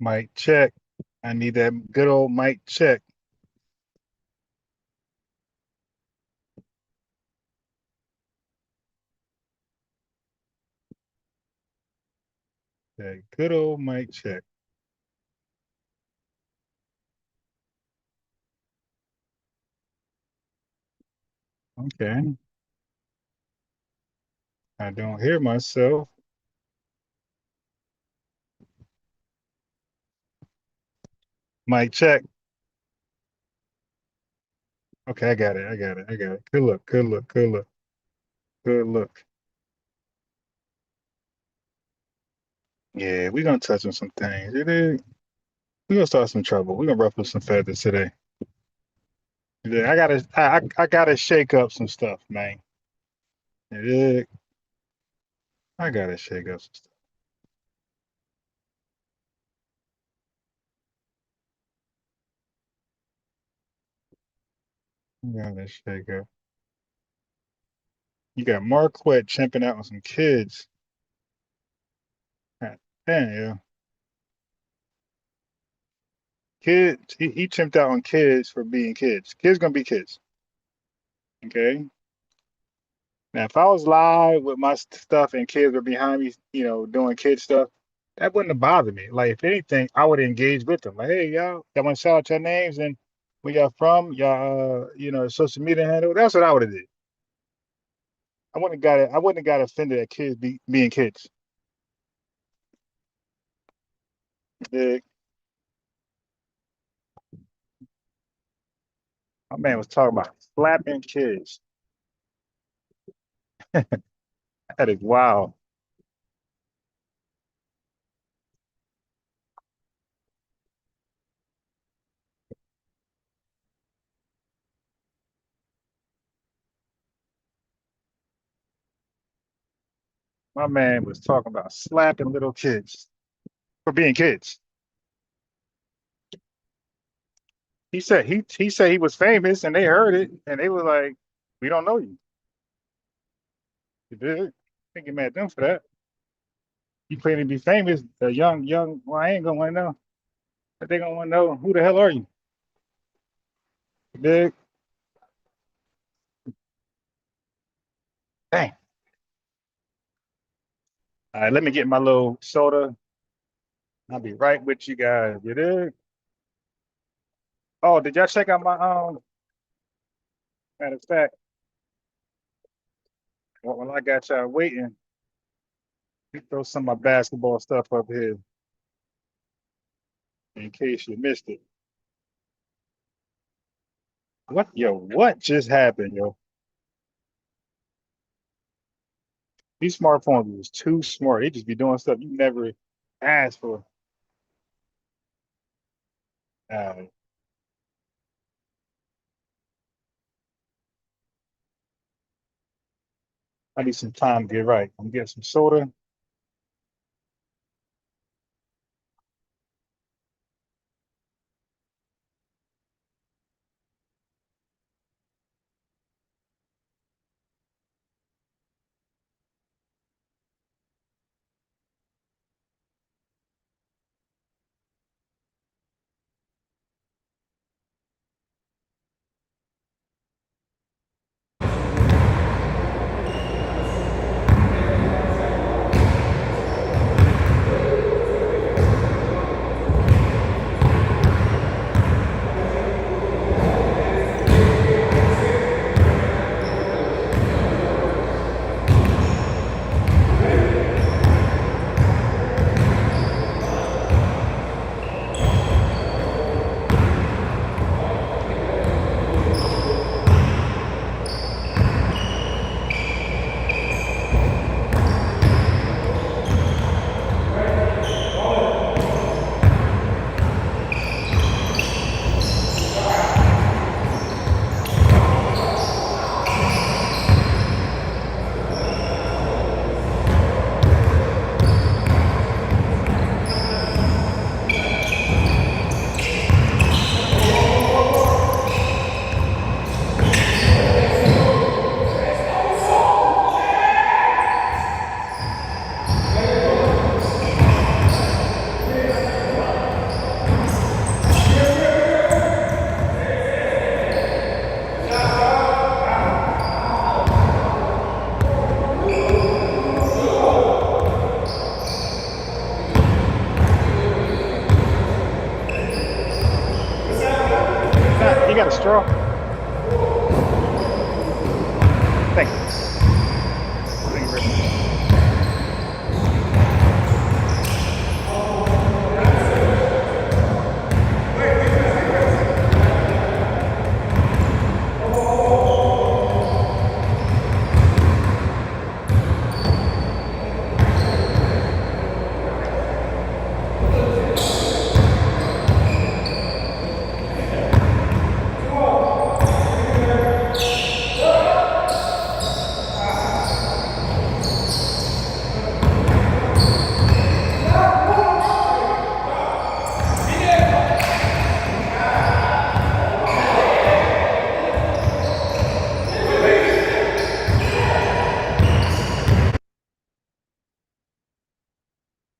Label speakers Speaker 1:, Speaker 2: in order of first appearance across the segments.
Speaker 1: Mic check. I need that good old mic check. That good old mic check. Okay. I don't hear myself. Mic check. Okay, I got it. I got it. I got it. Good look. Good look. Good look. Good look. Yeah, we're gonna touch on some things. We're gonna start some trouble. We're gonna ruffle some feathers today. Yeah, I gotta shake up some stuff, man. Yeah, I gotta shake up some stuff. I gotta shake up. You got Marquette chimping out on some kids. God damn, yeah. Kids, he chimped out on kids for being kids. Kids gonna be kids. Okay. Now, if I was live with my stuff and kids were behind me, doing kid stuff, that wouldn't have bothered me. Like, if anything, I would engage with them. Like, hey, y'all want to shout out your names and where y'all from, y'all, social media handle. That's what I would have did. I wouldn't have got it. I wouldn't have got offended at kids being kids. Dig? My man was talking about slapping kids. That is wild. My man was talking about slapping little kids for being kids. He said he was famous and they heard it and they were like, "We don't know you." You did. Can't get mad at them for that. You claim to be famous, a young. Well, I ain't gonna want to know. But they gonna want to know who the hell are you? You dig? Dang. All right, let me get my little soda. I'll be right with you guys. You dig? Oh, did y'all check out my matter of fact, while I got y'all waiting, let me throw some of my basketball stuff up here in case you missed it. What just happened, yo? These smartphones is too smart. They just be doing stuff you never asked for. Uh, I need some time to get right. I'm getting some soda. got a straw? Thank you. Thank you very much.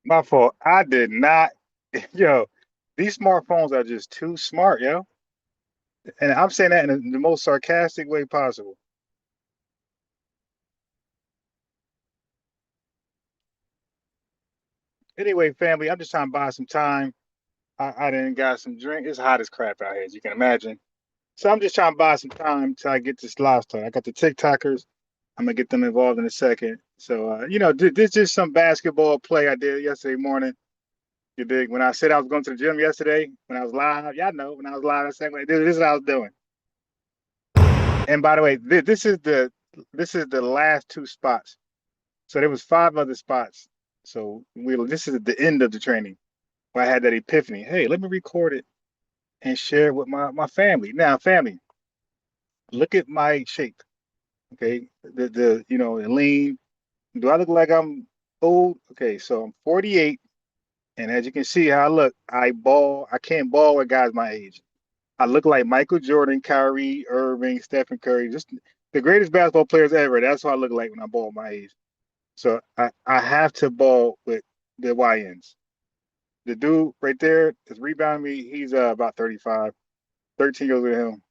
Speaker 1: My fault. I did not. Yo, these smartphones are just too smart, yo. And I'm saying that in the most sarcastic way possible. Anyway, family, I'm just trying to buy some time. I didn't got some drink. It's hot as crap out here, as you can imagine. So I'm just trying to buy some time till I get this live start. I got the TikTokers. I'm gonna get them involved in a second. So this is just some basketball play I did yesterday morning. You dig? When I said I was going to the gym yesterday, when I was live, y'all know when I was live, I said, this is what I was doing. And by the way, this is the last two spots. So there was five other spots. So this is the end of the training where I had that epiphany. Hey, let me record it and share it with my family. Now, family, look at my shape. Okay, the lean. Do I look like I'm old? Okay, so I'm 48, and as you can see how I look, I ball. I can't ball with guys my age. I look like Michael Jordan, Kyrie Irving, Stephen Curry, just the greatest basketball players ever. That's what I look like when I ball my age. So I have to ball with the YNs. The dude right there is rebounding me. He's about 35, 13 years with him.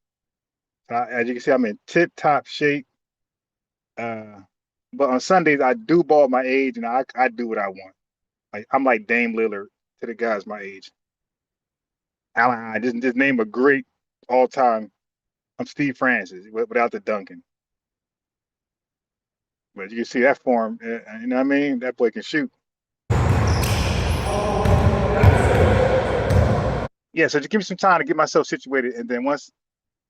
Speaker 1: As you can see, I'm in tip-top shape. Uh, but on Sundays, I do ball my age, and I do what I want. Like I'm like Dame Lillard to the guys my age. Allen, I just name a great all time. I'm Steve Francis without the dunking. But you can see that form. You know what I mean? That boy can shoot. Yeah, so just give me some time to get myself situated, and then once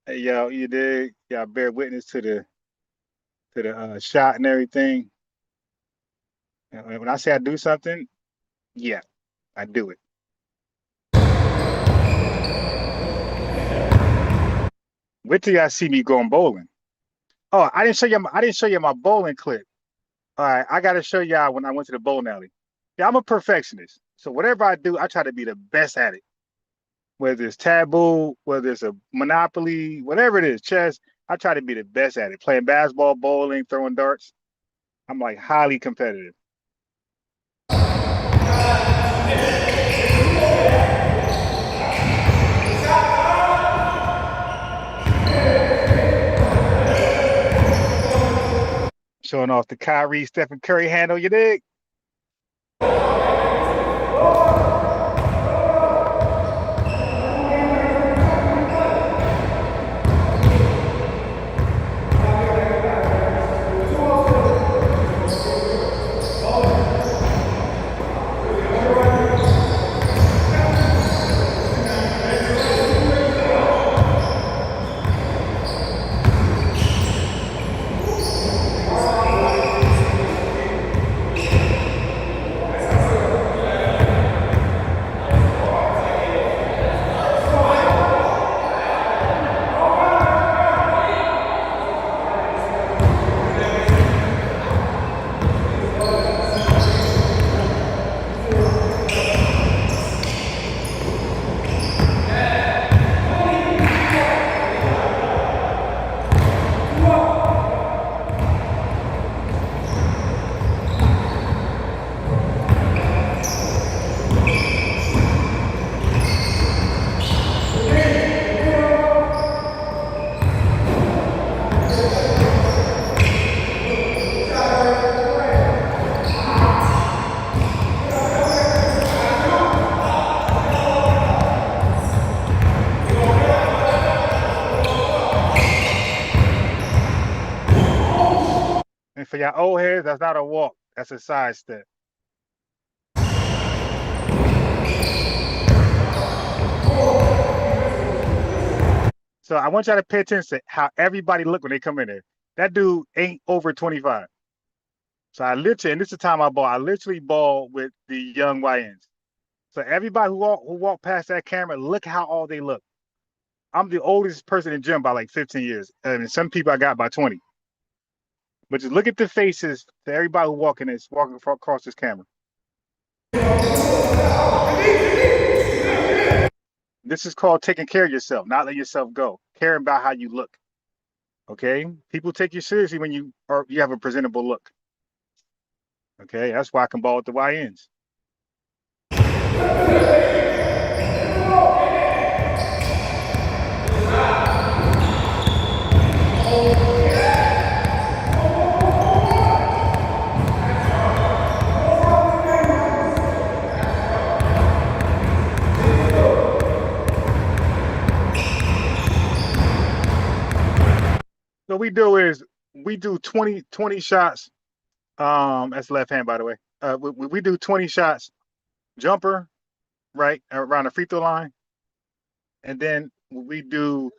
Speaker 1: hey, y'all you did y'all bear witness to the shot and everything. And when I say I do something, yeah, I do it. Wait till y'all see me going bowling. Oh, I didn't show you my bowling clip. All right, I got to show y'all when I went to the bowling alley. Yeah, I'm a perfectionist. So whatever I do, I try to be the best at it. Whether it's taboo, whether it's a monopoly, whatever it is, chess, I try to be the best at it. Playing basketball, bowling, throwing darts. I'm like highly competitive. Showing off the Kyrie, Stephen Curry handle, you dig? got old heads, that's not a walk. That's a side step. So I want y'all to pay attention to how everybody look when they come in there. That dude ain't over 25. So I literally, and this is the time I literally ball with the young YNs. So everybody who walk past that camera, look how all they look. I'm the oldest person in the gym by like 15 years. And some people I got by 20. But just look at the faces to everybody who walking across this camera. This is called taking care of yourself, not letting yourself go. Caring about how you look. Okay? People take you seriously when you have a presentable look. Okay, that's why I can ball with the YNs. So we do 20 shots. That's left hand, by the way. We do 20 shots, jumper, right around the free throw line, and then we do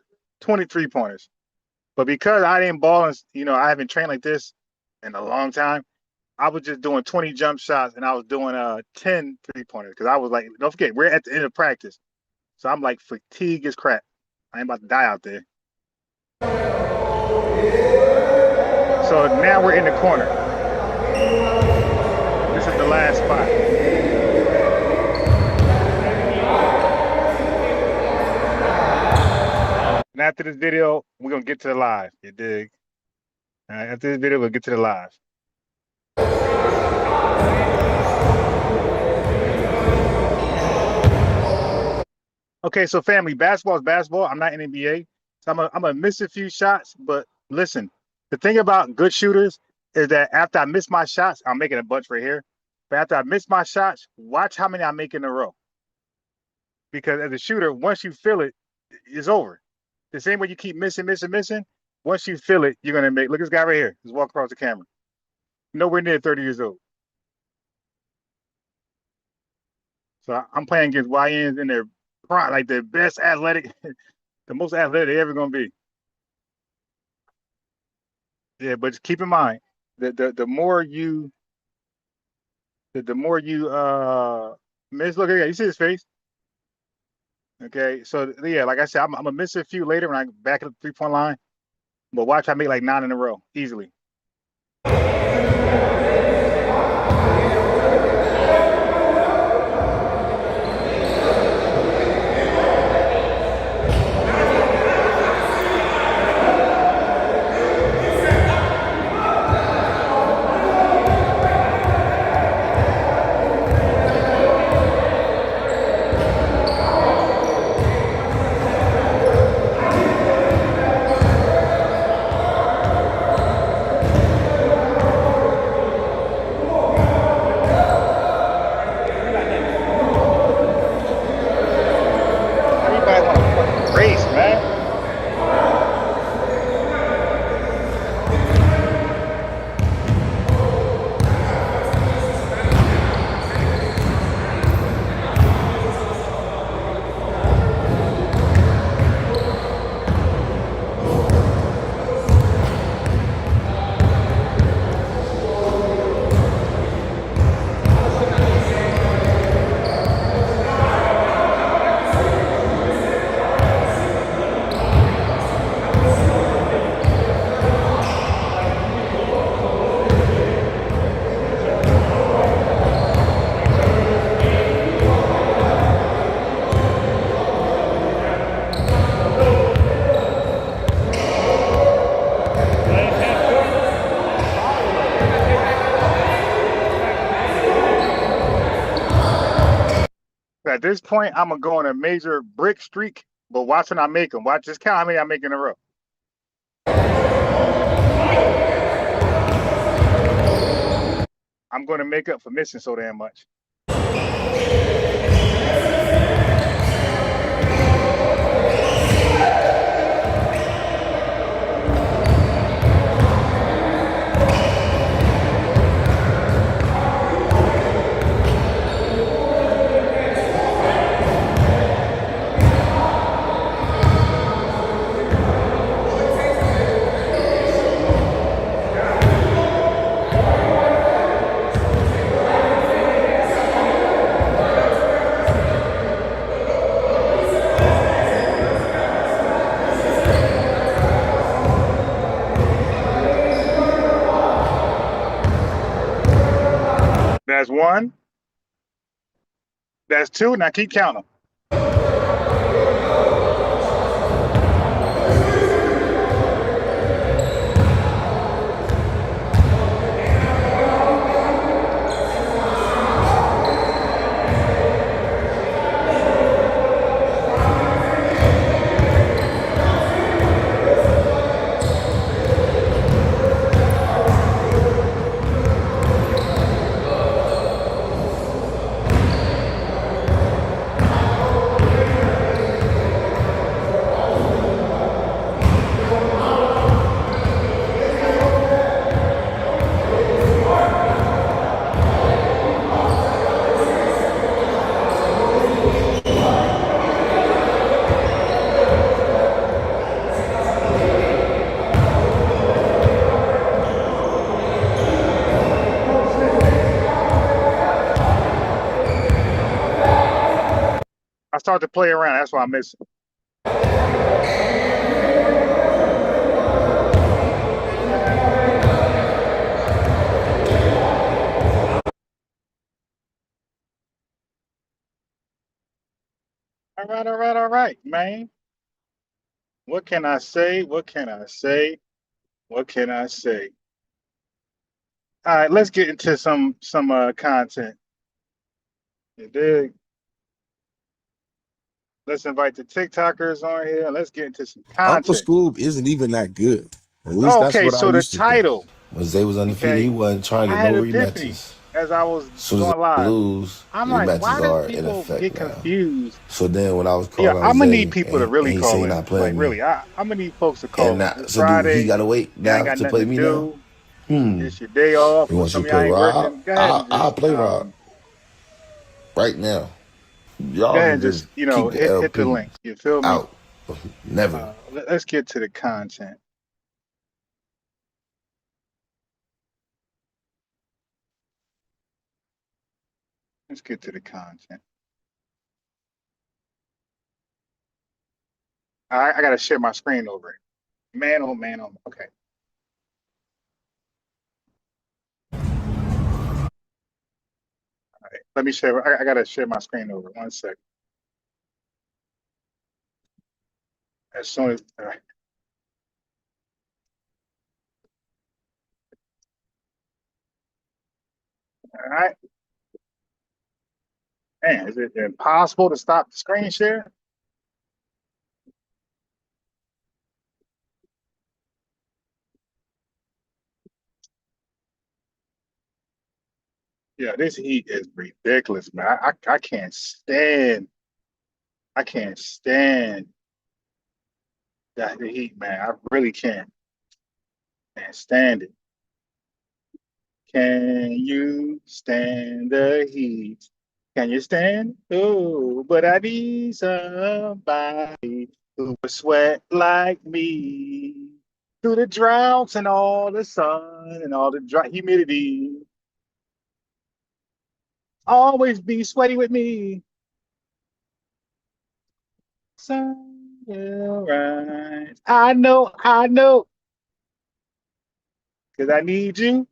Speaker 1: 23 pointers. But because I didn't ball, and I haven't trained like this in a long time, I was just doing 20 jump shots, and I was doing 10 3-pointers because I was like, don't forget, we're at the end of practice, so I'm like fatigued as crap. I ain't about to die out there. So now we're in the corner. This is the last spot. And after this video, we're going to get to the live. You dig? All right, after this video, we'll get to the live. Okay, so family, basketball is basketball. I'm not in NBA. So I'm going to miss a few shots. But listen, the thing about good shooters is that after I miss my shots, I'm making a bunch right here. But after I miss my shots, watch how many I make in a row. Because as a shooter, once you feel it, it's over. The same way you keep missing. Once you feel it, you're gonna make. Look at this guy right here. Just walk across the camera. Nowhere near 30 years old. So I'm playing against YNs in their prime, like the best athletic, the most athletic they ever gonna be. Yeah, but just keep in mind that the more you miss. Look at you see his face. Okay, so yeah, like I said, I'm gonna miss a few later when I back at the 3-point line. But watch, I make like 9 in a row easily. At this point, I'm gonna go on a major brick streak, but watch when I make them. Watch, just count how many I make in a row. I'm gonna make up for missing so damn much. That's two. Now keep counting. I started to play around. That's why I missed it. All right, man. What can I say? What can I say? What can I say? All right, let's get into some content. You dig? Let's invite the TikTokers on here. Let's get into some
Speaker 2: Uncle
Speaker 1: content.
Speaker 2: Scoob isn't even that good. At least that's
Speaker 1: Okay,
Speaker 2: what I
Speaker 1: so the
Speaker 2: used to think.
Speaker 1: title.
Speaker 3: When Zay was undefeated,
Speaker 1: Okay,
Speaker 3: he wasn't trying to
Speaker 1: I
Speaker 3: get
Speaker 1: had
Speaker 3: no
Speaker 1: an epiphany
Speaker 3: rematches.
Speaker 1: as I was
Speaker 3: As soon as
Speaker 1: going
Speaker 3: I
Speaker 1: live.
Speaker 3: lose,
Speaker 1: I'm like, why
Speaker 3: rematches
Speaker 1: do
Speaker 3: are in
Speaker 1: people
Speaker 3: effect
Speaker 1: get
Speaker 3: now.
Speaker 1: confused?
Speaker 3: So then when I was
Speaker 1: Yeah,
Speaker 3: calling out
Speaker 1: I'm gonna need
Speaker 3: Zay
Speaker 1: people to
Speaker 3: and
Speaker 1: really
Speaker 3: he said
Speaker 1: call
Speaker 3: he
Speaker 1: in.
Speaker 3: not
Speaker 1: Like,
Speaker 3: playing me,
Speaker 1: really, I'm gonna need folks to
Speaker 3: and
Speaker 1: call in. It's
Speaker 3: so do he
Speaker 1: Friday.
Speaker 3: got to wait
Speaker 1: Y'all ain't
Speaker 3: now
Speaker 1: got
Speaker 3: to
Speaker 1: nothing
Speaker 3: play
Speaker 1: to
Speaker 3: me now?
Speaker 1: do. It's your day off,
Speaker 3: He
Speaker 1: or
Speaker 3: wants you
Speaker 1: some
Speaker 3: to
Speaker 1: of y'all
Speaker 3: play
Speaker 1: ain't
Speaker 3: Rob?
Speaker 1: working. Go ahead and
Speaker 3: I'll
Speaker 1: just
Speaker 3: play Rob right now. Y'all can just keep the
Speaker 1: hit the
Speaker 3: LP
Speaker 1: link. You feel me?
Speaker 3: out. Never.
Speaker 1: Let's get to the content. Let's get to the content. I gotta share my screen over it. Man, oh man, oh. Okay. All right. Let me share. I gotta share my screen over. 1 second. As soon as. All right. Man, is it impossible to stop the screen share? Yeah, this heat is ridiculous, man. I can't stand. I can't stand that the heat, man. I really can't stand it. Can you stand the heat? Can you stand? Oh, but I need somebody who would sweat like me through the droughts and all the sun and all the dry humidity. Always be sweaty with me. Sun will rise. I know, because I need you.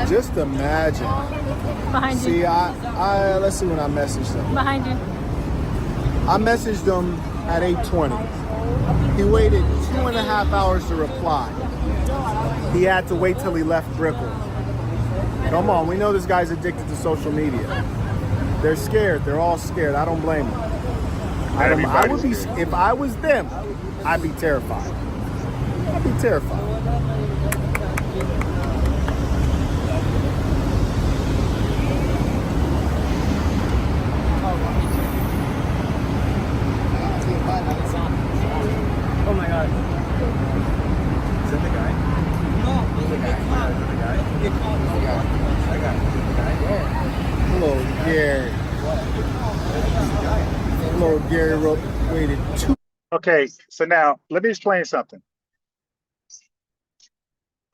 Speaker 4: Just imagine.
Speaker 5: Behind you.
Speaker 4: See, I let's see when I messaged him.
Speaker 5: Behind you.
Speaker 4: I messaged him at 8:20. He waited 2.5 hours to reply. He had to wait till he left Brickell. Come on, we know this guy's addicted to social media. They're scared. They're all scared. I don't blame them. I would be, if I was them, I'd be terrified. I'd be terrified.
Speaker 5: Oh my god.
Speaker 4: Is that the guy?
Speaker 5: No,
Speaker 4: The guy? I got it. Hello, Gary. Hello, Gary. Waited 2.
Speaker 1: Okay, so now let me explain something.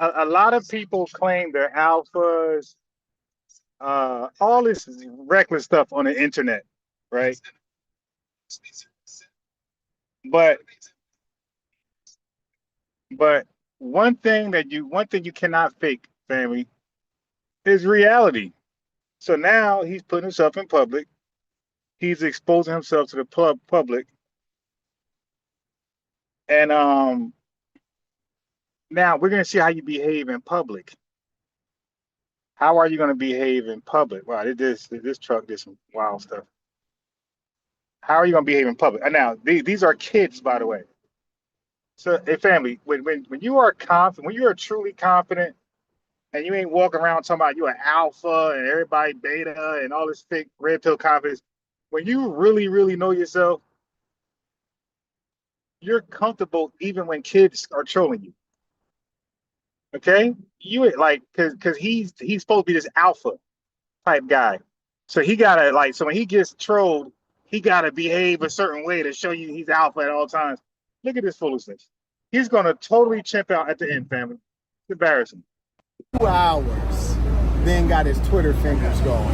Speaker 1: A lot of people claim they're alphas, all this reckless stuff on the internet, right? But but one thing you cannot fake, family, is reality. So now he's putting himself in public. He's exposing himself to the public, and now we're gonna see how you behave in public. How are you gonna behave in public? Wow, this truck did some wild stuff. How are you gonna behave in public? And now these are kids, by the way. So, hey, family, when you are confident, when you are truly confident, and you ain't walking around talking about you an alpha and everybody beta and all this fake red pill confidence, when you really, really know yourself, you're comfortable even when kids are trolling you. Okay, you like because he's supposed to be this alpha type guy, so he gotta like so when he gets trolled, he gotta behave a certain way to show you he's alpha at all times. Look at this foolishness. He's gonna totally chimp out at the end, family. It's embarrassing.
Speaker 4: 2 hours, then got his Twitter fingers going.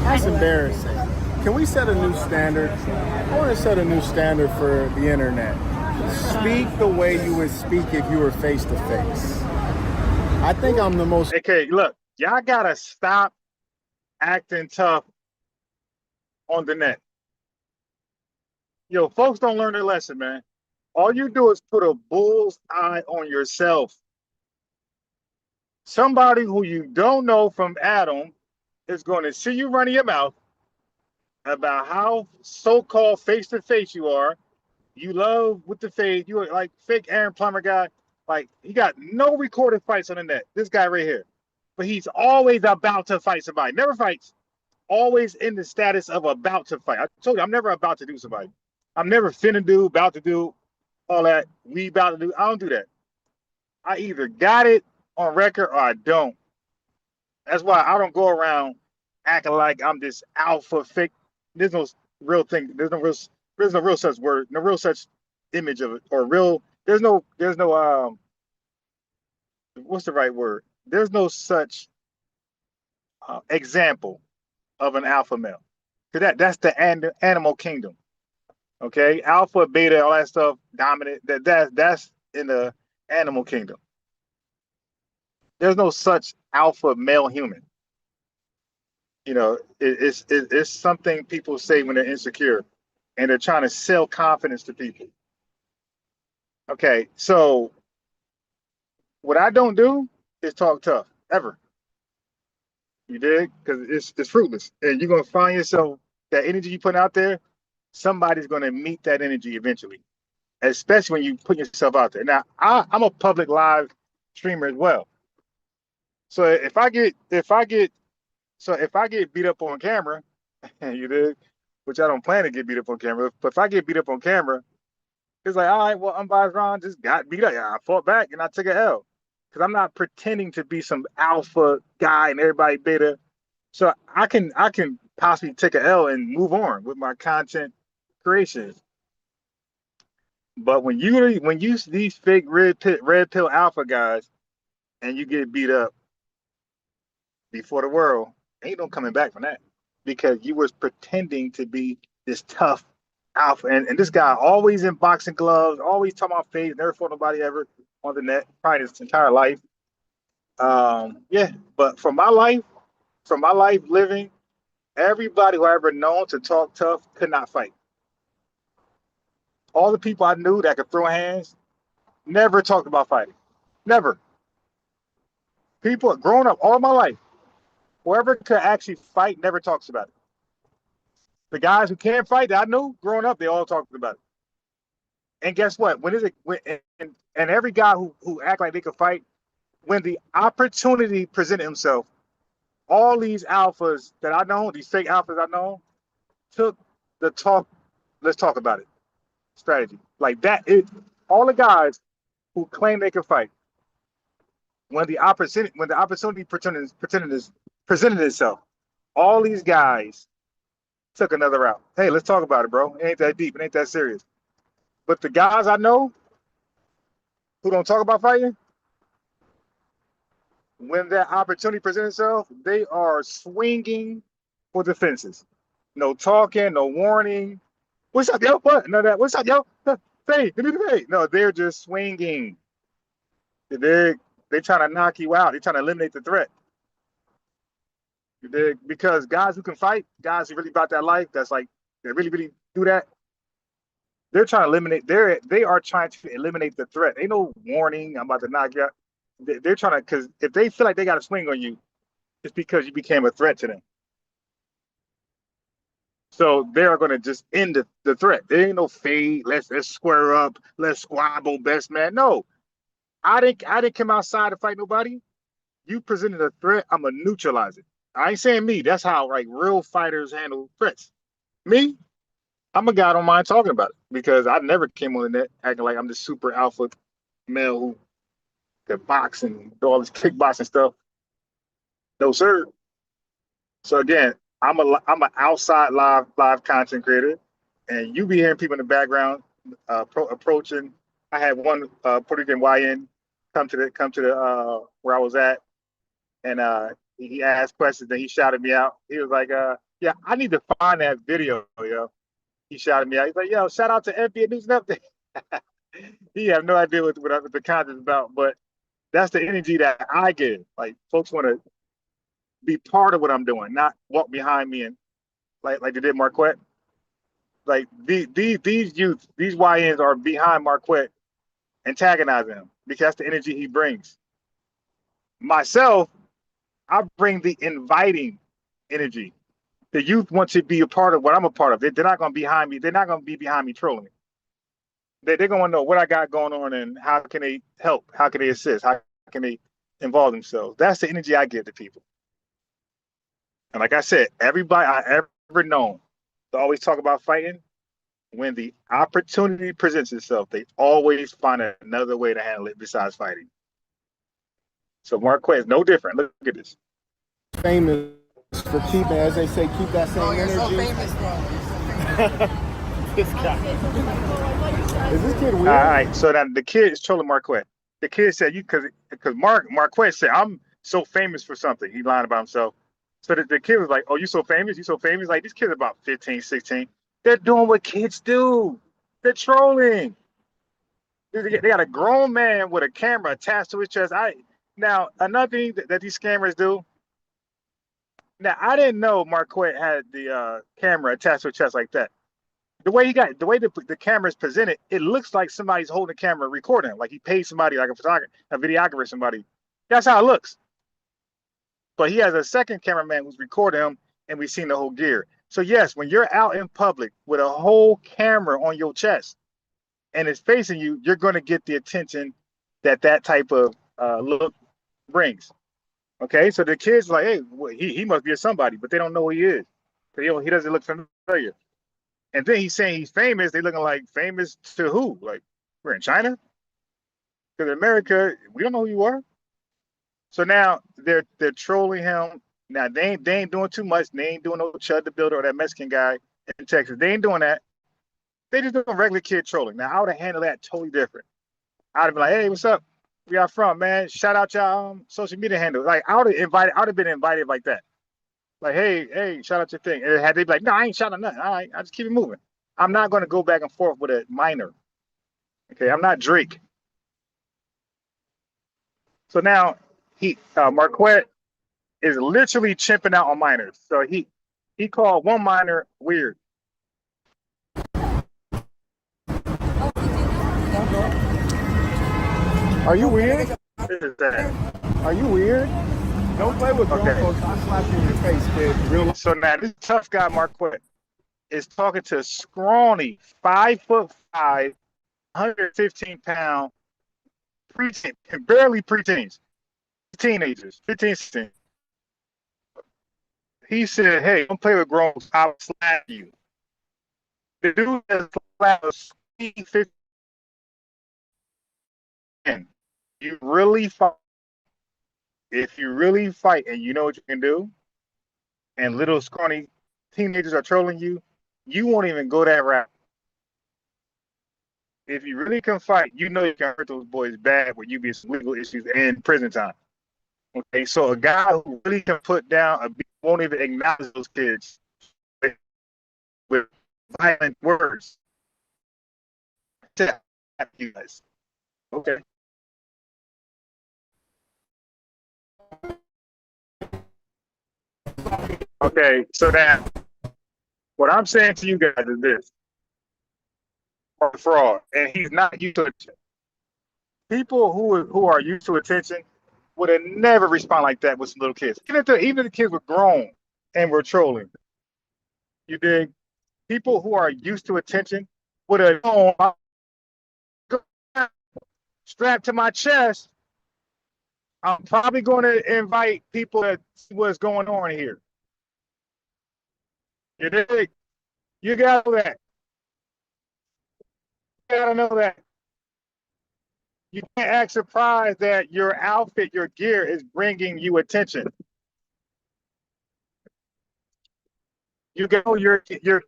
Speaker 4: That's embarrassing. Can we set a new standard? I want to set a new standard for the internet. Speak the way you would speak if you were face to face. I think I'm the most.
Speaker 1: Okay, look, y'all gotta stop acting tough on the net. Yo, folks don't learn their lesson, man. All you do is put a bull's eye on yourself. Somebody who you don't know from Adam is going to see you running your mouth about how so-called face-to-face you are. You love with the fade. You are like fake Aaron Plummer guy. Like, he got no recorded fights on the net. This guy right here. But he's always about to fight somebody. Never fights. Always in the status of about to fight. I told you, I'm never about to do somebody. I'm never finna do, about to do, all that. We about to do. I don't do that. I either got it on record or I don't. That's why I don't go around acting like I'm this alpha fake. There's no real thing. There's no real such word, no real such image of it, or real. There's no what's the right word? There's no such example of an alpha male. Cause that's the animal kingdom. Okay, alpha, beta, all that stuff, dominant. That's in the animal kingdom. There's no such alpha male human. You know, it's something people say when they're insecure, and they're trying to sell confidence to people. Okay, so what I don't do is talk tough ever. You dig? Because it's fruitless, and you're gonna find yourself that energy you put out there. Somebody's gonna meet that energy eventually, especially when you put yourself out there. Now, I'm a public live streamer as well. So if I get beat up on camera, you dig, which I don't plan to get beat up on camera, but if I get beat up on camera, it's like, all right, well, unbiased Ron just got beat up. I fought back and I took an L. Because I'm not pretending to be some alpha guy and everybody beta. So I can possibly take an L and move on with my content creations. But when you see these fake red pill alpha guys and you get beat up before the world, ain't no coming back from that. Because you was pretending to be this tough alpha. And this guy always in boxing gloves, always talking about face, never fought nobody ever on the net, probably his entire life. Yeah, but from my life living, everybody who I ever known to talk tough could not fight. All the people I knew that could throw hands never talked about fighting. Never. People growing up all my life, whoever could actually fight never talks about it. The guys who can't fight that I knew growing up, they all talked about it. And guess what? And every guy who act like they could fight, when the opportunity presented himself, all these alphas that I know, these fake alphas I know, took the talk. Let's talk about it. Strategy like that. All the guys who claim they could fight, when the opportunity presented itself, all these guys took another route. Hey, let's talk about it, bro. It ain't that deep. It ain't that serious. But the guys I know who don't talk about fighting, when that opportunity presents itself, they are swinging for the fences. No talking, no warning. What's up, yo? What? None of that. What's up, yo? Fade. Give me the fade. No, they're just swinging. They trying to knock you out. They trying to eliminate the threat. Because guys who can fight, guys who really about that life, that's like they really do that. They're trying to eliminate. They are trying to eliminate the threat. Ain't no warning. I'm about to knock you out. They're trying to, because if they feel like they got a swing on you, it's because you became a threat to them. So they are going to just end the threat. There ain't no fade. Let's square up. Let's squabble, best man. No, I didn't come outside to fight nobody. You presented a threat. I'm gonna neutralize it. I ain't saying me. That's how like real fighters handle threats. Me, I'm a guy I don't mind talking about it because I never came on the net acting like I'm this super alpha male who could box and do all this kickboxing stuff. No sir. So again, I'm an outside live content creator, and you be hearing people in the background approaching. I had one Puerto Rican YN come to the where I was at, and he asked questions. Then he shouted me out. He was like, "Yeah, I need to find that video, yo." He shouted me out. He's like, "Yo, shout out to FBA News Updates." He have no idea what the content is about, but that's the energy that I give. Like folks want to be part of what I'm doing, not walk behind me and like they did Marquette. Like these youth, these YNs are behind Marquette, antagonizing him because that's the energy he brings. Myself, I bring the inviting energy. The youth want to be a part of what I'm a part of. They're not going to be behind me. They're not going to be behind me trolling me. They're going to know what I got going on and how can they help? How can they assist? How can they involve themselves? That's the energy I give to people. And like I said, everybody I ever known to always talk about fighting, when the opportunity presents itself, they always find another way to handle it besides fighting. So Marquette is no different. Look at this.
Speaker 4: Famous for keeping, as they say, keep that same energy. So famous, bro. This guy. Is this kid weird?
Speaker 1: All right. So then the kid is trolling Marquette. The kid said, because Marquette said, I'm so famous for something. He lied about himself. So the kid was like, oh, you so famous? You so famous? Like, these kids are about 15, 16. They're doing what kids do. They're trolling. They got a grown man with a camera attached to his chest. Now, another thing that these scammers do. Now, I didn't know Marquette had the camera attached to his chest like that. The way the camera is presented, it looks like somebody's holding the camera recording him. Like he paid somebody, like a photographer, a videographer, somebody. That's how it looks. But he has a second cameraman who's recording him, and we've seen the whole gear. So yes, when you're out in public with a whole camera on your chest and it's facing you, you're going to get the attention that type of look brings. Okay, so the kid's like, hey, he must be a somebody, but they don't know who he is. He doesn't look familiar. And then he's saying he's famous. They looking like famous to who? Like we're in China? Because in America, we don't know who you are. So now they're trolling him. Now they ain't doing too much. They ain't doing no Chud the Builder or that Mexican guy in Texas. They ain't doing that. They just doing regular kid trolling. Now I would have handled that totally different. I'd have been like, hey, what's up? Where y'all from, man? Shout out y'all social media handles. Like I would have been invited like that. Like, hey, shout out your thing. And had they be like, no, I ain't shouting nothing. All right, I just keep it moving. I'm not going to go back and forth with a minor. Okay, I'm not Drake. So now Marquette is literally chimping out on minors. So he called one minor weird.
Speaker 4: Are you weird?
Speaker 1: What is that?
Speaker 4: Are you weird? Don't play with grown folks. I'll slap you in your face, kid. Real.
Speaker 1: So now this tough guy Marquette is talking to scrawny 5'5", 115-pound preteen, barely preteens, teenagers, 15, 16. He said, hey, don't play with grown folks. I'll slap you. The dude has slapped a 15. You really fight. If you really fight and you know what you can do, and little scrawny teenagers are trolling you, you won't even go that route. If you really can fight, you know you can hurt those boys bad when you be some legal issues and prison time. Okay, so a guy who really can put down a beat won't even acknowledge those kids with violent words. You guys. Okay. Okay, so now what I'm saying to you guys is this: fraud, and he's not used to it. People who are used to attention would have never respond like that with some little kids. Even if the kids were grown and were trolling. You dig? People who are used to attention would have known, strapped to my chest. I'm probably going to invite people to see what's going on here. You dig? You gotta know that. You gotta know that. You can't act surprised that your outfit, your gear is bringing you attention. You know your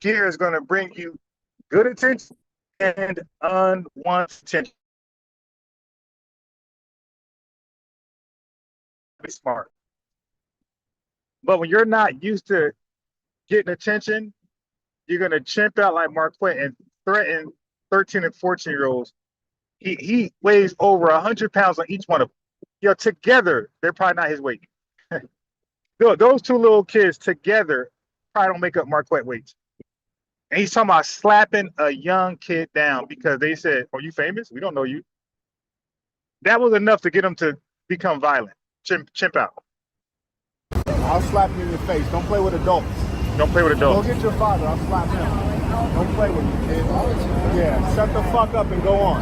Speaker 1: gear is going to bring you good attention and unwanted attention. Be smart. But when you're not used to getting attention, you're going to chimp out like Marquette and threaten 13 and 14-year-olds. He weighs over 100 pounds on each one of them. Yo, together, they're probably not his weight. Those two little kids together probably don't make up Marquette weights. And he's talking about slapping a young kid down because they said, "Are you famous? We don't know you." That was enough to get him to become violent. Chimp out.
Speaker 4: I'll slap you in your face. Don't play with adults.
Speaker 1: Don't play with adults.
Speaker 4: Go get your father. I'll slap him. Don't play with me, kid. Yeah, shut the fuck up and go on.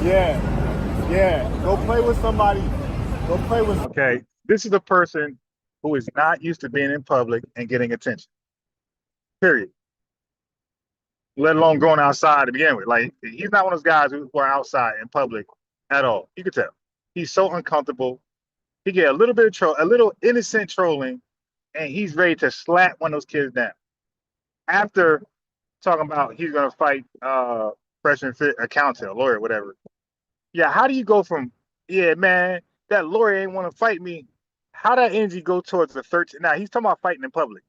Speaker 4: Yeah. Go play with somebody. Go play with.
Speaker 1: Okay, this is a person who is not used to being in public and getting attention. Period. Let alone going outside to begin with. Like, he's not one of those guys who are outside in public at all. You could tell. He's so uncomfortable. He get a little bit of a little innocent trolling, and he's ready to slap one of those kids down. After talking about he's gonna fight fresh and fit accountant, a lawyer, whatever. Yeah, how do you go from, yeah, man, that lawyer ain't want to fight me? How that energy go towards the 13? Now he's talking about fighting in public.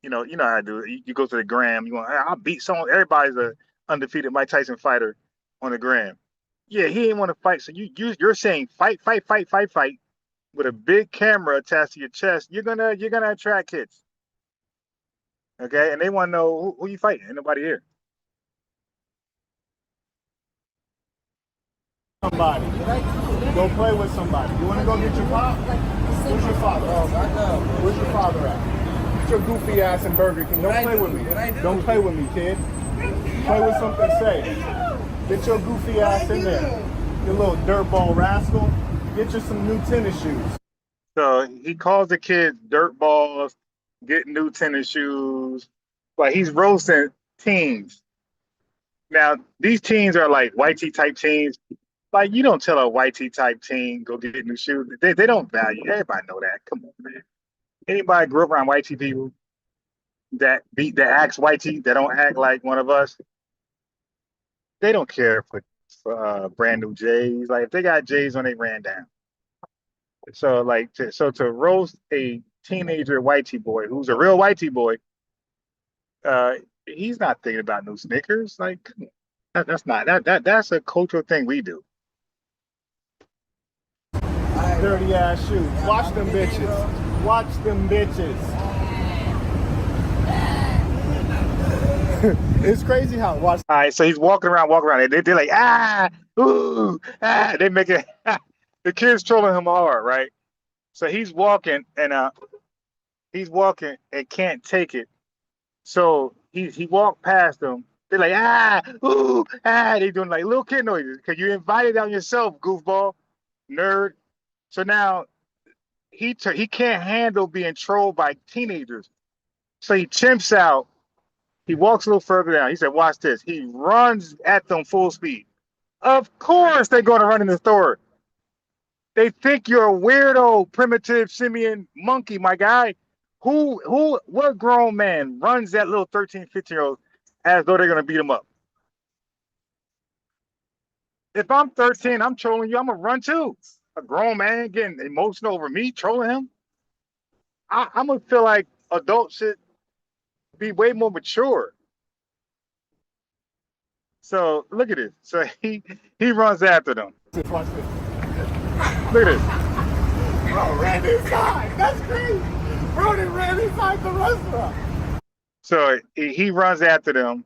Speaker 1: You know how I do it. You go to the gram. You want, I'll beat someone. Everybody's a undefeated Mike Tyson fighter on the gram. Yeah, he didn't want to fight. So you're saying fight with a big camera attached to your chest. You're gonna attract kids. Okay, and they want to know who you fighting. Ain't nobody here.
Speaker 4: Somebody. Go play with somebody. You want to go get your father? Where's your father? Where's your father at? Get your goofy ass in Burger King. Don't play with me. Don't play with me, kid. Play with something safe. Get your goofy ass in there. You little dirtball rascal. Get you some new tennis shoes.
Speaker 1: So he calls the kids dirtballs, get new tennis shoes. Like, he's roasting teens. Now, these teens are like white tee type teens. Like, you don't tell a white tee type teen go get new shoes. They don't value. Everybody know that. Come on, man. Anybody grew up around white tee people that acts white tee, that don't act like one of us, they don't care for brand new J's. Like, if they got J's on, they ran down. So like to roast a teenager white tee boy who's a real white tee boy, he's not thinking about new sneakers. Like, that's a cultural thing we do.
Speaker 4: Dirty ass shoes. Watch them bitches. Watch them bitches. It's crazy how. Watch.
Speaker 1: All right, so he's walking around. They're like, ooh, they make it. The kids trolling him hard, right? So he's walking and can't take it. So he walked past them. They're like, ooh, they doing like little kid noises because you invited on yourself, goofball, nerd. So now he can't handle being trolled by teenagers. So he chimps out. He walks a little further down. He said, watch this. He runs at them full speed. Of course they're going to run in the store. They think you're a weirdo, primitive simian monkey, my guy. What grown man runs that little 13, 15-year-old as though they're going to beat him up? If I'm 13, I'm trolling you, I'm going to run too. A grown man getting emotional over me, trolling him. I'm going to feel like adults should be way more mature. So look at this. So he runs after them.
Speaker 4: Watch this.
Speaker 1: Look at this.
Speaker 4: Oh, ran inside. That's crazy. Bro, they ran inside the restaurant.
Speaker 1: So he runs after them,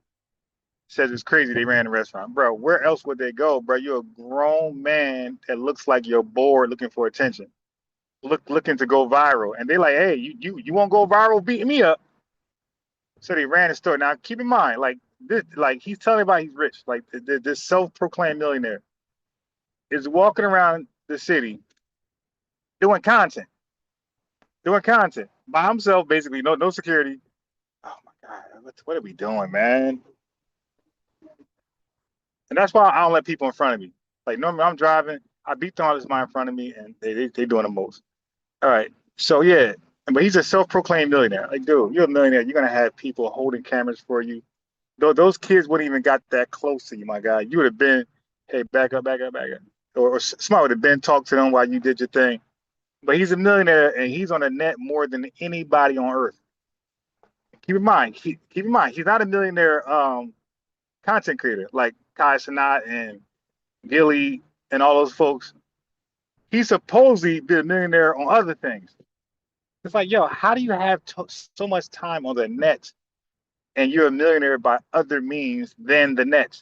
Speaker 1: says it's crazy they ran the restaurant. Bro, where else would they go, bro? You're a grown man that looks like you're bored looking for attention. Looking to go viral. And they like, hey, you won't go viral beating me up. So they ran the store. Now keep in mind, like this, like he's telling everybody he's rich. Like this self-proclaimed millionaire is walking around the city doing content. By himself, basically, no security. Oh my God, what are we doing, man? And that's why I don't let people in front of me. Like normally I'm driving, I beat all this mind in front of me, and they doing the most. All right, so yeah, but he's a self-proclaimed millionaire. Like, dude, you're a millionaire. You're gonna have people holding cameras for you. Those kids wouldn't even got that close to you, my guy. You would have been, hey, back up, or Smart would have been talk to them while you did your thing. But he's a millionaire and he's on the net more than anybody on earth. Keep in mind, he's not a millionaire content creator like Kai Cenat and Gilly and all those folks. He's supposedly been a millionaire on other things. It's like, yo, how do you have so much time on the net and you're a millionaire by other means than the net?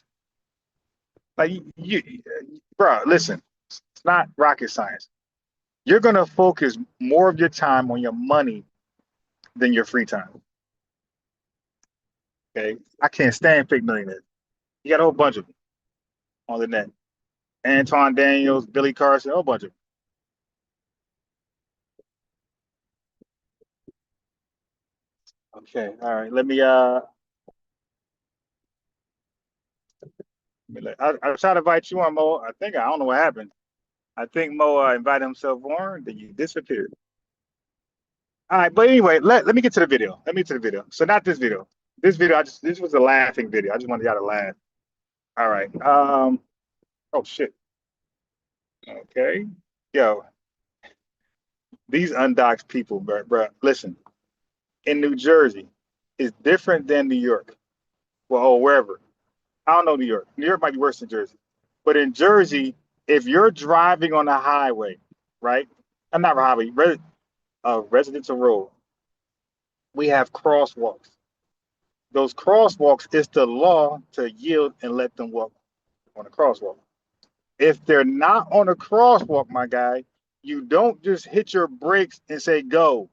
Speaker 1: Like, bro, listen, it's not rocket science. You're going to focus more of your time on your money than your free time. Okay? I can't stand fake millionaires. You got a whole bunch of them on the net. Antoine Daniels, Billy Carson, a whole bunch of them. Okay, all right. Let me I tried to invite you on, Mo. I don't know what happened. I think Mo invited himself on, then you disappeared. All right, but anyway, let me get to the video. So not this video. This was a laughing video. I just wanted y'all to laugh. All right. Oh shit. Okay. Yo, these undoxed people, bro. Listen, in New Jersey, it's different than New York. Well, or wherever. I don't know New York. New York might be worse than Jersey. But in Jersey, if you're driving on a highway, right? I'm not a highway, residential road, we have crosswalks. Those crosswalks, it's the law to yield and let them walk on a crosswalk. If they're not on a crosswalk, my guy, you don't just hit your brakes and say go,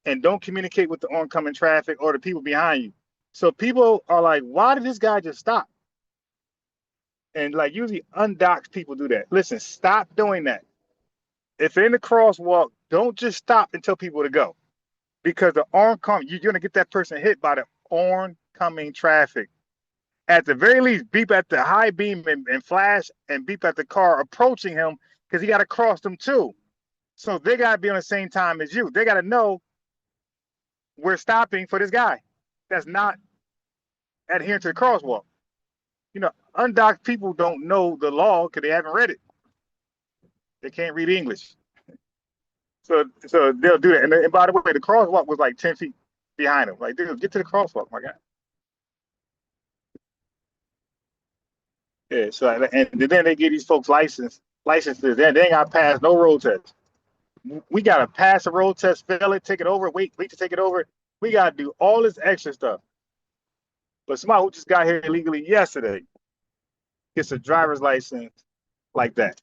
Speaker 1: and don't communicate with the oncoming traffic or the people behind you. So people are like, why did this guy just stop? And like usually undoxed people do that. Listen, stop doing that. If you're in the crosswalk, don't just stop and tell people to go. Because the oncoming, you're gonna get that person hit by the oncoming traffic. At the very least, beep at the high beam and flash and beep at the car approaching him because he got to cross them too. So they got to be on the same time as you. They got to know we're stopping for this guy that's not adhering to the crosswalk. You know, undocked people don't know the law because they haven't read it. They can't read English. So they'll do that. And by the way, the crosswalk was like 10 feet behind him. Like, dude, get to the crosswalk, my guy. Yeah, so and then they give these folks licenses, and they ain't got to pass no road test. We got to pass a road test, fail it, take it over, wait to take it over. We got to do all this extra stuff. But somebody who just got here illegally yesterday gets a driver's license like that.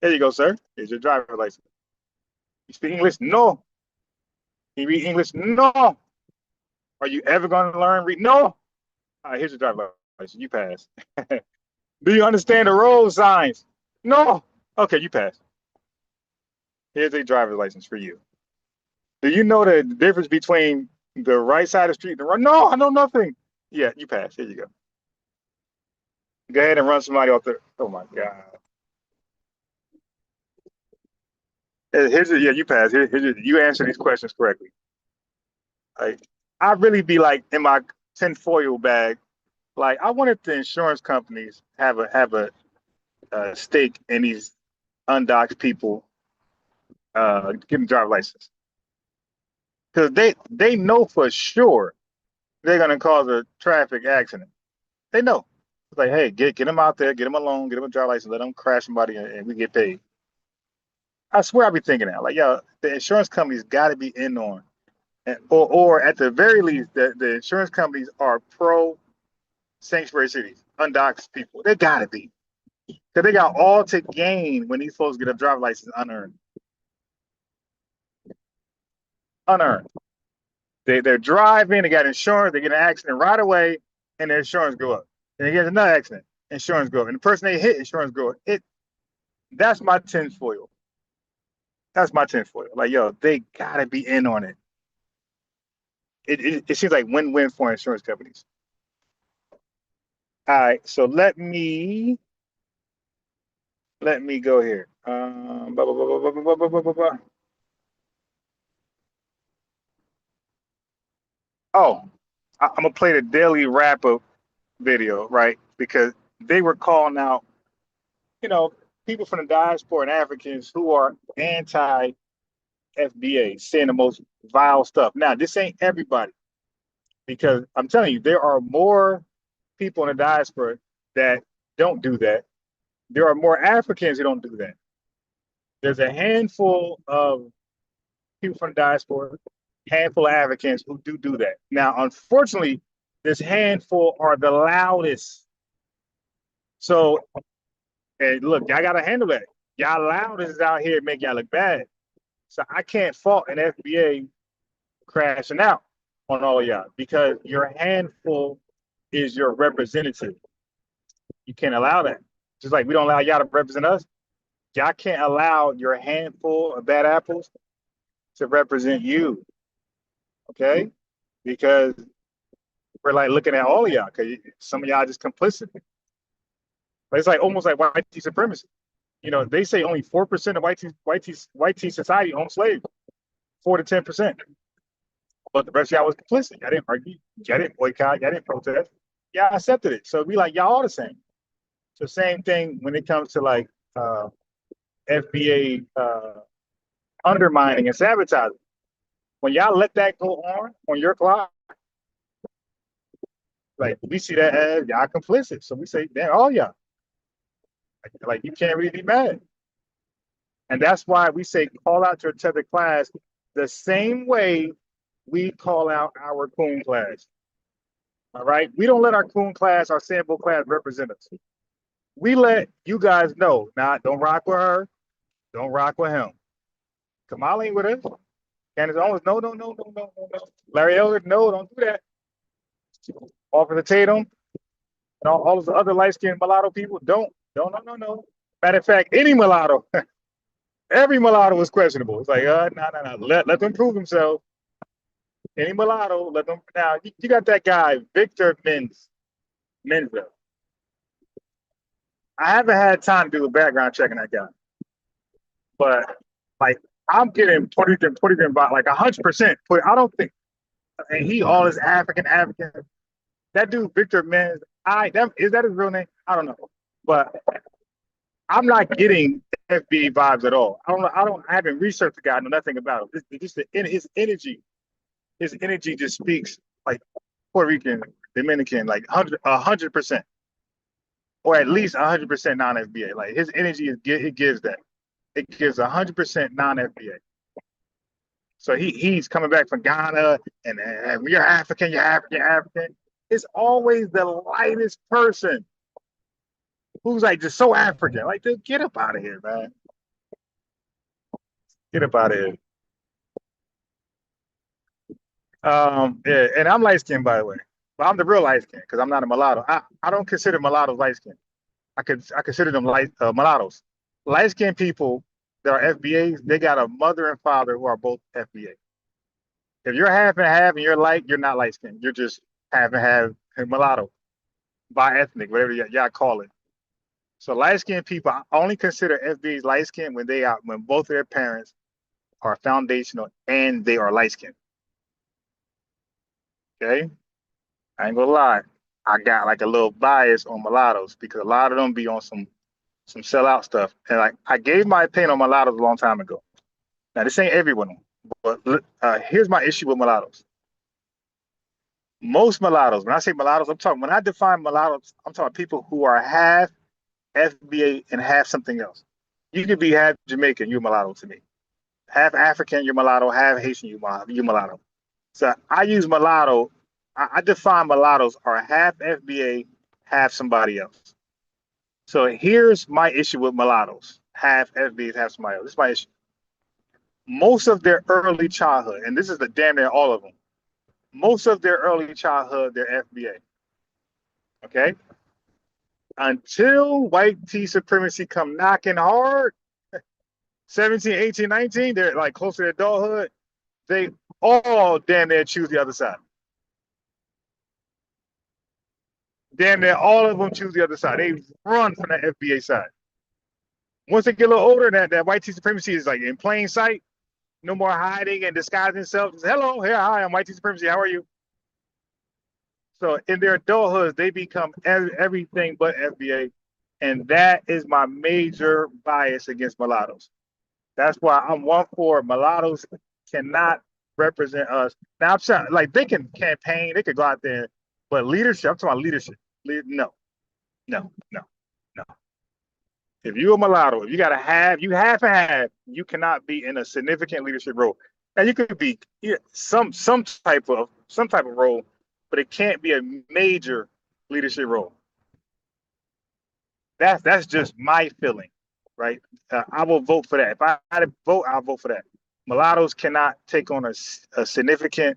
Speaker 1: There you go, sir. Here's your driver's license. You speak English? No. You read English? No. Are you ever going to learn read? No. All right, here's your driver's license. You pass. Do you understand the road signs? No. Okay, you pass. Here's a driver's license for you. Do you know the difference between the right side of the street and the wrong? No, I know nothing. Yeah, you pass. Here you go. Go ahead and run somebody off there. Oh my God. Yeah, you pass. You answer these questions correctly. Like, I'd really be like in my tinfoil bag. Like, I wonder if the insurance companies have a stake in these undocked people getting driver's license, because they know for sure they're gonna cause a traffic accident. They know. It's like, hey, get them out there, get them a loan, get them a driver's license, let them crash somebody, and we get paid. I swear I be thinking that. Like, yo, the insurance companies got to be in on or at the very least, the insurance companies are pro sanctuary cities, undoxed people. They gotta be, because they got all to gain when these folks get a driver's license unearned. Unearned. They're driving, they got insurance, they get an accident right away, and their insurance go up. And they get another accident, insurance go up. And the person they hit, insurance go up. That's my tinfoil. That's my tinfoil. Like, yo, they gotta be in on it. It seems like win-win for insurance companies. All right, so let me go here. Oh, I'm gonna play the daily wrap-up video, right? Because they were calling out, you know, people from the diaspora and Africans who are anti-FBA, saying the most vile stuff. Now, this ain't everybody, because I'm telling you, there are more people in the diaspora that don't do that. There are more Africans who don't do that. There's a handful of people from the diaspora, handful of Africans who do that. Now, unfortunately, this handful are the loudest. So, and look, y'all gotta handle that. Y'all loudest is out here make y'all look bad. So I can't fault an FBA crashing out on all y'all, because your handful is your representative. You can't allow that. Just like we don't allow y'all to represent us, y'all can't allow your handful of bad apples to represent you. Okay? Because we're like looking at all of y'all, because some of y'all just complicit. But it's like almost like white supremacy. You know, they say only 4% of white society own slaves, 4 to 10%. But the rest of y'all was complicit. Y'all didn't argue, y'all didn't boycott, y'all didn't protest. Y'all accepted it. So we like, y'all all the same. So same thing when it comes to like FBA undermining and sabotaging. When y'all let that go on your clock, like we see that as y'all complicit. So we say, damn, all y'all. Like you can't really be mad. And that's why we say call out your tethered class the same way we call out our coon class. All right. We don't let our coon class, our sample class represent us. We let you guys know, nah, don't rock with her, don't rock with him. Kamala ain't with us. Candace Owens, no. Larry Elder, no, don't do that. Officer Tatum, and all those other light-skinned mulatto people, don't. No. Matter of fact, any mulatto, every mulatto was questionable. It's like, no. Let them prove themselves. Any mulatto, let them. Now, you got that guy, Victor Menza. I haven't had time to do a background check on that guy. But, like, I'm getting Puerto Rican by like 100%. I don't think, and he all is African. That dude, Victor Menza, is that his real name? I don't know. But I'm not getting FBA vibes at all. I haven't researched the guy. I know nothing about him. It's just his energy. His energy just speaks like Puerto Rican, Dominican, like 100%, or at least 100% non-FBA. Like his energy it gives that. It gives 100% non-FBA. So he's coming back from Ghana, and you're African. It's always the lightest person who's like just so African. Like, dude, get up out of here, man. Get up out of here. Yeah, and I'm light skinned, by the way. But I'm the real light skin because I'm not a mulatto. I don't consider mulattoes light skinned. I consider them mulattoes. Light skinned people that are FBAs, they got a mother and father who are both FBA. If you're half and half and you're light, you're not light skinned. You're just half and half mulatto, bi-ethnic, whatever y'all call it. So light skinned people, I only consider FBAs light skinned when both of their parents are foundational and they are light skinned. Okay, I ain't gonna lie, I got like a little bias on mulattoes because a lot of them be on some sellout stuff. And like I gave my opinion on mulattoes a long time ago. Now this ain't everyone, but here's my issue with mulattoes. Most mulattoes, when I say mulattoes, when I define mulattoes, I'm talking people who are half FBA and half something else. You could be half Jamaican, you're mulatto to me. Half African, you're mulatto. Half Haitian, you're mulatto. So I use mulatto. I define mulattoes are half FBA, half somebody else. So here's my issue with mulattoes: half FBA, half somebody else. This is my issue. Most of their early childhood, and this is the damn near all of them. Most of their early childhood, they're FBA. Okay, until white tea supremacy come knocking hard, 17, 18, 19, they're like close to adulthood. They all damn near choose the other side. Damn near all of them choose the other side. They run from the FBA side. Once they get a little older, that white tea supremacy is like in plain sight. No more hiding and disguising themselves. Hello, here, hi, I'm white tea supremacy. How are you? So in their adulthood, they become everything but FBA. And that is my major bias against mulattoes. That's why I'm one for mulattoes cannot represent us. Now I'm saying like they can campaign, they could go out there, but leadership, I'm talking about leadership. No, no, no, no. If you're a mulatto, if you gotta have, you have to have, you cannot be in a significant leadership role. Now you could be some type of role, but it can't be a major leadership role. That's just my feeling, right? I will vote for that. If I had to vote, I'll vote for that. Mulattoes cannot take on a significant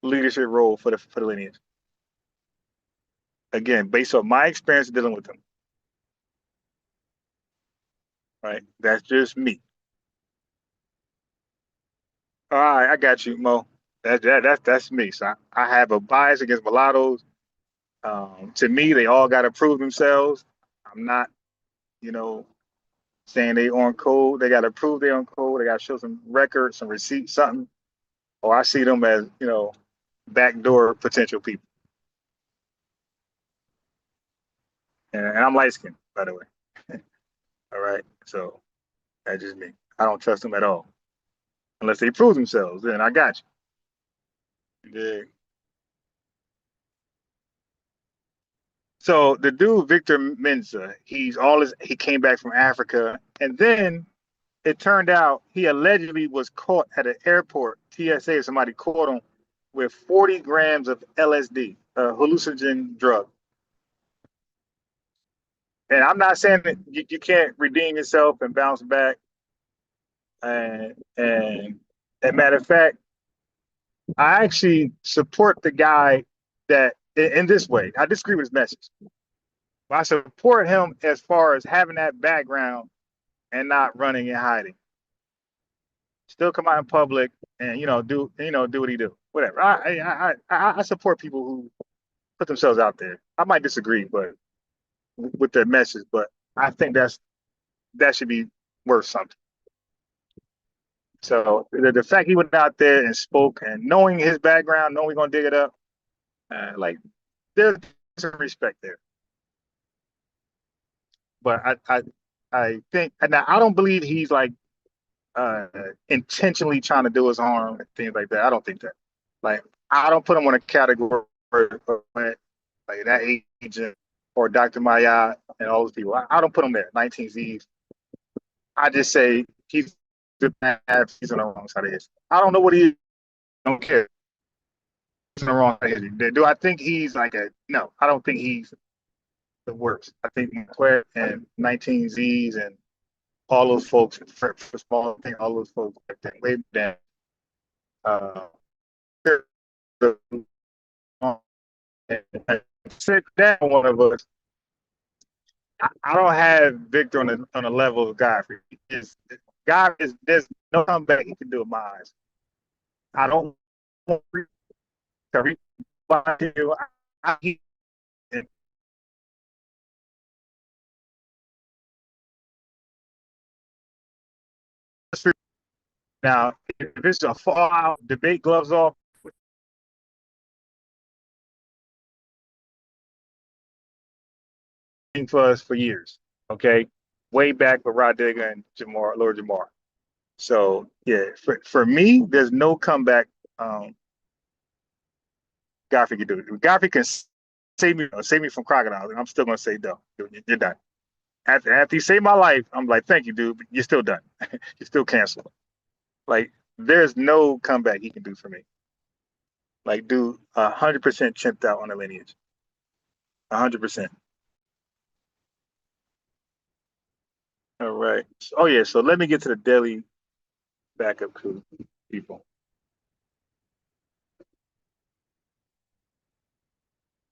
Speaker 1: leadership role for the lineage. Again, based on my experience dealing with them. Right? That's just me. All right, I got you, Mo. That's me. So I have a bias against mulattoes. To me, they all got to prove themselves. I'm not, you know, saying they on code. They got to prove they on code. They got to show some records, some receipts, something. Or I see them as, backdoor potential people. And I'm light skinned, by the way. All right. So that's just me. I don't trust them at all. Unless they prove themselves, then I got you. Yeah. So the dude Victor Mensa, he came back from Africa, and then it turned out he allegedly was caught at an airport. TSA, somebody caught him with 40 grams of LSD, a hallucinogen drug. And I'm not saying that you can't redeem yourself and bounce back. And matter of fact, I actually support the guy that in this way. I disagree with his message. But I support him as far as having that background and not running and hiding. Still come out in public and do what he do. Whatever. I support people who put themselves out there. I might disagree, but with their message, but I think that should be worth something. So the fact he went out there and spoke, and knowing his background, knowing we're gonna dig it up, like there's some respect there. But I think, and I don't believe he's like intentionally trying to do us harm and things like that. I don't think that. Like I don't put him on a category of like that agent or Dr. Maya and all those people. I don't put him there. 19Zs. I just say he's on the wrong side of history. I don't know what he is. I don't care. He's on the wrong side of history. Do I think he's like no, I don't think he's the worst. I think Claire and 19Zs and all those folks for small thing, all those folks like that way down. Sit down one of us. I don't have Victor on a level of Godfrey. There's no comeback he can do in my eyes. I don't want to read now, if it's a fallout, debate gloves off. For us for years, okay, way back with Rod Digger and Lord Jamar. So yeah, for me, there's no comeback. Godfrey can do it. Godfrey can save me from crocodiles, and I'm still gonna say no. You're done. After you save my life, I'm like, thank you, dude. But you're still done. You're still canceled. Like there's no comeback he can do for me. Like, dude, 100% chimped out on the lineage. 100%. All right. Oh yeah. So let me get to the daily backup coup people.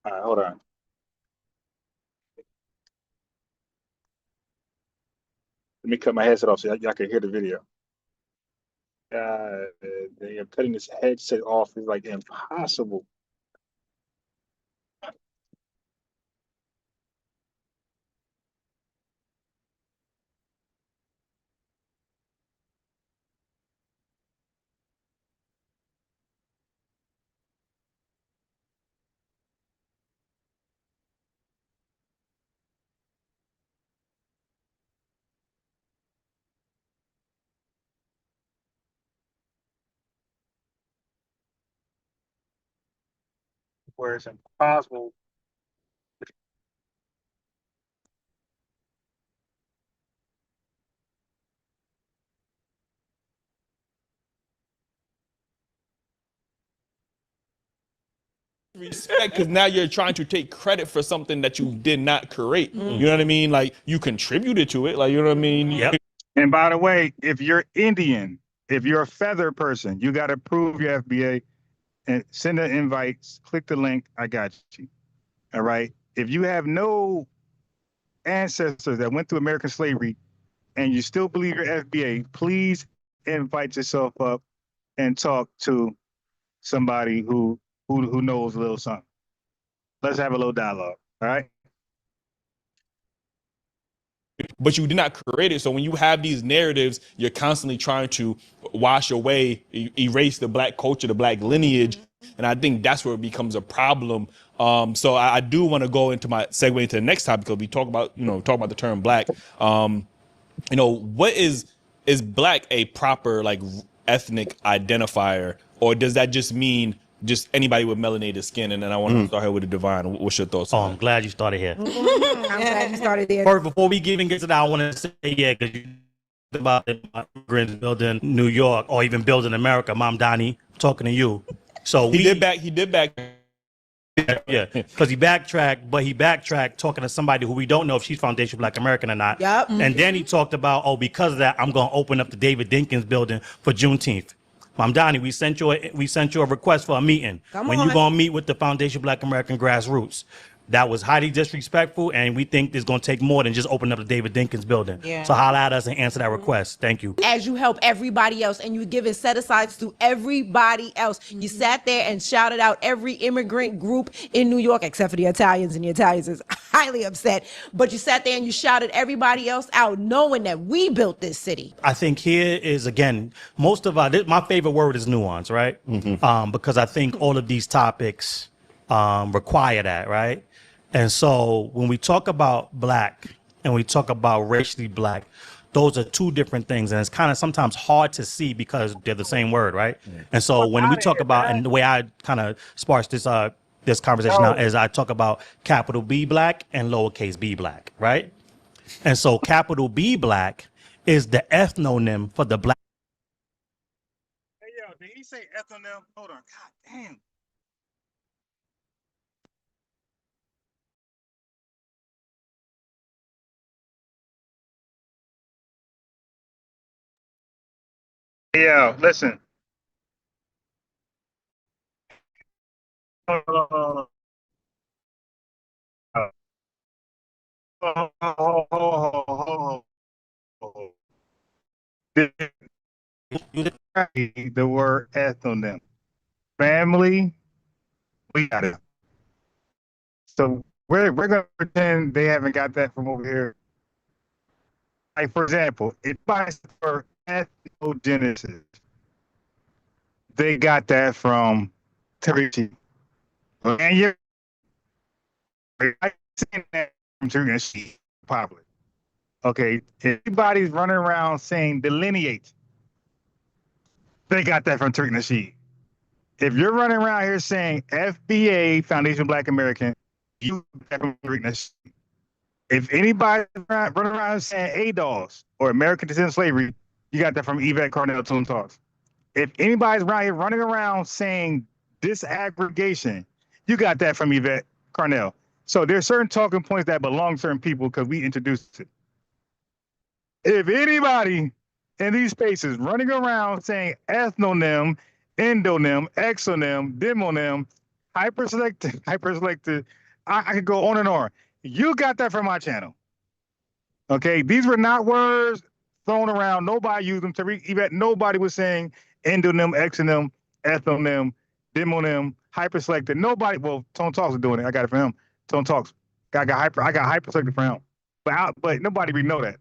Speaker 1: All right, hold on. Let me cut my headset off so y'all can hear the video. They are cutting this headset off is like impossible. Where it's impossible.
Speaker 6: Respect, because now you're trying to take credit for something that you did not create. You know what I mean? Like, you contributed to it. Like, you know what I mean?
Speaker 7: Yep.
Speaker 1: And by the way, if you're Indian, if you're a feather person, you got to prove your FBA and send an invite. Click the link. I got you. All right. If you have no ancestors that went through American slavery and you still believe your FBA, please invite yourself up and talk to somebody who knows a little something. Let's have a little dialogue. All right.
Speaker 6: But you did not create it. So when you have these narratives, you're constantly trying to wash away, erase the black culture, the black lineage. And I think that's where it becomes a problem. So I do want to go into my segue into the next topic, because we talk about the term black. What is black a proper like ethnic identifier, or does that just mean just anybody with melanated skin? And then I want to start here with the Divine. What's your thoughts?
Speaker 7: I'm glad you started here.
Speaker 8: I'm glad you started there.
Speaker 7: First, before we even get to that, I want to say, because you talked about immigrants building New York or even building America. Mom Donnie, talking to you. So
Speaker 6: he did back.
Speaker 7: Yeah, because he backtracked talking to somebody who we don't know if she's Foundation Black American or not.
Speaker 8: Yep.
Speaker 7: And then he talked about, because of that, I'm going to open up the David Dinkins building for Juneteenth. Mom Donnie, we sent you a request for a meeting. When you going to meet with the Foundation Black American Grassroots. That was highly disrespectful, and we think it's going to take more than just open up the David Dinkins building.
Speaker 8: Yeah.
Speaker 7: So holla at us and answer that request. Thank you.
Speaker 8: As you help everybody else, and you giving set-asides to everybody else. You sat there and shouted out every immigrant group in New York, except for the Italians, and the Italians is highly upset. But you sat there and you shouted everybody else out, knowing that we built this city.
Speaker 7: I think here is, again, my favorite word is nuance, right? Because I think all of these topics require that, right? And so when we talk about black and we talk about racially black, those are two different things. And it's kind of sometimes hard to see because they're the same word, right? And so when we talk about, and the way I kind of sparse this conversation out is I talk about capital B black and lowercase b black, right? And so capital B black is the ethnonym for the black.
Speaker 1: Hey, yo, did he say ethnonym? Hold on. God damn. Yeah, listen. The word ethnonym. Family, we got it. So we're gonna pretend they haven't got that from over here. Like, for example, if I for ethnogenesis, they got that from Turkey. And you're saying that from Turkey popular. Okay, if anybody's running around saying delineate, they got that from Turkey Nasheed. If you're running around here saying FBA, Foundation Black American, you got that from Turkey Nasheed. If anybody running around saying ADOS or American Descent Slavery, you got that from Yvette Carnell Toon Talks. If anybody's around here running around saying disaggregation. You got that from Yvette Carnell. So there's certain talking points that belong to certain people because we introduced it. If anybody in these spaces running around saying ethnonym, endonym, exonym, demonym, hyperselected, I could go on and on. You got that from my channel. Okay, these were not words thrown around. Nobody used them. Tariq, nobody was saying endonym, exonym, ethnonym, demonym, hyperselected. Nobody. Well, Tone Talks is doing it. I got it from him. Tone Talks. I got hyperselected from him. But nobody really know that.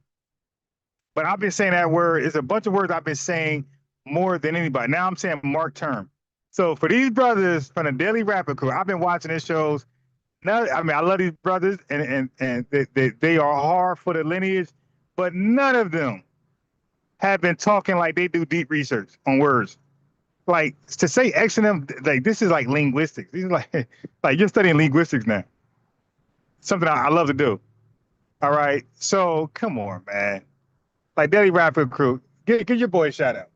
Speaker 1: But I've been saying that word. It's a bunch of words I've been saying more than anybody. Now I'm saying marked term. So for these brothers from the Daily Rapper Crew, I've been watching their shows. Now, I mean, I love these brothers, and they are hard for the lineage, but none of them have been talking like they do deep research on words. Like to say exonym, like this is like linguistics. These are like you're studying linguistics now. Something I love to do. All right, so come on, man. Like Daily Rapper Crew, give your boy a shout out.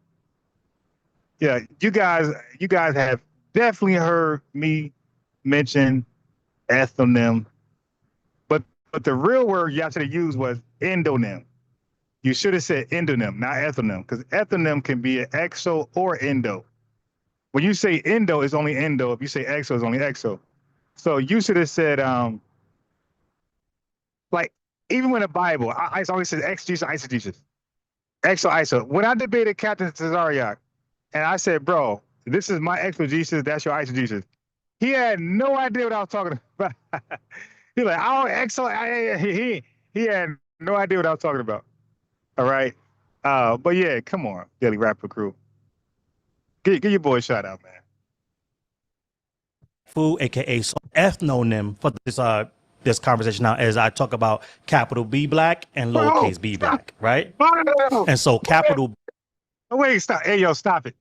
Speaker 1: Yeah, you guys have definitely heard me mention ethnonym, but the real word you should have used was endonym. You should have said endonym, not ethnonym, because ethnonym can be an exo or endo. When you say endo, it's only endo. If you say exo, it's only exo. So you should have said like even when the Bible, I always said exegesis, eisegesis. Iso. When I debated Captain Cesariak, and I said, bro, this is my exegesis, that's your eisegesis. He had no idea what I was talking about. He's like, oh, he had no idea what I was talking about. All right. But yeah, come on, Daily Rapper Crew. Give your boy a shout out, man.
Speaker 7: Fu, aka ethnonym for this conversation now, as I talk about capital B Black and lowercase b Black, right? And so capital.
Speaker 1: Wait, stop. Hey, yo, stop it.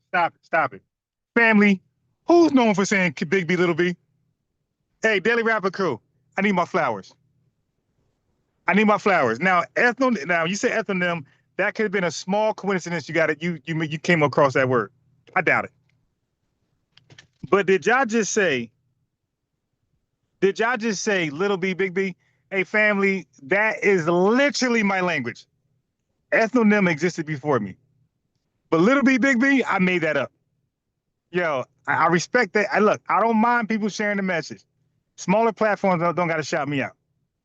Speaker 1: Family, who's known for saying big B, little b? Hey, Daily Rapper Crew, I need my flowers. Now, now you say ethnonym, that could have been a small coincidence. You came across that word. I doubt it. But did y'all just say little b, big B? Hey, family, that is literally my language. Ethnonym existed before me. But little b, big B, I made that up. Yo, I respect that. I don't mind people sharing the message. Smaller platforms don't got to shout me out.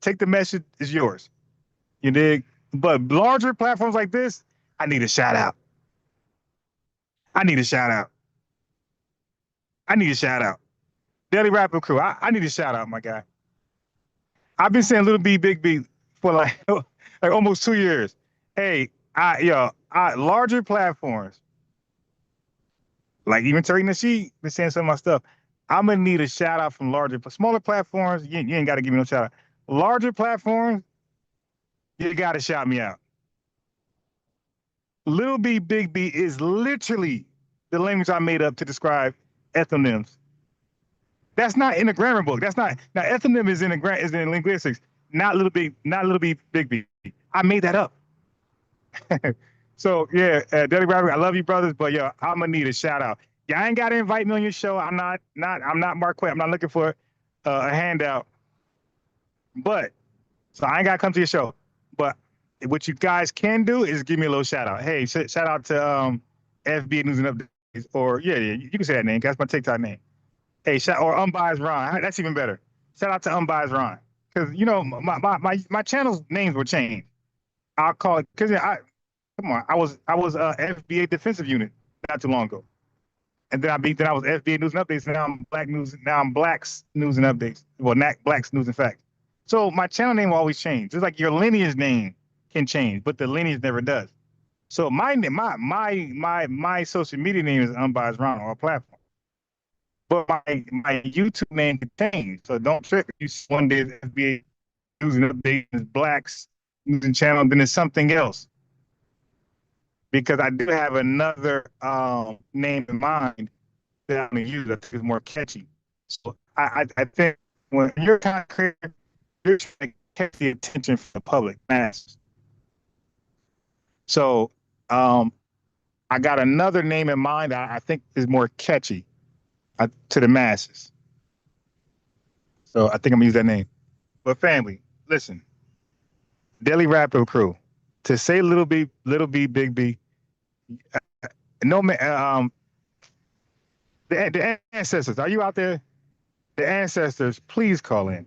Speaker 1: Take the message, it's yours. You dig? But larger platforms like this, I need a shout out. Daily Rapper Crew, I need a shout out, my guy. I've been saying little b, big B for like almost 2 years. Hey, larger platforms, like even Tariq Nasheed been saying some of my stuff. I'm gonna need a shout out from smaller platforms. You ain't got to give me no shout out. Larger platforms, you got to shout me out. Little b, big B is literally the language I made up to describe ethonyms. That's not in the grammar book. That's not. Now ethnonym is in linguistics. Not little b, big B. I made that up. So yeah, Daily Rapper, I love you, brothers, but yo, I'm gonna need a shout out. Y'all ain't gotta invite me on your show. I'm not Mark Quay. I'm not looking for a handout. But so I ain't gotta come to your show. But what you guys can do is give me a little shout out. Hey, shout out to FBA News Updates, or yeah, you can say that name. That's my TikTok name. Hey, or Unbiased Ron. That's even better. Shout out to Unbiased Ron, because my channel's names will change. I'll call it because I was FBA Defensive Unit not too long ago, and then I was FBA News and Updates, and now I'm Black News. Now I'm Black's News and Updates. Well, not Black's News and Facts. So my channel name will always change. It's like your lineage name can change, but the lineage never does. So my social media name is Unbiased Ron on our platform, but my YouTube name can change. So don't trip. You one day it's FBA News and Updates, Black's News and Channel, then it's something else. Because I do have another name in mind that I'm going to use that is more catchy. So I think when you're kind of creative, you're trying to catch the attention from the public masses. So I got another name in mind that I think is more catchy. to the masses. So I think I'm gonna use that name. But family, listen, Daily Rapper Crew, to say little B, big B, no man, the ancestors, are you out there? The ancestors, please call in,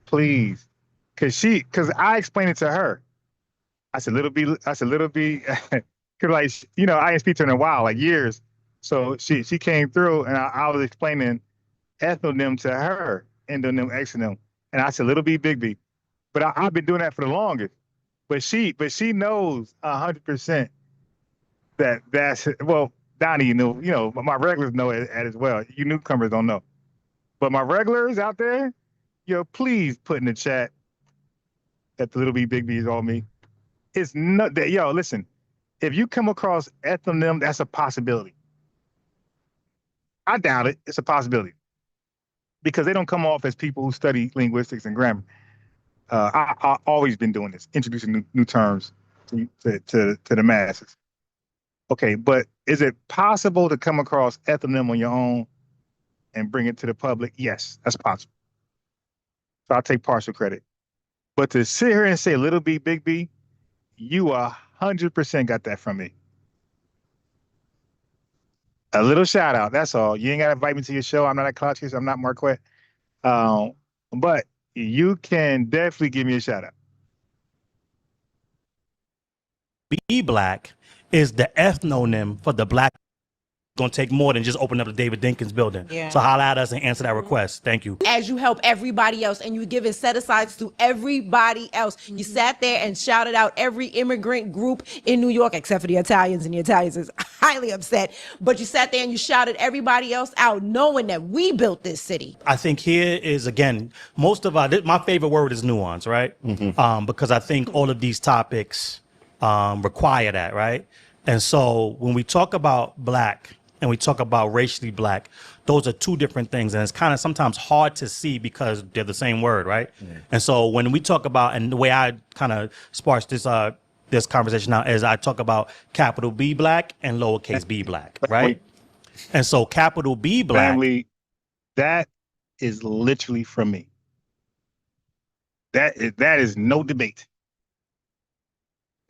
Speaker 1: please, cause I explained it to her. I said little B, cause like I didn't speak to her in a while, like years. So she came through, and I was explaining ethnonym to her, endonym, exonym, and I said little B, big B. But I've been doing that for the longest. But she knows 100% that's well. Donnie, my regulars know it as well. You newcomers don't know, but my regulars out there, please put in the chat that the little B, big B is all me. It's not that. Listen, if you come across ethnonym, that's a possibility. I doubt it. It's a possibility because they don't come off as people who study linguistics and grammar. I've always been doing this, introducing new terms to the masses. Okay, but is it possible to come across ethnonym on your own and bring it to the public? Yes, that's possible. So I'll take partial credit. But to sit here and say little B, big B, you 100% got that from me. A little shout out, that's all. You ain't got to invite me to your show. I'm not at Cloud Chase. I'm not Marquette. But you can definitely give me a shout out.
Speaker 7: Be black is the ethnonym for the black. Gonna take more than just open up the David Dinkins building.
Speaker 8: Yeah.
Speaker 7: So holla at us and answer that request. Thank you.
Speaker 8: As you help everybody else and you giving set-asides to everybody else. You sat there and shouted out every immigrant group in New York, except for the Italians, and the Italians is highly upset. But you sat there and you shouted everybody else out, knowing that we built this city.
Speaker 7: I think here is, again, most of my favorite word is nuance, right? Because I think all of these topics require that, right? And so when we talk about black, and we talk about racially black, those are two different things. And it's kind of sometimes hard to see because they're the same word, right? And so when we talk about, and the way I kind of sparse this conversation out is I talk about capital B black and lowercase b black, right? And so capital B black.
Speaker 1: Family, that is literally from me. That is no debate.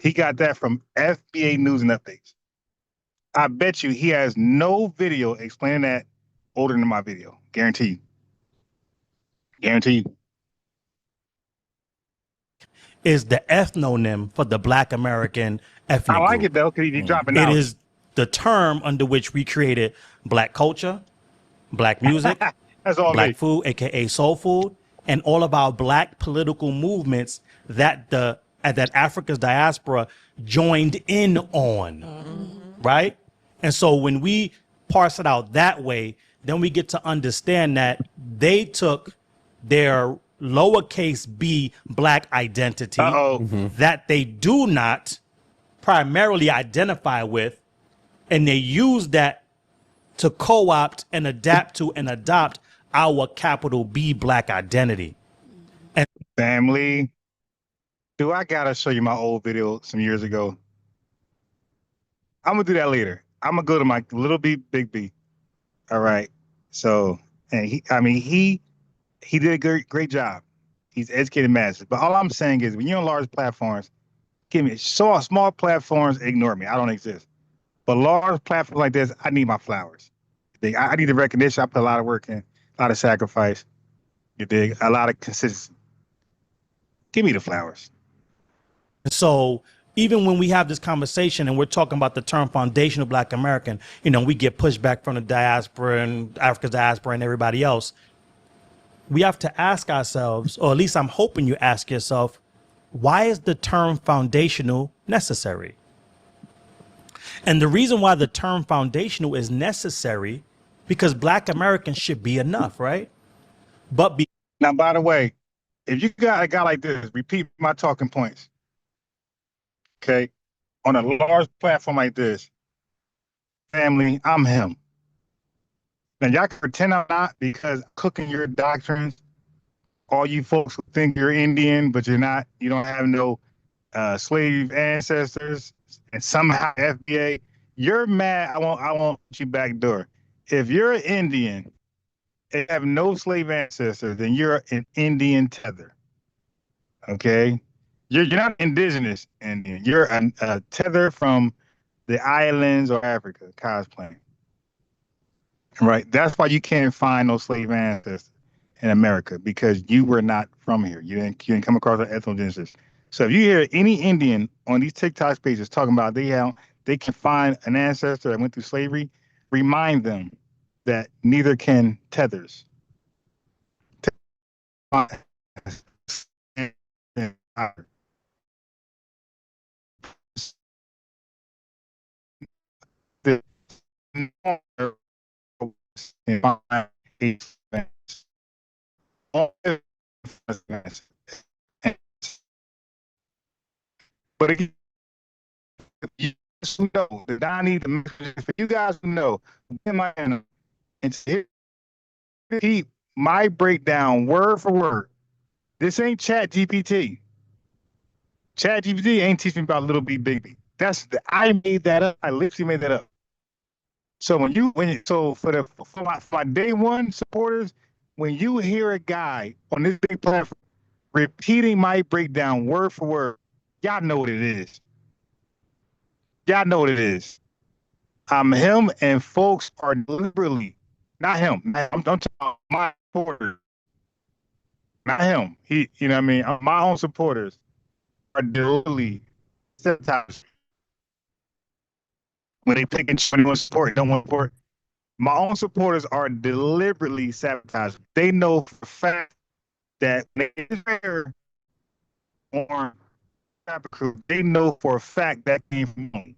Speaker 1: He got that from FBA News and Updates. I bet you he has no video explaining that older than my video. Guarantee you. Guarantee you.
Speaker 7: Is the ethnonym for the Black American ethnic
Speaker 1: I like
Speaker 7: group.
Speaker 1: it though, because he's dropping
Speaker 7: It
Speaker 1: out.
Speaker 7: is the term under which we created black culture, black music,
Speaker 1: That's all
Speaker 7: black
Speaker 1: me.
Speaker 7: food, aka soul food, and all of our black political movements that Africa's diaspora joined in on, right? And so when we parse it out that way, then we get to understand that they took their lowercase b black identity that they do not primarily identify with, and they use that to co-opt and adapt to and adopt our capital B black identity. And
Speaker 1: Family, do I gotta show you my old video some years ago? I'm gonna do that later. I'm gonna go to my little B, big B. All right. So, and he did a great job. He's educated masses. But all I'm saying is, when you're on large platforms, give me small platforms. Ignore me. I don't exist. But large platforms like this, I need my flowers. I need the recognition. I put a lot of work in, a lot of sacrifice. You dig? A lot of consistency. Give me the flowers.
Speaker 7: so even when we have this conversation and we're talking about the term foundational Black American, we get pushback from the diaspora and Africa's diaspora and everybody else. We have to ask ourselves, or at least I'm hoping you ask yourself, why is the term foundational necessary? And the reason why the term foundational is necessary, because Black Americans should be enough, right? But
Speaker 1: Now, by the way, if you got a guy like this, repeat my talking points. Okay, on a large platform like this, family, I'm him. Now y'all can pretend I'm not, because cooking your doctrines, all you folks who think you're Indian, but you're not, you don't have no slave ancestors, and somehow FBA, you're mad. I won't let you back door. if you're an Indian and have no slave ancestors, then you're an Indian tether. Okay, you're not indigenous Indian. You're a tether from the islands or Africa, cosplaying. Right. That's why you can't find no slave ancestors in America, because you were not from here. You didn't come across an ethnogenesis. So if you hear any Indian on these TikTok pages talking about they can find an ancestor that went through slavery, remind them that neither can tethers. But again, you just know that I need to for you guys to know and repeat my breakdown word for word. This ain't Chat GPT. Chat GPT ain't teaching me about little B, big B. I made that up. I literally made that up. So for my day one supporters, when you hear a guy on this big platform repeating my breakdown word for word, y'all know what it is. Y'all know what it is. I'm him, and folks are deliberately, not him. I'm talking about my supporters, not him. You know what I mean? My own supporters are deliberately sabotaged when they pick and choose want support, don't want support. My own supporters are deliberately sabotaged. They know for a fact that when they there on crew, they know for a fact that came from me.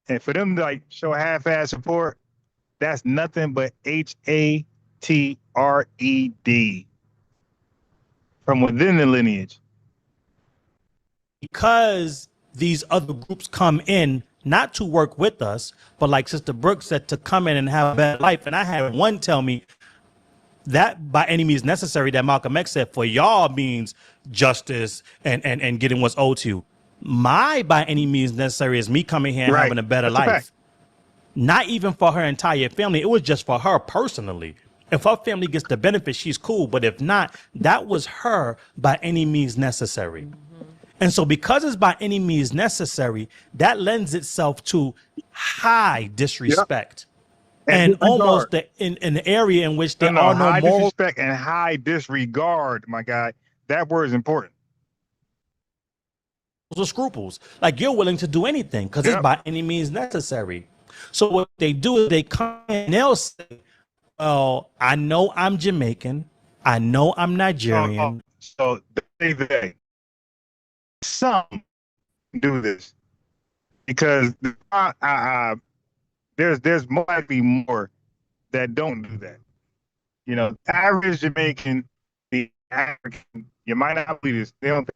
Speaker 1: And for them to like show half-ass support, that's nothing but HATRED from within the lineage.
Speaker 7: Because these other groups come in not to work with us, but like Sister Brooks said, to come in and have a better life. And I had one tell me that by any means necessary, that Malcolm X said, for y'all means justice and getting what's owed to you. My by any means necessary is me coming here and having a better life. Not even for her entire family. It was just for her personally. If her family gets the benefit, she's cool. But if not, that was her by any means necessary. Mm-hmm. And so because it's by any means necessary, that lends itself to high disrespect. Yep. And almost in an area in which there are no
Speaker 1: high
Speaker 7: moral
Speaker 1: disrespect and high disregard, my guy. That word is important.
Speaker 7: Or scruples. Like you're willing to do anything because it's by any means necessary. So what they do is they come and they'll say, well, I know I'm Jamaican. I know I'm Nigerian.
Speaker 1: So they some do this because there's more likely more that don't do that. You know, average Jamaican, the African, you might not believe this. They don't.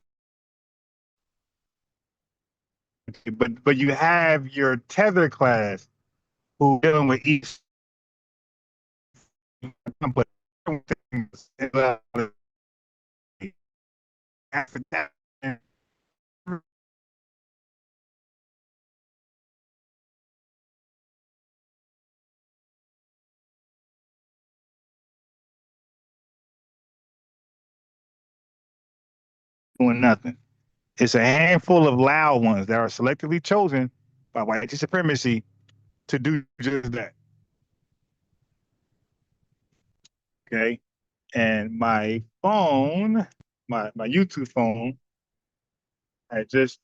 Speaker 1: But you have your tether class who dealing with each. But doing nothing. It's a handful of loud ones that are selectively chosen by white supremacy to do just that. Okay. And my phone, my YouTube phone, I just,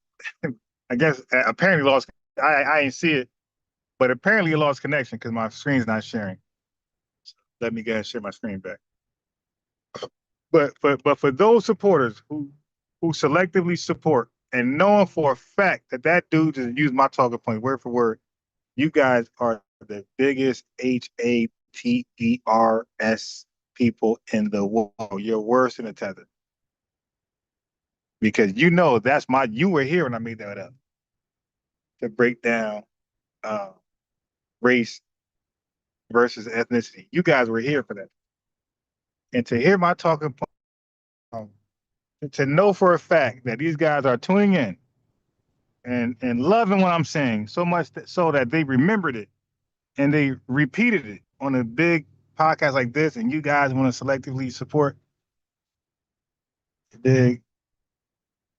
Speaker 1: I guess, apparently lost, I didn't see it, but apparently it lost connection because my screen's not sharing. So let me go ahead and share my screen back. But for those supporters who selectively support and knowing for a fact that dude just used my talking point word for word, you guys are the biggest HATERS people in the world. You're worse than a tether. Because you know you were here when I made that up. To break down race versus ethnicity. You guys were here for that. And to hear my talking point, to know for a fact that these guys are tuning in and loving what I'm saying so much so that they remembered it and they repeated it on a big podcast like this, and you guys want to selectively support, big,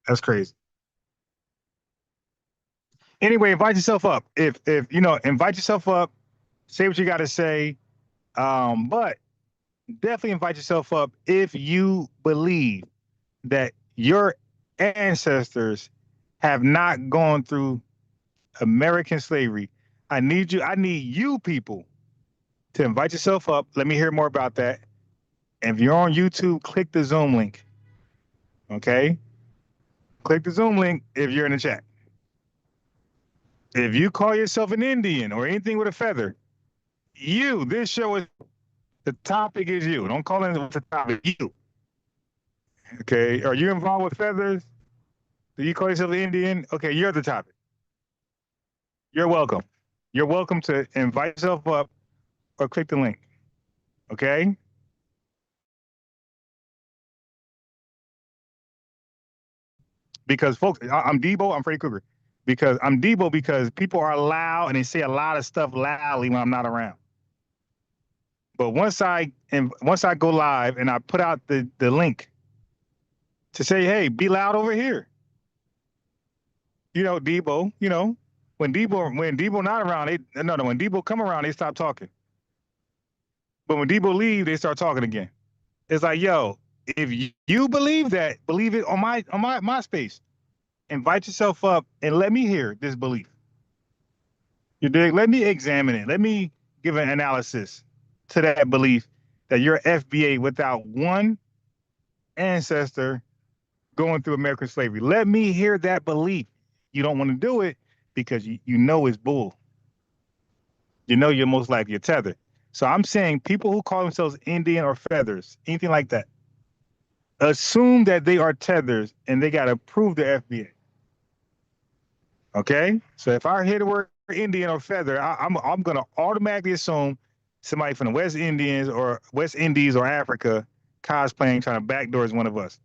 Speaker 1: that's crazy. Anyway, invite yourself up. If invite yourself up, say what you got to say. But definitely invite yourself up if you believe that your ancestors have not gone through American slavery. I need you people to invite yourself up. Let me hear more about that. And if you're on YouTube, click the Zoom link. Okay? Click the Zoom link if you're in the chat. If you call yourself an Indian or anything with a feather, this show is, the topic is you. Don't call it the topic, you. Okay? Are you involved with feathers? Do you call yourself an Indian? Okay, you're the topic. You're welcome. You're welcome to invite yourself up or click the link. Okay? Because folks, I'm Debo, I'm Freddy Krueger. Because I'm Debo because people are loud and they say a lot of stuff loudly when I'm not around. But once I go live and I put out the link to say, hey, be loud over here. Debo, when Debo not around, when Debo come around, they stop talking. But when Debo leave, they start talking again. It's like, yo, if you believe that, believe it on my space. Invite yourself up and let me hear this belief. You dig? Let me examine it. Let me give an analysis to that belief that you're FBA without one ancestor going through American slavery. Let me hear that belief. You don't want to do it because you know it's bull. You know you're most likely a tether. So I'm saying people who call themselves Indian or feathers, anything like that, assume that they are tethers and they got to prove the FBA. Okay? So if I hear the word Indian or feather, I'm going to automatically assume somebody from the West Indies or Africa cosplaying, trying to backdoor is one of us.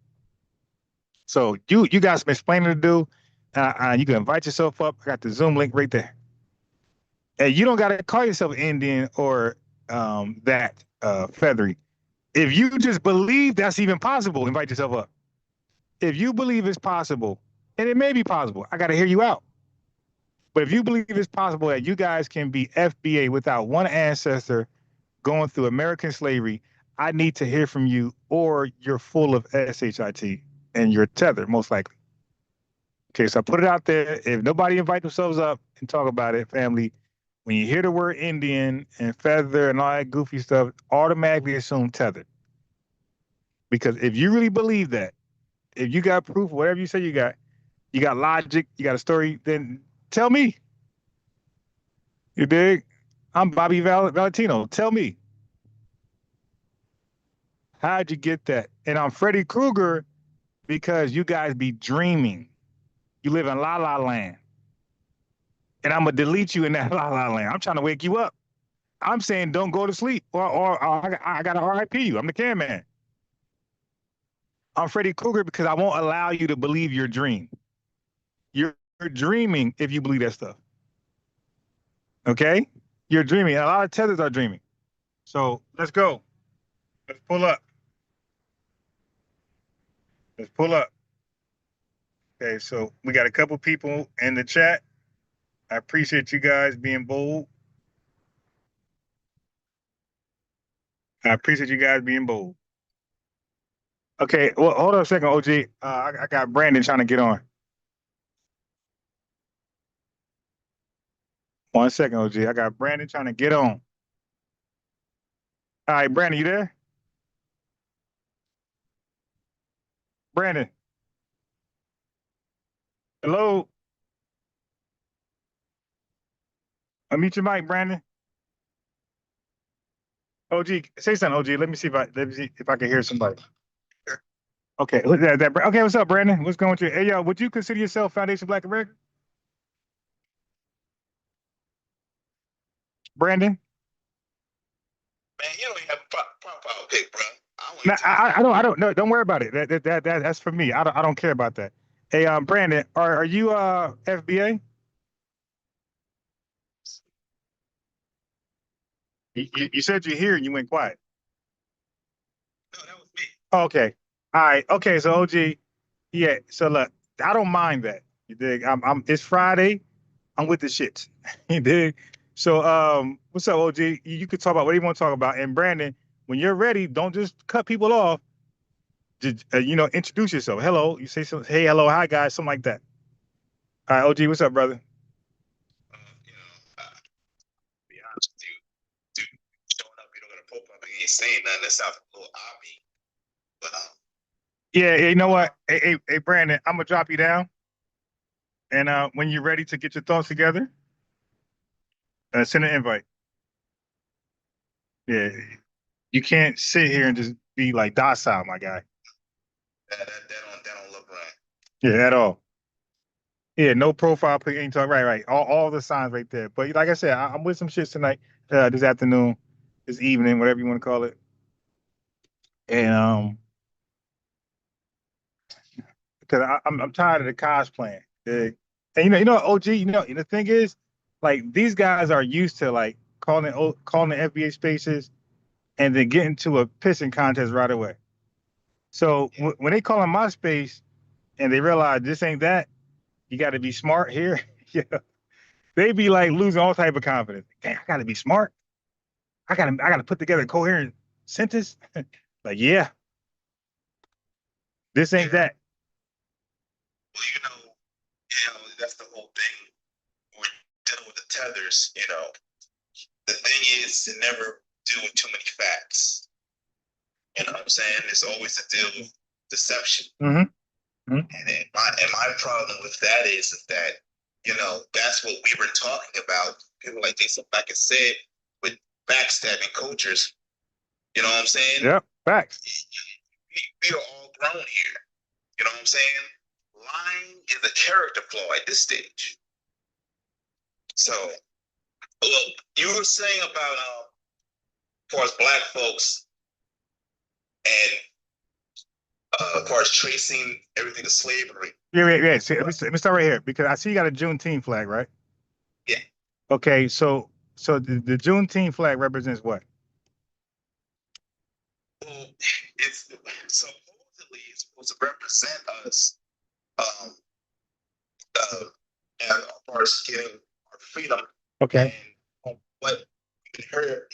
Speaker 1: So you got some explaining to do. You can invite yourself up. I got the Zoom link right there. And you don't got to call yourself Indian or feathery. If you just believe that's even possible, invite yourself up. If you believe it's possible, and it may be possible, I got to hear you out. But if you believe it's possible that you guys can be FBA without one ancestor going through American slavery, I need to hear from you, or you're full of SHIT and you're tethered, most likely. Okay, so I put it out there. If nobody invite themselves up and talk about it, family, when you hear the word Indian and feather and all that goofy stuff, automatically assume tethered. Because if you really believe that, if you got proof, whatever you say you got logic, you got a story, then tell me. You dig? I'm Bobby Valentino. Tell me. How'd you get that? And I'm Freddy Krueger because you guys be dreaming. You live in La La Land. And I'm going to delete you in that La La Land. I'm trying to wake you up. I'm saying don't go to sleep or I got to RIP you. I'm the can man. I'm Freddy Krueger because I won't allow you to believe your dream. You're dreaming if you believe that stuff. Okay? You're dreaming. A lot of tethers are dreaming. So let's go. Let's pull up. Let's pull up. Okay, so we got a couple people in the chat. I appreciate you guys being bold. Okay, well, hold on a second, OG. I got Brandon trying to get on. 1 second, OG. I got Brandon trying to get on. All right, Brandon, you there? Brandon. Hello? Unmute your mic, Brandon. OG, say something, OG. Let me see if I can hear somebody. Okay, okay, what's up, Brandon? What's going on? Hey, yo, would you consider yourself Foundation Black America? Brandon?
Speaker 3: Man, you don't even have a profile pic, bro.
Speaker 1: I don't. No, don't worry about it. That's for me. I don't care about that. Hey, Brandon, are you FBA? You said you're here and you went quiet. No, that was me. Okay. All right. Okay. So OG, yeah. So look, I don't mind that. You dig? It's Friday. I'm with the shits. You dig? So what's up, OG? You could talk about whatever you want to talk about. And Brandon, when you're ready, don't just cut people off. Just introduce yourself. Hello. You say something. Hey, hello, hi guys, something like that. All right, OG, what's up, brother?
Speaker 9: Be honest with you, dude, showing up, you don't got a profile, but you ain't saying nothing. That sounds a little obby. But
Speaker 1: Yeah, you know what? Hey, Brandon, I'm gonna drop you down, and when you're ready to get your thoughts together, send an invite. Yeah, you can't sit here and just be like docile, my guy.
Speaker 9: that don't look right.
Speaker 1: Yeah, at all. Yeah, no profile pic, ain't talk. Right. All the signs right there. But like I said, I'm with some shits tonight, this afternoon, this evening, whatever you want to call it. And because I'm tired of the cosplaying. And OG, the thing is, like these guys are used to like calling the FBA spaces and then getting to a pissing contest right away. So when they call in my space and they realize this ain't that, you got to be smart here. Yeah, they be like losing all type of confidence. Damn, I got to be smart. I gotta put together a coherent sentence. Like, yeah, this ain't that.
Speaker 9: Well, that's the whole thing. We're dealing with the tethers. The thing is to never deal with too many facts. You know what I'm saying? It's always to deal with deception.
Speaker 1: Mm-hmm.
Speaker 9: And my problem with that is that, that's what we were talking about. People like this, like I said, with backstabbing cultures. You know what I'm saying?
Speaker 1: Yep, facts.
Speaker 9: We are all grown here. You know what I'm saying? Lying is a character flaw at this stage. So, look, you were saying about as far as black folks and as far as tracing everything to slavery.
Speaker 1: Yeah. See, let me start right here because I see you got a Juneteenth flag, right?
Speaker 9: Yeah.
Speaker 1: Okay, so the Juneteenth flag represents what?
Speaker 9: Well, it's supposedly it's supposed to represent us as far as getting our freedom.
Speaker 1: Okay.
Speaker 9: And what you heard,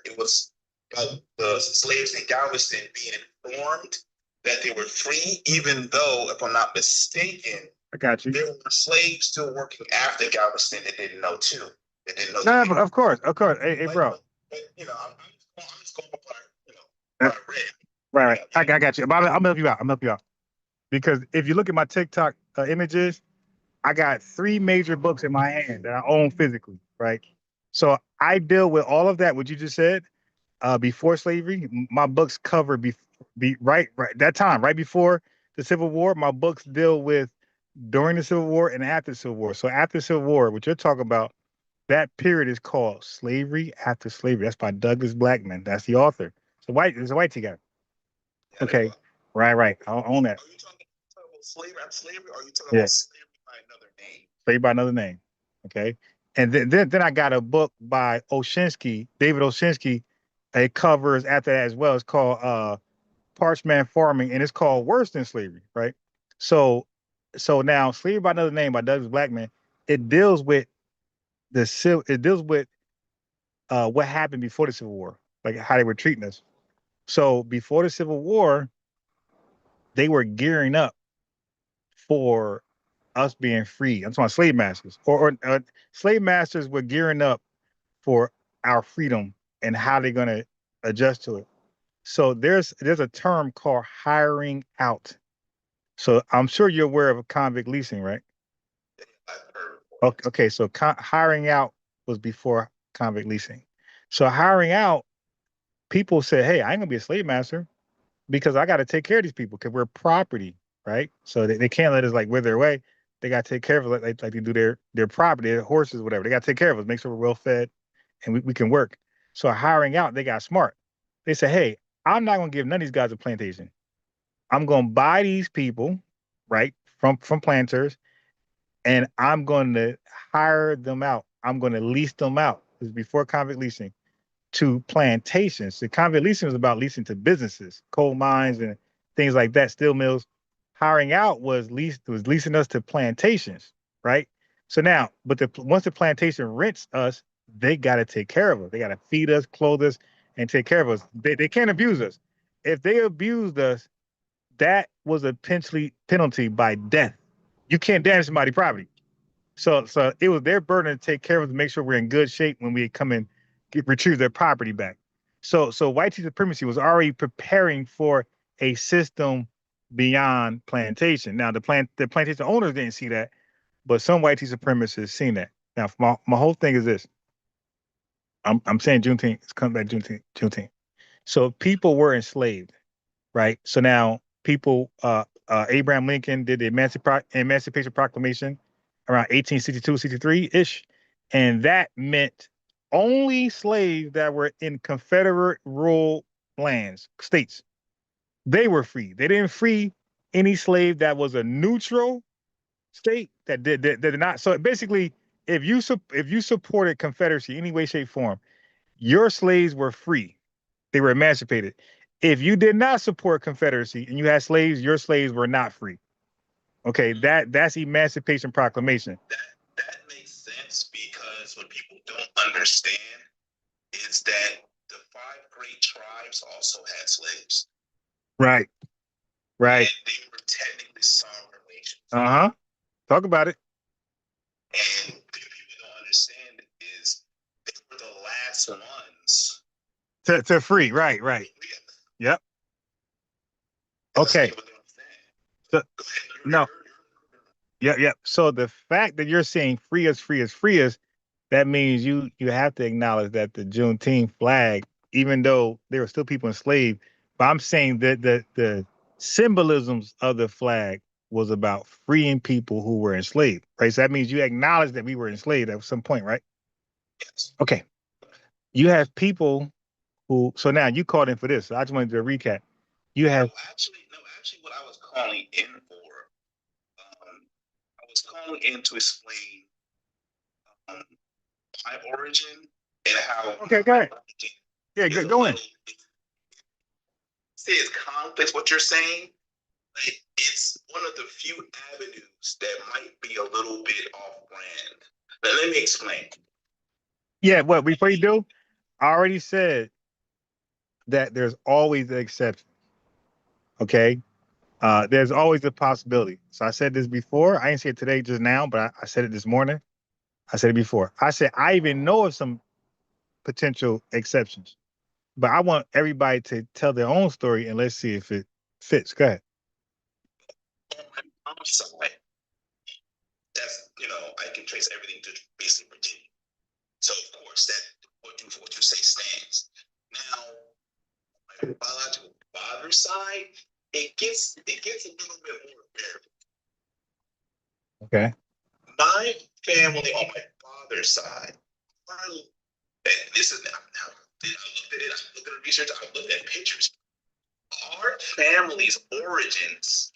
Speaker 9: it was about the slaves in Galveston being informed that they were free, even though, if I'm not mistaken,
Speaker 1: I got you.
Speaker 9: there were slaves still working after Galveston that didn't know too. They didn't know.
Speaker 1: No, of course. Hey, bro.
Speaker 9: But I'm just going by what I read.
Speaker 1: Right. I got you. But I'm gonna help you out. Because if you look at my TikTok images, I got 3 major books in my hand that I own physically, right? So I deal with all of that, what you just said, before slavery. My books cover right that time, right before the Civil War. My books deal with during the Civil War and after the Civil War. So after the Civil War, what you're talking about, that period is called Slavery After Slavery. That's by Douglas Blackman. That's the author. It's a white guy. Okay. Right. I own that.
Speaker 9: Are you talking about slavery after slavery, or are you talking about slavery by another name?
Speaker 1: Slavery by another name. Okay. And then I got a book by David Oshinsky. It covers after that as well. It's called Parchment Farming, and it's called Worse Than Slavery, right? So now Slavery by Another Name by Douglas Blackman, it deals with what happened before the Civil War, like how they were treating us. So before the Civil War, they were gearing up for us being free. I'm talking about slave masters, or slave masters were gearing up for our freedom and how they're going to adjust to it. So there's a term called hiring out. So I'm sure you're aware of convict leasing, right? Okay, so hiring out was before convict leasing. So hiring out, people said, hey, I ain't gonna be a slave master because I got to take care of these people because we're property, right? So they can't let us like wither away. They got to take care of it like they do their property, their horses, whatever. They got to take care of us, make sure we're well fed and we can work. So hiring out, they got smart. They said, hey, I'm not gonna give none of these guys a plantation. I'm gonna buy these people, right, from planters, and I'm going to hire them out. I'm going to lease them out. This is before convict leasing. to plantations. The convict leasing was about leasing to businesses, coal mines and things like that, steel mills. Hiring out was leasing us to plantations, right? So now, but once the plantation rents us, they got to take care of us. They got to feed us, clothe us, and take care of us. They can't abuse us. If they abused us, that was a penalty by death. You can't damage somebody's property. So it was their burden to take care of us, to make sure we're in good shape when we come and retrieve their property back. So white supremacy was already preparing for a system beyond plantation. Now the plantation owners didn't see that, but some white supremacists seen that. Now my whole thing is this. I'm saying Juneteenth. It's coming back Juneteenth. So people were enslaved, right? So now people, Abraham Lincoln did the Emancipation Proclamation around 1862, 63-ish. And that meant only slaves that were in Confederate ruled lands, states, they were free. They didn't free any slave that was a neutral state that did not. So basically, if you supported Confederacy any way, shape, form, your slaves were free. They were emancipated. If you did not support Confederacy and you had slaves, your slaves were not free. Okay, that's Emancipation Proclamation.
Speaker 9: That makes sense, because what people don't understand is that the 5 great tribes also had slaves.
Speaker 1: Right.
Speaker 9: And they were technically sovereign nations.
Speaker 1: Talk about it.
Speaker 9: And what people don't understand is they were the last ones
Speaker 1: to free. Right. Yep. Okay. So, no. Yeah. So the fact that you're saying free us, that means you have to acknowledge that the Juneteenth flag, even though there were still people enslaved, but I'm saying that the symbolisms of the flag was about freeing people who were enslaved, right? So that means you acknowledge that we were enslaved at some point, right?
Speaker 9: Yes.
Speaker 1: Okay. You have people who, so now you called in for this. So I just wanted to recap. You have
Speaker 9: actually what I was calling in for, I was calling in to explain my origin and how.
Speaker 1: Okay, go ahead. Yeah, go in.
Speaker 9: Say it's conflict, what you're saying, but it's one of the few avenues that might be a little bit off brand. But let me explain.
Speaker 1: Yeah, what before you do, I already said that there's always an exception. Okay. There's always a possibility. So I said this before. I didn't say it today just now, but I said it this morning. I said it before. I said I even know of some potential exceptions, but I want everybody to tell their own story and let's see if it fits. Go ahead.
Speaker 9: On my mom's side, that's, I can trace everything to basically Virginia. So of course that what you say stands. Now, on my biological father's side, it gets a little bit more variable.
Speaker 1: Okay.
Speaker 9: My family on my father's side, this is now. I looked at it. I looked at the research. I looked at pictures. Our family's origins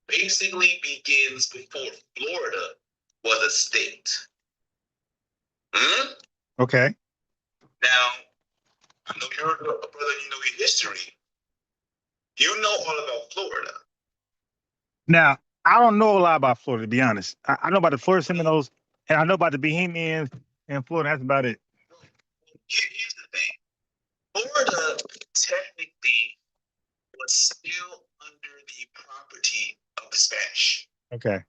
Speaker 9: basically begins before Florida was a state.
Speaker 1: Okay.
Speaker 9: Now, I know you're a brother. You know your history. You know all about Florida.
Speaker 1: Now, I don't know a lot about Florida, to be honest. I know about the Florida Seminoles, and I know about the Bohemians in Florida. That's about it.
Speaker 9: Here's the thing. Florida technically was still under the property of the Spanish.
Speaker 1: Okay.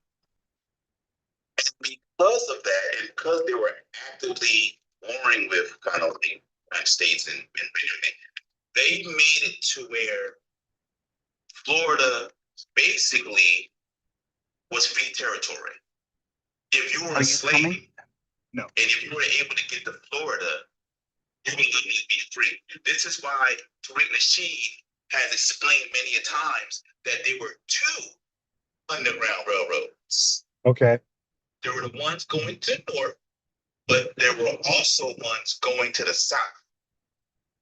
Speaker 9: And because of that, and because they were actively warring with kind of the United States and they made it to where Florida basically was free territory. If you were a slave,
Speaker 1: no,
Speaker 9: and if you were able to get to Florida, you would be free. This is why Tariq Nasheed has explained many a times that there were 2 underground railroads.
Speaker 1: Okay.
Speaker 9: There were the ones going to the north, but there were also ones going to the south.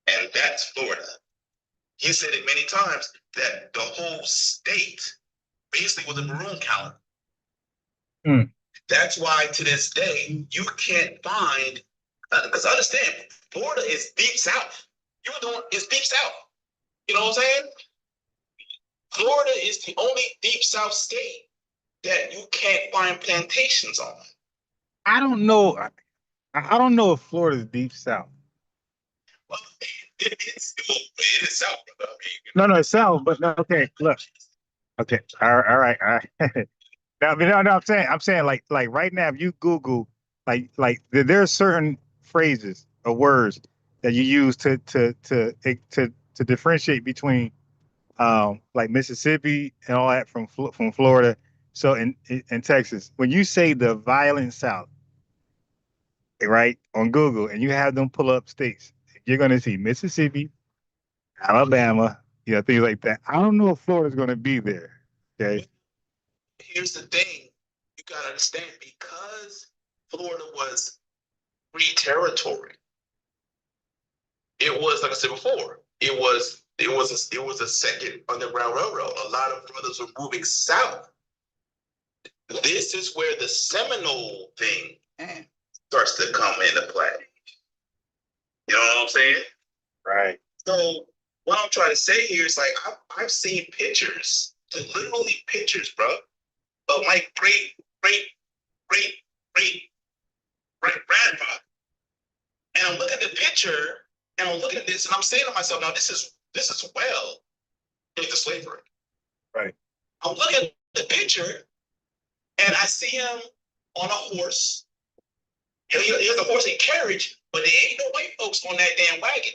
Speaker 9: And that's Florida. He said it many times that the whole state basically was a maroon calendar. That's why to this day, you can't find because understand, Florida is deep south. It's deep south. You know what I'm saying? Florida is the only deep south state that you can't find plantations on.
Speaker 1: I don't know. I don't know if Florida is deep south.
Speaker 9: Well, it is south, brother. I mean,
Speaker 1: No, it's south. But no, okay, look. Okay, all right. No, I'm saying like right now, if you Google like there are certain phrases or words that you use to differentiate between like Mississippi and all that from Florida. So in Texas, when you say the violent South, right, on Google, and you have them pull up states, you're gonna see Mississippi, Alabama, things like that. I don't know if Florida's gonna be there. Okay.
Speaker 9: here's the thing. You gotta understand, because Florida was free territory. It was, like I said before, it was a second underground railroad. A lot of brothers were moving south. This is where the Seminole thing starts to come into play. You know what I'm saying?
Speaker 1: Right.
Speaker 9: So what I'm trying to say here is like I've seen pictures, literally pictures, bro, of my great grandfather. And I'm looking at the picture and I'm looking at this and I'm saying to myself, now this is well into slavery.
Speaker 1: Right.
Speaker 9: I'm looking at the picture and I see him on a horse. He has a horse and carriage, but there ain't no white folks on that damn wagon.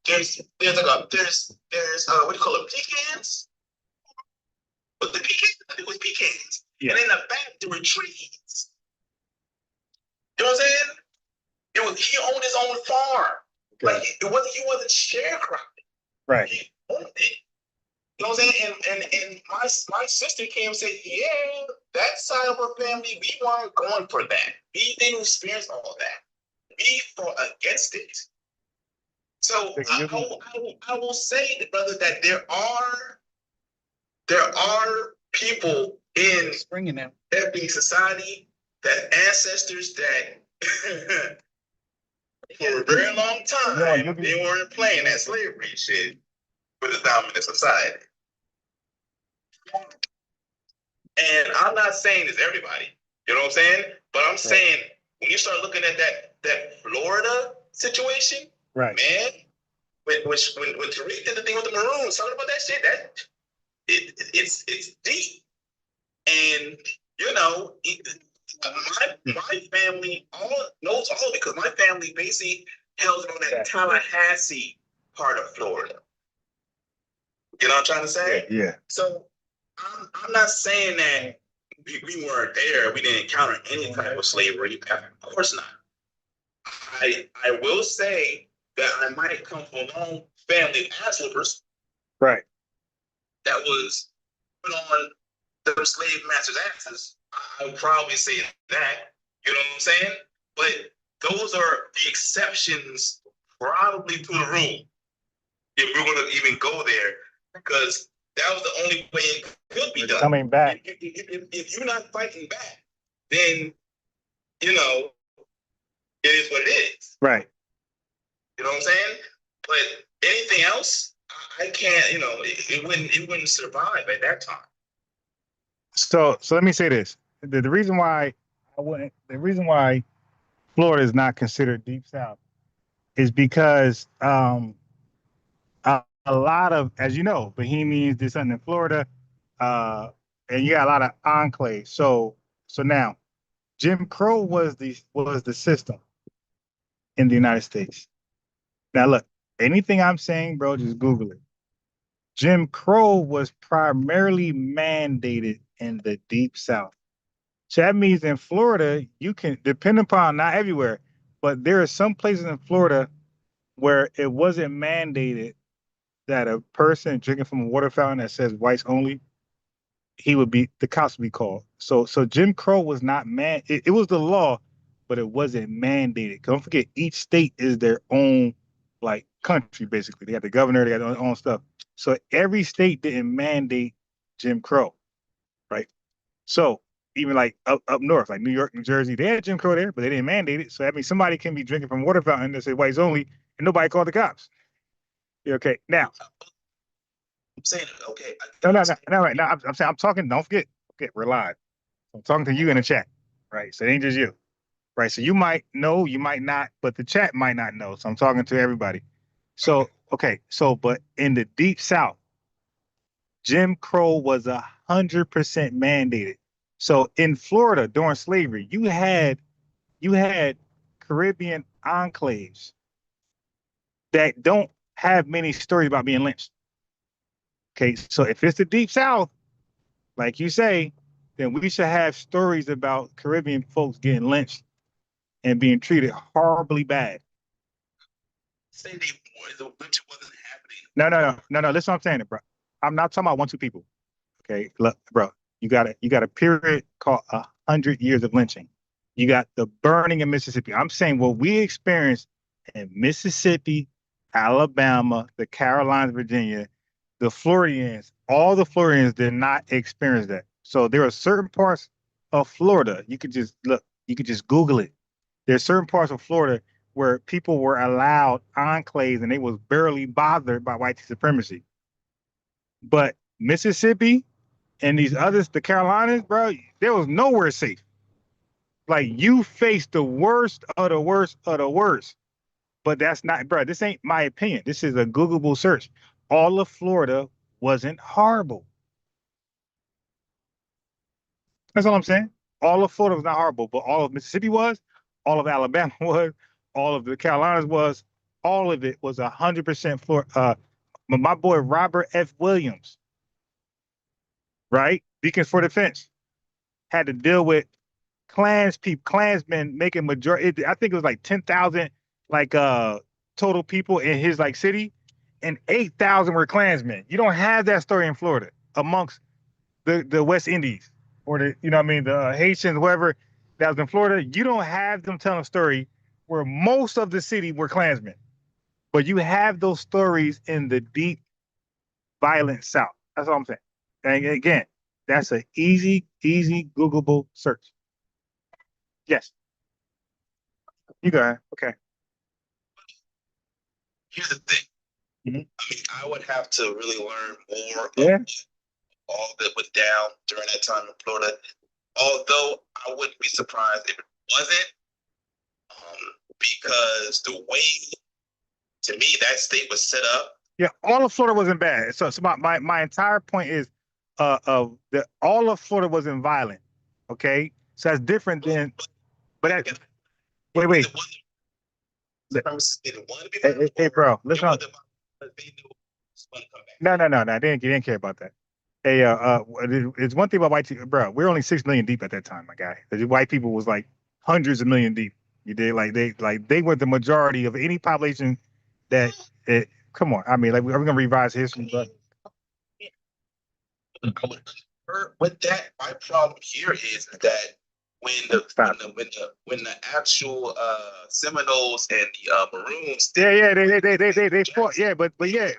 Speaker 9: There's what do you call it, pecans? But the pecans, I think it was pecans. Yeah. And in the back there were trees. You know what I'm saying? He owned his own farm. Okay. Like he wasn't sharecropping.
Speaker 1: Right.
Speaker 9: He owned it. You know what I'm saying? And my sister came and said, yeah, that side of our family, we weren't going for that. We didn't experience all that. We fought against it. So I will say, brother, that there are people in FBA society, that ancestors that for a very long time they weren't playing that slavery shit with the dominant society. And I'm not saying it's everybody, you know what I'm saying? But I'm saying when you start looking at that Florida situation,
Speaker 1: right, man,
Speaker 9: when Tariq did the thing with the Maroons, talking about that shit, it's deep. And my family knows all because my family basically held on that Tallahassee part of Florida. You know what I'm trying to say?
Speaker 1: Yeah.
Speaker 9: So I'm not saying that we weren't there. We didn't encounter any type of slavery. Of course not. I will say that I might come from a long family of ass whippers.
Speaker 1: Right.
Speaker 9: That was put on the slave masters' asses. I would probably say that. You know what I'm saying? But those are the exceptions probably to the rule. If we're going to even go there. Because that was the only way it could be done.
Speaker 1: Coming back.
Speaker 9: If you're not fighting back, then, it is what it is.
Speaker 1: Right.
Speaker 9: You know what I'm saying? But anything else, I can't, it wouldn't survive at that time.
Speaker 1: So let me say this. The reason why Florida is not considered deep south is because a lot of, as you know, Bohemians did something in Florida, and you got a lot of enclaves. So now, Jim Crow was the system in the United States. Now look, anything I'm saying, bro, just Google it. Jim Crow was primarily mandated in the Deep South. So that means in Florida, you can depend upon, not everywhere, but there are some places in Florida where it wasn't mandated that a person drinking from a water fountain that says whites only, the cops would be called. So Jim Crow was not it was the law, but it wasn't mandated. Don't forget, each state is their own like country, basically. They got the governor, they got their own stuff. So every state didn't mandate Jim Crow, right? So even like up north, like New York, New Jersey, they had Jim Crow there, but they didn't mandate it. So that means somebody can be drinking from water fountain that says whites only, and nobody called the cops. Okay, now.
Speaker 9: I'm saying, okay.
Speaker 1: No. I'm saying, I'm talking. Don't forget, we're live. I'm talking to you in the chat, right? So it ain't just you, right? So you might know, you might not, but the chat might not know. So I'm talking to everybody. So okay, so but in the Deep South, Jim Crow was 100% mandated. So in Florida during slavery, you had Caribbean enclaves that don't have many stories about being lynched. Okay, so if it's the Deep South, like you say, then we should have stories about Caribbean folks getting lynched and being treated horribly bad.
Speaker 9: Say the lynching wasn't happening.
Speaker 1: No. Listen, what I'm saying, bro. I'm not talking about 1-2 people. Okay, look, bro. You got a period called 100 years of lynching. You got the burning in Mississippi. I'm saying what we experienced in Mississippi, Alabama, the Carolinas, Virginia, the Floridians, all the Floridians did not experience that. So there are certain parts of Florida, you could just look, you could just Google it. There's certain parts of Florida where people were allowed enclaves and they was barely bothered by white supremacy. But Mississippi and these others, the Carolinas, bro, there was nowhere safe. Like you faced the worst of the worst of the worst. But that's not, bro, this ain't my opinion. This is a Googleable search. All of Florida wasn't horrible. That's all I'm saying. All of Florida was not horrible, but all of Mississippi was, all of Alabama was, all of the Carolinas was, all of it was 100% Florida. My boy Robert F. Williams, right? Beacons for Defense, had to deal with Klansmen making majority. I think it was like 10,000 like total people in his like city, and 8,000 were Klansmen. You don't have that story in Florida amongst the West Indies or the, you know what I mean, the Haitians, whoever that was in Florida. You don't have them telling a story where most of the city were Klansmen, but you have those stories in the deep, violent South. That's all I'm saying. And again, that's an easy Googleable search. Yes. You go ahead. Okay.
Speaker 9: Here's the thing.
Speaker 1: Mm-hmm.
Speaker 9: I mean, I would have to really learn more of
Speaker 1: Yeah.
Speaker 9: all that went down during that time in Florida. Although I wouldn't be surprised if it wasn't, because the way, to me, that state was set up.
Speaker 1: Yeah, all of Florida wasn't bad. So my entire point is, all of Florida wasn't violent. Okay, so that's different than. But that, wait. Hey, bro, listen. No. They didn't care about that. Hey, it's one thing about white people, bro. We're only 6 million deep at that time, my guy. The white people was like hundreds of million deep. You did they were the majority of any population that. Come on, I mean, like we're gonna revise history, but.
Speaker 9: With that, my problem here is that when the actual Seminoles and the Maroons,
Speaker 1: they fought, but yeah.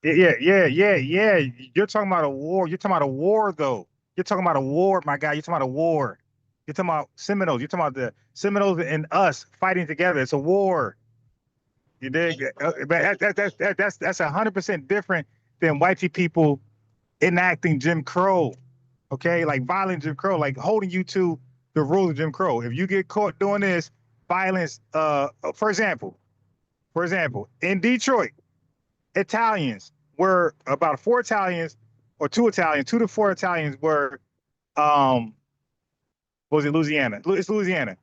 Speaker 1: You're talking about a war. You're talking about a war, though. You're talking about a war, my guy. You're talking about a war. You're talking about Seminoles. You're talking about the Seminoles and us fighting together. It's a war. You dig? But that's 100% different than white people enacting Jim Crow. Okay, like violent Jim Crow, like holding you to the rules of Jim Crow. If you get caught doing this violence, for example, in Detroit, Italians were about 4 Italians or 2 Italians, 2 to 4 Italians were, was it Louisiana? It's Louisiana.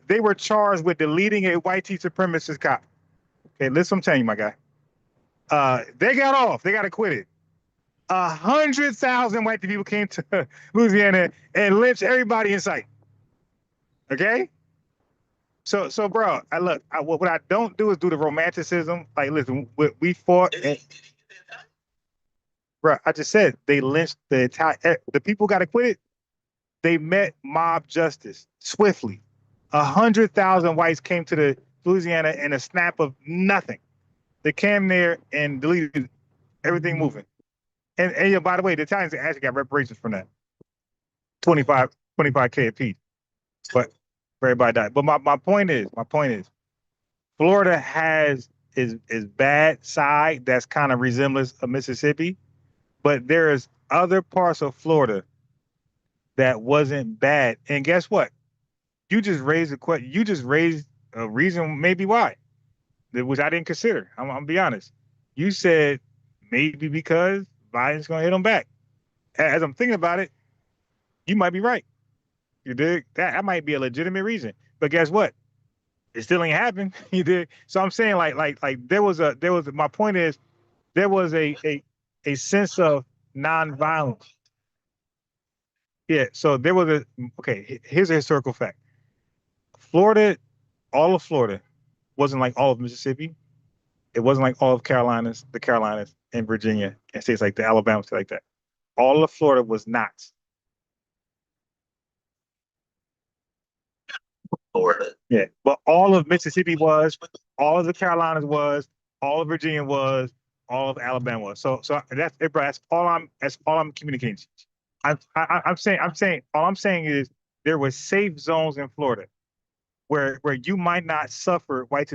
Speaker 1: They were charged with deleting a white supremacist cop. Okay, listen, I'm telling you, my guy. They got off. They got acquitted. 100,000 white people came to Louisiana and lynched everybody in sight. Okay? So, bro, what I don't do is do the romanticism. Like, listen, we fought. Bro, I just said they lynched the Italian. The people got acquitted. They met mob justice swiftly. 100,000 whites came to the Louisiana in a snap of nothing. They came there and deleted everything moving. And by the way, the Italians actually got reparations from that. 25K apiece. But for everybody died. But my point is, Florida has is bad side that's kind of resemblance of Mississippi, but there's other parts of Florida that wasn't bad. And guess what? You just raised a question. You just raised a reason maybe why, which I didn't consider. I'm gonna be honest. You said maybe because Biden's gonna hit them back. As I'm thinking about it, you might be right. You dig? That might be a legitimate reason. But guess what? It still ain't happened. You dig? So I'm saying like there was my point is there was a sense of nonviolence. Yeah. So there was here's a historical fact. Florida, all of Florida wasn't like all of Mississippi. It wasn't like all of the Carolinas and Virginia and states like the Alabama, stuff like that. All of Florida was not.
Speaker 9: Florida.
Speaker 1: Yeah, but all of Mississippi was, all of the Carolinas was, all of Virginia was, all of Alabama was. So that's all I'm communicating. I'm saying all I'm saying is there were safe zones in Florida where you might not suffer white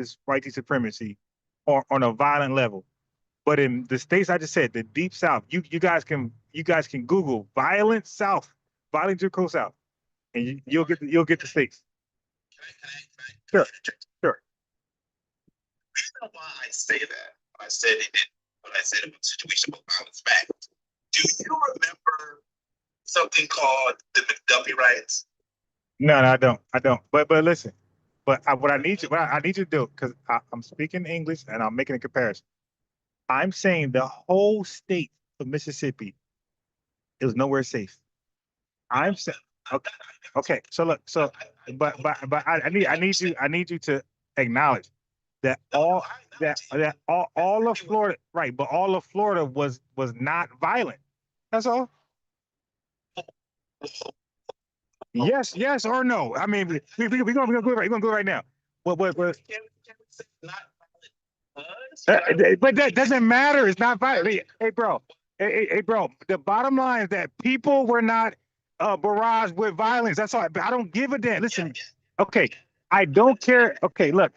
Speaker 1: supremacy or on a violent level. But in the states I just said, the deep South, you guys can Google violent South, violent Jim Crow South, and you'll get the states. Sure.
Speaker 9: The reason why I say that, I said it was a situation of violence back. Do you remember something called the McDuffie riots?
Speaker 1: No, I don't. But listen. But what I need you to do, because I'm speaking English and I'm making a comparison. I'm saying the whole state of Mississippi is nowhere safe. I'm saying okay. So look, but I need you to acknowledge that all of Florida, right? But all of Florida was not violent. That's all. Yes or no? I mean, we're gonna go right now. But that doesn't matter. It's not violent. Hey, bro. The bottom line is that people were not barraged with violence. That's all. I don't give a damn. Listen. Okay. I don't care. Okay, look.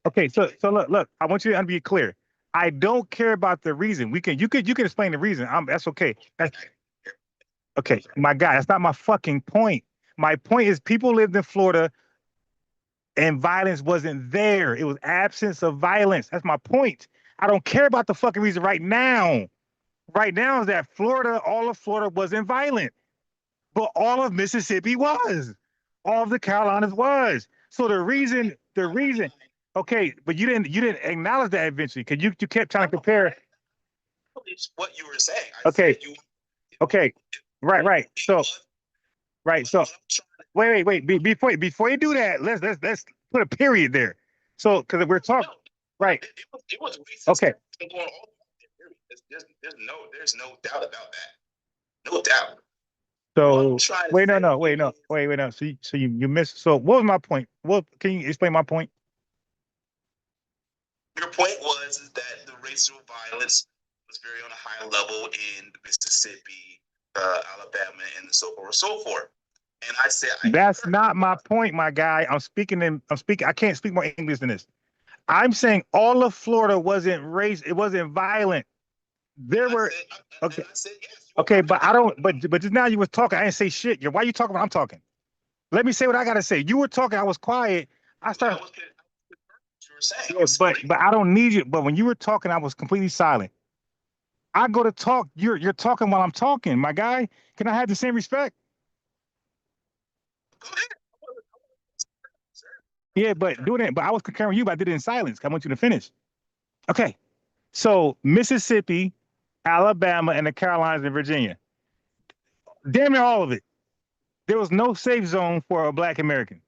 Speaker 1: Okay, so look. I want you to be clear. I don't care about the reason. You can explain the reason. That's okay. Okay, my guy. That's not my fucking point. My point is people lived in Florida and violence wasn't there. It was absence of violence. That's my point. I don't care about the fucking reason right now. Right now is that all of Florida wasn't violent, but all of Mississippi was. All of the Carolinas was. So the reason, okay, but you didn't acknowledge that eventually because you kept trying to compare.
Speaker 9: It's what you were saying.
Speaker 1: Okay. Right. So. Wait. Before you do that, let's put a period there. So, because we're talking, right?
Speaker 9: It was racist.
Speaker 1: Okay.
Speaker 9: There's no doubt about that. No doubt.
Speaker 1: So wait. No. So you missed. So what was my point? What can you explain my point?
Speaker 9: Your point was that the racial violence was very on a high level in Mississippi, Alabama, and so forth and so forth. And I said
Speaker 1: that's not my point, my guy. I'm speaking. I can't speak more English than this. I'm saying all of Florida wasn't it wasn't violent. There were okay. I said yes. Okay, but I don't. But just now you was talking. I didn't say shit. Why are you talking when I'm talking? Let me say what I gotta say. You were talking. I was quiet. I started. But I don't need you. But when you were talking, I was completely silent. I go to talk. You're talking while I'm talking, my guy. Can I have the same respect?
Speaker 9: Go ahead.
Speaker 1: Yeah, but doing it. But I was comparing you, but I did it in silence. I want you to finish. Okay. So Mississippi, Alabama, and the Carolinas and Virginia. Damn near all of it. There was no safe zone for a Black American.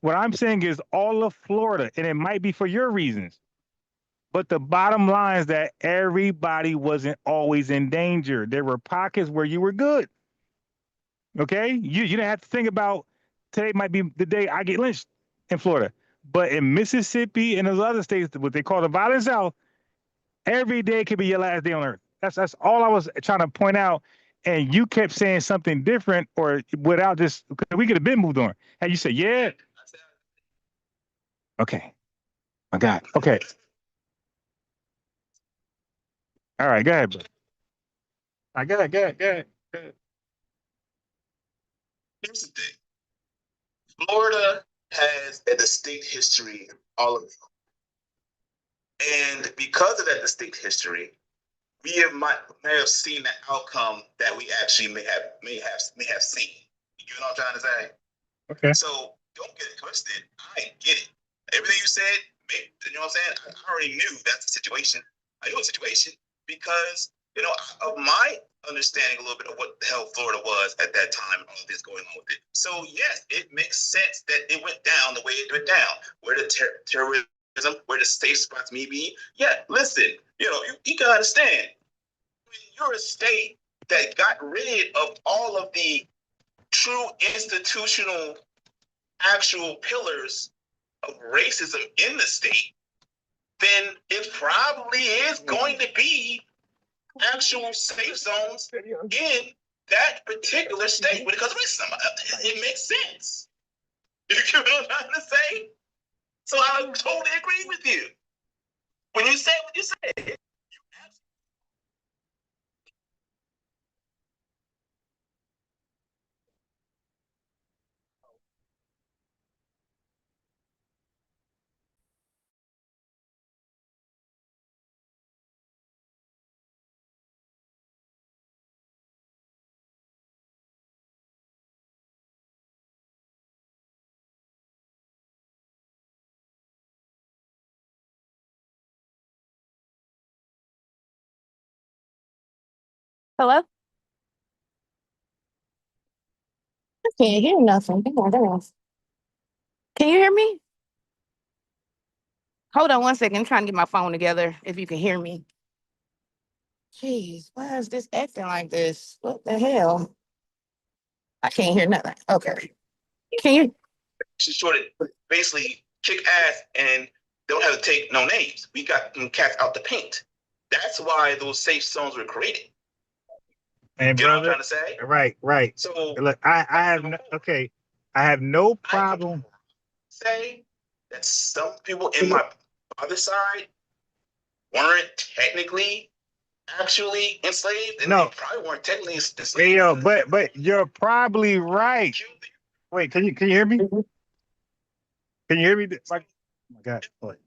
Speaker 1: What I'm saying is all of Florida, and it might be for your reasons, but the bottom line is that everybody wasn't always in danger. There were pockets where you were good. Okay? You didn't have to think about today might be the day I get lynched in Florida. But in Mississippi and those other states, what they call the violent South, every day could be your last day on earth. That's all I was trying to point out. and you kept saying something different, or without just, we could have been moved on. And you said, yeah. Okay. My God. Okay. All right. Go ahead, bro. I got it. Go ahead. Go ahead. Go ahead.
Speaker 9: Here's the thing. Florida has a distinct history, all of it. And because of that distinct history, we may have seen the outcome that we actually may have seen. You get what I'm trying to say?
Speaker 1: Okay.
Speaker 9: So don't get it twisted. I get it. Everything you said, you know what I'm saying? I already knew that's the situation. I knew the situation because, of my understanding a little bit of what the hell Florida was at that time and all of this going on with it. So yes, it makes sense that it went down the way it went down, where the terrorism, where the safe spots may be. Yeah, listen, you can understand. You're a state that got rid of all of the true institutional actual pillars of racism in the state, then it probably is going to be actual safe zones in that particular state because of racism. It makes sense. You get what I'm trying to say? So I totally agree with you. When you say what you said.
Speaker 10: Hello? I can't hear nothing. Come on, come on. Can you hear me? Hold on one second. I'm trying to get my phone together if you can hear me. Jeez, why is this acting like this? What the hell? I can't hear nothing. Okay. Can you?
Speaker 9: She's sort of basically kick ass and don't have to take no names. We got them cats out the paint. That's why those safe zones were created.
Speaker 1: And
Speaker 9: you know what I'm
Speaker 1: brother,
Speaker 9: trying to say?
Speaker 1: right.
Speaker 9: So
Speaker 1: Look, I have no problem.
Speaker 9: Say that some people in my other side weren't technically actually enslaved, and
Speaker 1: No.
Speaker 9: they probably weren't technically enslaved.
Speaker 1: Hey, yo, but you're probably right. Wait, can you hear me? Can you hear me? Like, oh my God. Wait.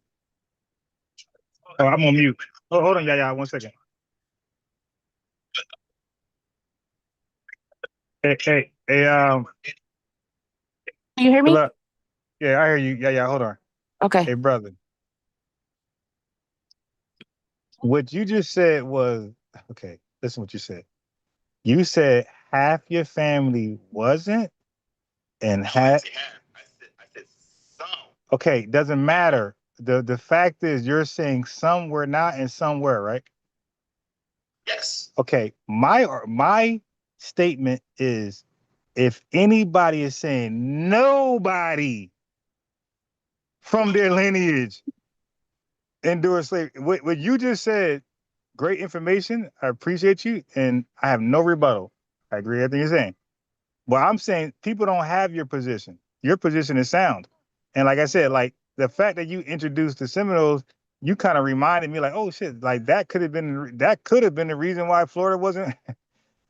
Speaker 1: Oh, I'm on mute. Oh, hold on, yeah, 1 second. Hey,
Speaker 10: Can you hear me?
Speaker 1: look. Yeah, I hear you. Yeah, hold on.
Speaker 10: Okay.
Speaker 1: Hey, brother. What you just said was, okay, listen what you said. You said half your family wasn't, and half.
Speaker 9: I said some.
Speaker 1: Okay, doesn't matter. The fact is, you're saying some were not and some were, right?
Speaker 9: Yes.
Speaker 1: Okay, my statement is, if anybody is saying nobody from their lineage endured slavery, what you just said, great information. I appreciate you, and I have no rebuttal. I agree with everything you're saying. But I'm saying people don't have your position. Your position is sound. And like I said, like the fact that you introduced the Seminoles, you kind of reminded me like, oh shit, like that could have been the reason why Florida wasn't,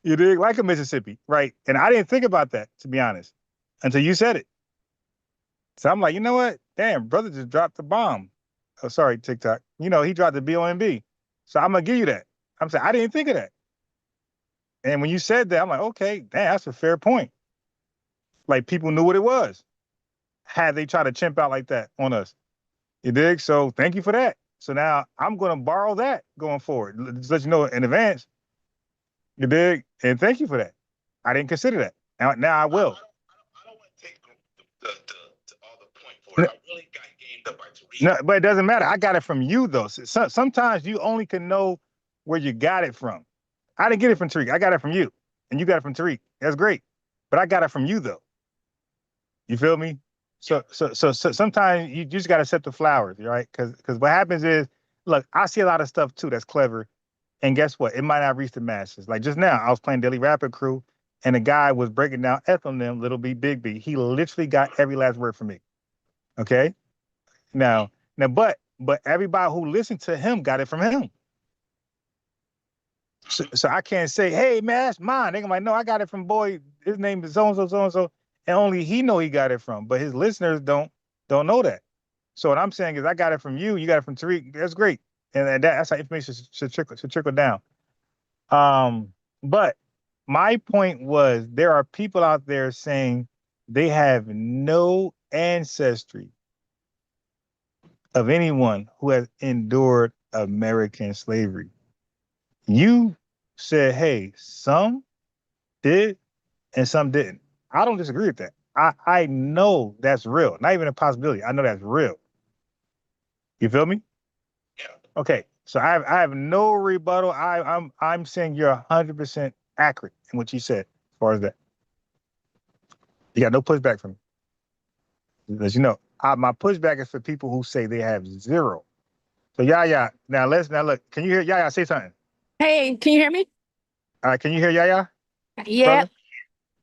Speaker 1: you dig, like a Mississippi, right? And I didn't think about that, to be honest, until you said it. So I'm like, you know what? Damn, brother just dropped the bomb. Oh, sorry, TikTok. He dropped the BOMB. So I'm gonna give you that. I'm saying I didn't think of that. And when you said that, I'm like, okay, damn, that's a fair point. Like people knew what it was. Had they tried to chimp out like that on us. You dig? So thank you for that. So now I'm going to borrow that going forward. Just let you know in advance. You dig? And thank you for that. I didn't consider that. Now I will.
Speaker 9: I don't want to take all the point for it. I really got gamed up by Tariq.
Speaker 1: No, but it doesn't matter. I got it from you though. So, sometimes you only can know where you got it from. I didn't get it from Tariq. I got it from you, and you got it from Tariq. That's great. But I got it from you though. You feel me? So sometimes you just got to set the flowers, right? Because what happens is, look, I see a lot of stuff too that's clever, And guess what? It might not reach the masses. Like just now, I was playing Daily Rapid Crew, and the guy was breaking down ethnonym, Little B, Big B. He literally got every last word from me. Okay. Now, but everybody who listened to him got it from him. So I can't say, hey man, that's mine. They're like, no, I got it from boy. His name is so and so, so and so, and only he know he got it from. But his listeners don't know that. So what I'm saying is, I got it from you. You got it from Tariq. That's great, and that's how information should trickle down. But my point was, there are people out there saying they have no ancestry of anyone who has endured American slavery. You said, hey, some did and some didn't. I don't disagree with that. I know that's real. Not even a possibility. I know that's real. You feel me?
Speaker 9: Yeah.
Speaker 1: Okay. So I have no rebuttal. I'm saying you're 100% accurate in what you said as far as that. You got no pushback from me. As you know, my pushback is for people who say they have zero. So Yaya, now look. Can you hear Yaya say something?
Speaker 10: Hey, can you hear me?
Speaker 1: All right, can you hear Yaya,
Speaker 10: Yeah.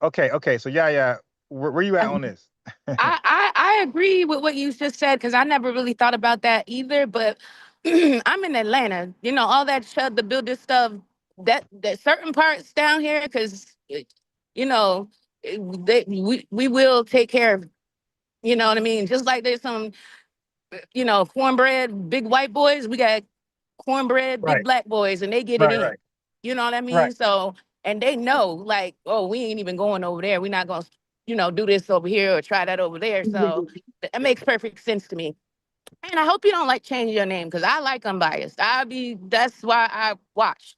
Speaker 1: brother? Okay. So Yaya, where you at on this?
Speaker 10: I agree with what you just said because I never really thought about that either. But I'm in Atlanta, you know, all that shut the builder stuff. That certain parts down here, because you know, we will take care of. You know what I mean? Just like there's some, you know, cornbread big white boys, we got cornbread big
Speaker 1: Right,
Speaker 10: black boys, and they get it
Speaker 1: right,
Speaker 10: in.
Speaker 1: right,
Speaker 10: You know what I
Speaker 1: right.
Speaker 10: mean? So, and they know, like, oh, we ain't even going over there. We're not gonna, you know, do this over here or try that over there. So that makes perfect sense to me. And I hope you don't like change your name because I like unbiased. That's why I watch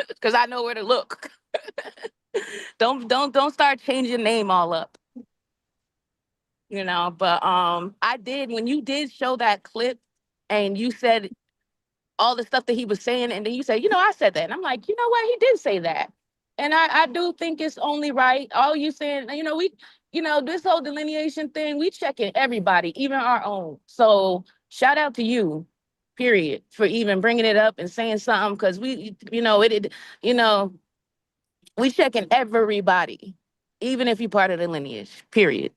Speaker 10: because I know where to look. Don't start changing your name all up. You know, but I did when you did show that clip and you said all the stuff that he was saying, and then you say, you know, I said that. And I'm like, you know what? He did say that. And I do think it's only right. All you saying, you know, this whole delineation thing, we checking everybody, even our own. So shout out to you, period, for even bringing it up and saying something. Cause you know, we checking everybody, even if you're part of the lineage, period.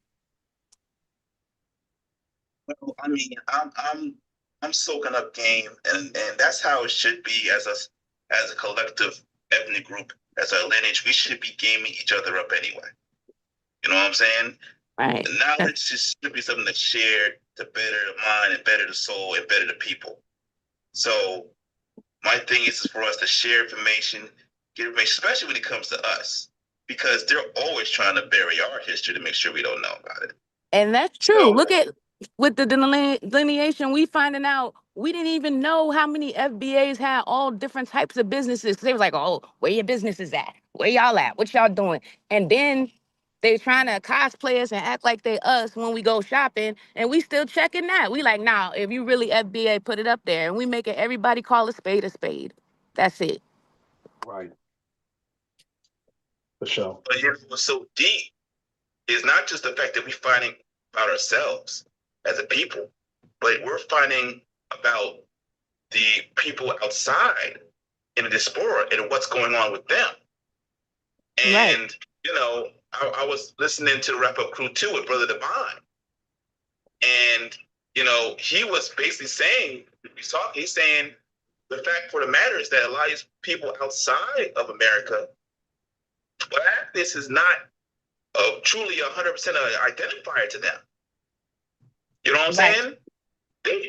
Speaker 9: Well, I mean, I'm soaking up game, and that's how it should be as a collective ethnic group, as a lineage. We should be gaming each other up anyway. You know what I'm saying?
Speaker 10: Right.
Speaker 9: Knowledge should be something that's shared to better the mind and better the soul and better the people. So my thing is for us to share information, get information, especially when it comes to us, because they're always trying to bury our history to make sure we don't know about it.
Speaker 10: And that's true.
Speaker 9: So
Speaker 10: Look at with the delineation, we finding out we didn't even know how many FBAs had all different types of businesses. They was like, oh, where your business is at? Where y'all at? What y'all doing? And then they trying to cosplay us and act like they us when we go shopping, and we still checking that. We like, nah, if you really FBA, put it up there. And we making everybody call a spade a spade. That's it.
Speaker 4: Right. For sure.
Speaker 9: but here's what's so deep is not just the fact that we're finding about ourselves as a people, but we're finding about the people outside in the diaspora and what's going on with them.
Speaker 10: Right.
Speaker 9: And, you know, I was listening to the Wrap Up Crew too with Brother Divine. And, you know, he was basically saying, he's saying the fact for the matter is that a lot of these people outside of America, blackness is not truly 100% an identifier to them. You know what I'm
Speaker 10: Right.
Speaker 9: saying?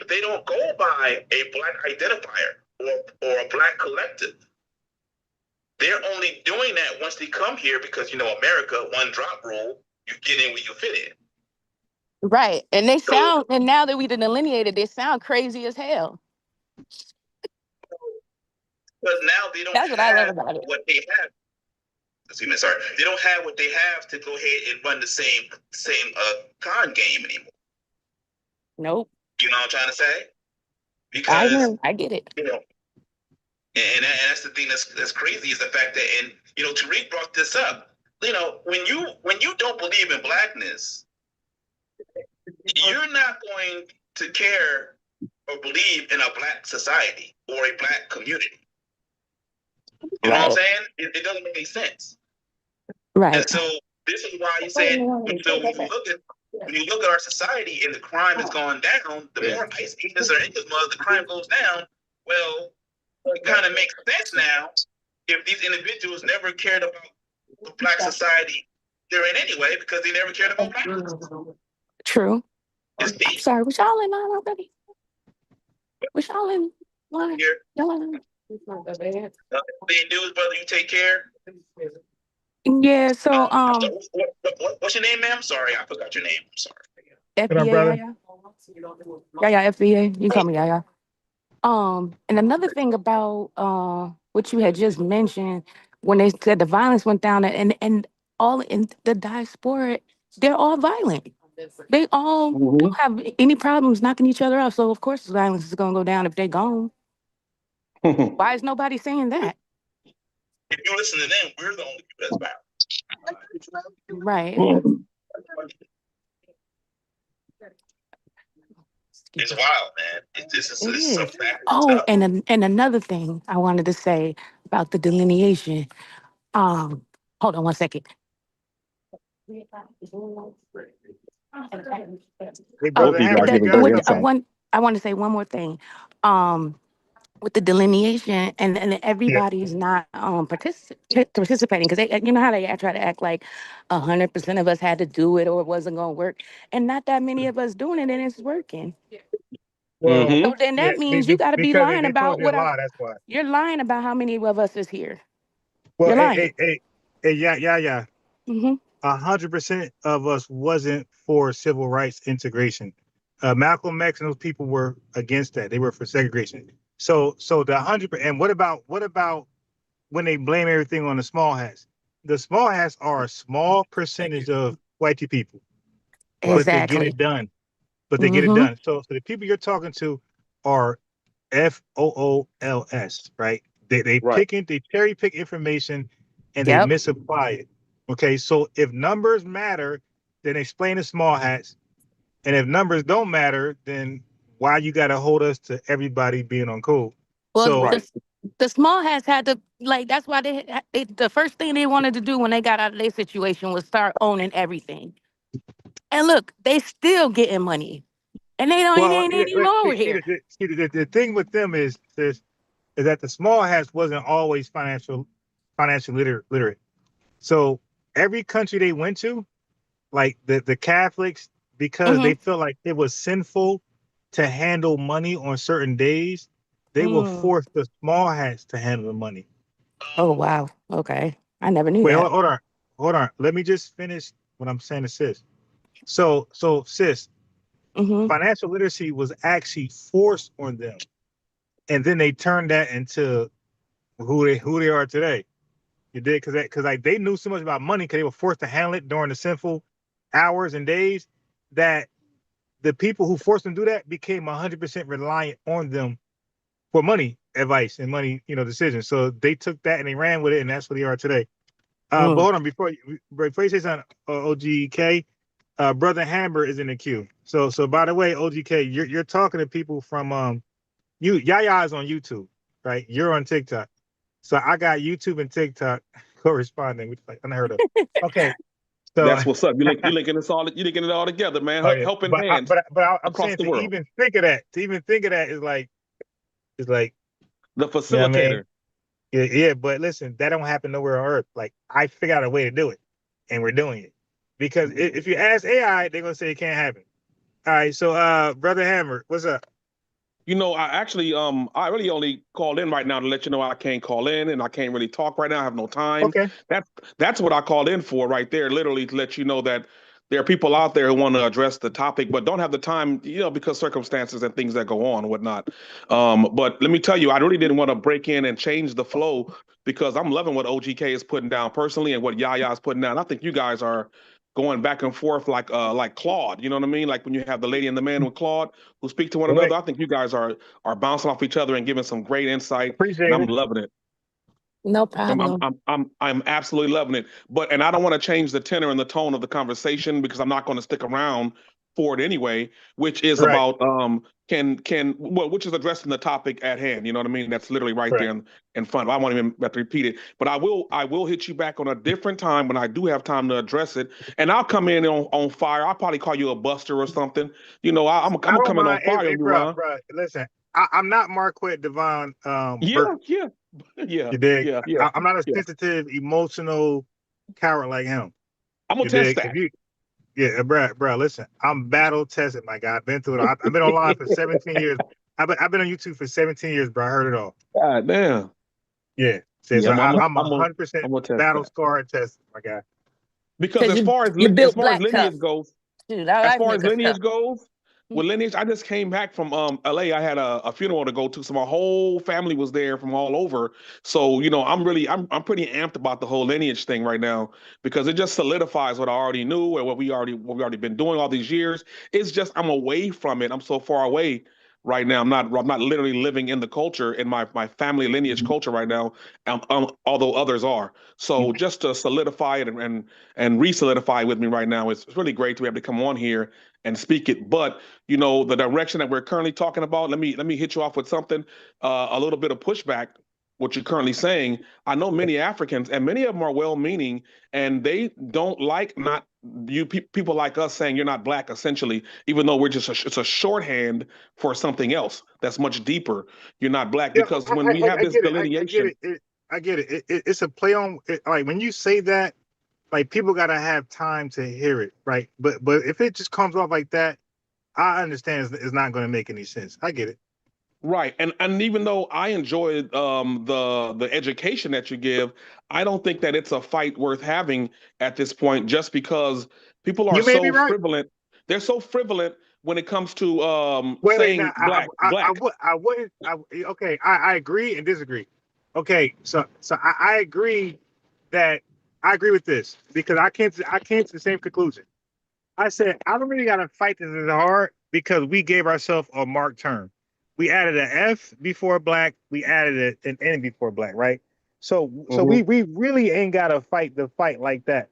Speaker 9: They don't go by a black identifier or a black collective. They're only doing that once they come here because, you know, America, one drop rule, you get in where you fit in.
Speaker 10: Right. And they
Speaker 9: So,
Speaker 10: sound, and now that we delineated, they sound crazy as hell.
Speaker 9: but now they don't
Speaker 10: That's what I love
Speaker 9: have
Speaker 10: about it.
Speaker 9: what they have. Excuse me, sorry. They don't have what they have to go ahead and run the same con game anymore.
Speaker 10: Nope.
Speaker 9: You know what I'm trying to say?
Speaker 10: I
Speaker 9: Because,
Speaker 10: know. I get it.
Speaker 9: you know, and that's the thing that's crazy is the fact that, and you know, Tariq brought this up. You know, when you don't believe in blackness, you're not going to care or believe in a black society or a black community. You know what I'm saying? It doesn't make any sense.
Speaker 10: Right.
Speaker 9: And so this is why you said, so when you look at our society and the crime has gone down, the more ICE agents are in this mother, the crime goes down. Well, it kind of makes sense now if these individuals never cared about the black society they're in anyway, because they never cared about black.
Speaker 10: True.
Speaker 9: It's deep.
Speaker 10: Sorry, was y'all in line already? Was y'all in line?
Speaker 9: Here.
Speaker 10: Y'all in line?
Speaker 9: FBA News, brother, you take care.
Speaker 10: Yeah, so
Speaker 9: what's your name, ma'am? Sorry, I forgot your name. I'm sorry.
Speaker 10: FBA, yeah, FBA. You call me Yaya. And another thing about what you had just mentioned when they said the violence went down and all in the diaspora, they're all violent. They all don't have any problems knocking each other out. So of course the violence is gonna go down if they're gone. Why is nobody saying that?
Speaker 9: If you listen to them, we're the only people that's violent.
Speaker 10: Right.
Speaker 9: It's wild, man. This is so bad.
Speaker 10: Oh, and another thing I wanted to say about the delineation. Hold on one second.
Speaker 1: Hey, brother,
Speaker 10: I want to say one more thing. With the delineation and everybody's not participating because they, you know how they try to act like 100% of us had to do it or it wasn't going to work, and not that many of us doing it and it's working.
Speaker 1: Well,
Speaker 10: So then that means you got to be
Speaker 1: because
Speaker 10: lying
Speaker 1: they
Speaker 10: about
Speaker 1: told you a
Speaker 10: what
Speaker 1: lie, that's why.
Speaker 10: you're lying about how many of us is here.
Speaker 1: Well,
Speaker 10: You're lying.
Speaker 1: yeah.
Speaker 10: Mm-hmm.
Speaker 1: 100% of us wasn't for civil rights integration. Malcolm X and those people were against that. They were for segregation. So the 100%. And what about when they blame everything on the small hats? The small hats are a small percentage of white people, but they get it done. So the people you're talking to are FOOLS, right? They cherry pick information and they misapply it. Okay, so if numbers matter, then explain the small hats. And if numbers don't matter, then why you got to hold us to everybody being on code?
Speaker 10: Well, the small hats had to, like, that's why they the first thing they wanted to do when they got out of their situation was start owning everything. And look, they still getting money. And they don't ain't even over here.
Speaker 1: The thing with them is that the small hats wasn't always financial literate. So every country they went to, like the Catholics, because they felt like it was sinful to handle money on certain days, they will force the small hats to handle the money.
Speaker 10: Oh wow. Okay. I never knew
Speaker 1: Wait,
Speaker 10: that.
Speaker 1: hold on. Let me just finish what I'm saying to sis. So sis, financial literacy was actually forced on them. And then they turned that into who they are today. You did because like they knew so much about money because they were forced to handle it during the sinful hours and days that the people who forced them to do that became 100% reliant on them for money advice and money, decisions. So they took that and they ran with it, and that's what they are today. But hold on, before you say something, OGK, brother Hamber is in the queue. So by the way, OGK, you're talking to people from Yaya is on YouTube, right? You're on TikTok. So I got YouTube and TikTok corresponding, which is like unheard of. Okay. So
Speaker 11: that's what's up. You're linking it all together, man. Helping hands.
Speaker 1: I'm saying to even think of that is like
Speaker 11: the facilitator.
Speaker 1: Yeah, but listen, that don't happen nowhere on earth. Like I figured out a way to do it, and we're doing it. Because if you ask AI, they're gonna say it can't happen. All right, so brother Hammer, what's up?
Speaker 11: I actually, I really only called in right now to let you know I can't call in and I can't really talk right now. I have no time.
Speaker 1: Okay.
Speaker 11: That's what I called in for right there, literally to let you know that there are people out there who want to address the topic, but don't have the time, because circumstances and things that go on and whatnot. But let me tell you, I really didn't want to break in and change the flow because I'm loving what OGK is putting down personally and what Yaya is putting down. I think you guys are going back and forth like Claude, you know what I mean? Like when you have the lady and the man with Claude who speak to one another. I think you guys are bouncing off each other and giving some great insight.
Speaker 1: Appreciate
Speaker 11: I'm
Speaker 1: it.
Speaker 11: loving it.
Speaker 10: No problem.
Speaker 11: I'm absolutely loving it. And I don't want to change the tenor and the tone of the conversation because I'm not going to stick around for it anyway, which is
Speaker 1: Right.
Speaker 11: about which is addressing the topic at hand. You know what I mean? That's literally right there
Speaker 1: Correct.
Speaker 11: in front. I won't even have to repeat it, but I will hit you back on a different time when I do have time to address it, and I'll come in on fire. I'll probably call you a buster or something. You know, I'm
Speaker 1: I
Speaker 11: gonna
Speaker 1: don't
Speaker 11: come in on
Speaker 1: mind. Hey,
Speaker 11: fire
Speaker 1: hey
Speaker 11: on you,
Speaker 1: bro,
Speaker 11: Ron.
Speaker 1: listen, I'm not Marquette Devon
Speaker 11: Yeah,
Speaker 1: Burton.
Speaker 11: yeah, yeah,
Speaker 1: You dig?
Speaker 11: yeah, yeah,
Speaker 1: I'm not a
Speaker 11: yeah.
Speaker 1: sensitive, emotional coward like him.
Speaker 11: I'm gonna
Speaker 1: You
Speaker 11: test
Speaker 1: dig? If
Speaker 11: that.
Speaker 1: you, yeah, bro, listen, I'm battle tested, my guy. I've been through it. I've been online for 17 years. I've been on YouTube for 17 years, bro. I heard it all.
Speaker 11: God damn.
Speaker 1: Yeah. So,
Speaker 11: Yeah,
Speaker 1: so I'm
Speaker 11: I'm
Speaker 1: 100%
Speaker 11: gonna test
Speaker 1: battle
Speaker 11: that.
Speaker 1: scar tested, my guy.
Speaker 11: Because
Speaker 10: Because you
Speaker 11: as
Speaker 10: built
Speaker 11: far as
Speaker 10: black
Speaker 11: lineage
Speaker 10: tough.
Speaker 11: goes,
Speaker 10: Dude, I
Speaker 11: as
Speaker 10: like
Speaker 11: far as
Speaker 10: niggas tough.
Speaker 11: lineage goes, with lineage, I just came back from LA. I had a funeral to go to, so my whole family was there from all over. So, you know, I'm pretty amped about the whole lineage thing right now because it just solidifies what I already knew and what we already been doing all these years. It's just I'm away from it. I'm so far away right now. I'm not literally living in the culture in my family lineage culture right now. Although others are. So just to solidify it and re-solidify with me right now, it's really great to be able to come on here and speak it. But you know, the direction that we're currently talking about, let me hit you off with something, a little bit of pushback. What you're currently saying, I know many Africans, and many of them are well-meaning, and they don't like not people like us saying you're not black, essentially, even though we're just it's a shorthand for something else that's much deeper. You're not black
Speaker 1: Yeah,
Speaker 11: because when we have
Speaker 1: I
Speaker 11: this
Speaker 1: get it. I get
Speaker 11: delineation,
Speaker 1: it. I get it. It's a play on. Like when you say that, like people gotta have time to hear it, right? But if it just comes off like that, I understand it's not going to make any sense. I get it.
Speaker 11: right, and even though I enjoy the education that you give, I don't think that it's a fight worth having at this point, just because people are
Speaker 1: You may be
Speaker 11: so
Speaker 1: right.
Speaker 11: frivolent. They're so frivolent when it comes to
Speaker 1: Wait. Now,
Speaker 11: saying black.
Speaker 1: I wouldn't. Okay, I agree and disagree. Okay, so I agree that I agree with this because I came to the same conclusion. I said I don't really got to fight this as hard because we gave ourselves a marked term. We added an F before black. We added an N before black, right? So
Speaker 11: Mhm.
Speaker 1: we really ain't got to fight the fight like that.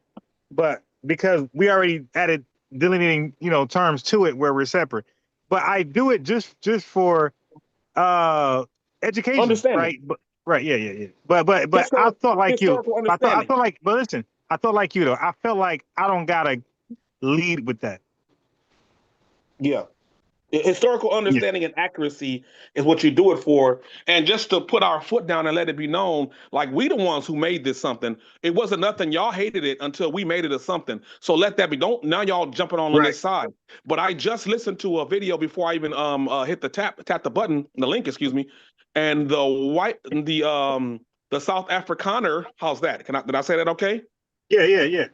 Speaker 1: But because we already added delineating, terms to it where we're separate. But I do it just for education,
Speaker 11: Understanding,
Speaker 1: right? Right, yeah. But I thought like you.
Speaker 11: historical
Speaker 1: I
Speaker 11: understanding.
Speaker 1: thought like, but listen, I thought like you though. I felt like I don't gotta lead with that.
Speaker 11: Yeah. Historical
Speaker 1: Yeah.
Speaker 11: understanding and accuracy is what you do it for. And just to put our foot down and let it be known, like we the ones who made this something. It wasn't nothing. Y'all hated it until we made it a something. So let that be. Don't now y'all jumping on
Speaker 1: Right.
Speaker 11: this side. But I just listened to a video before I even hit tap the button, the link, excuse me. And the South Afrikaner, how's that? Did I say that okay?
Speaker 1: Yeah.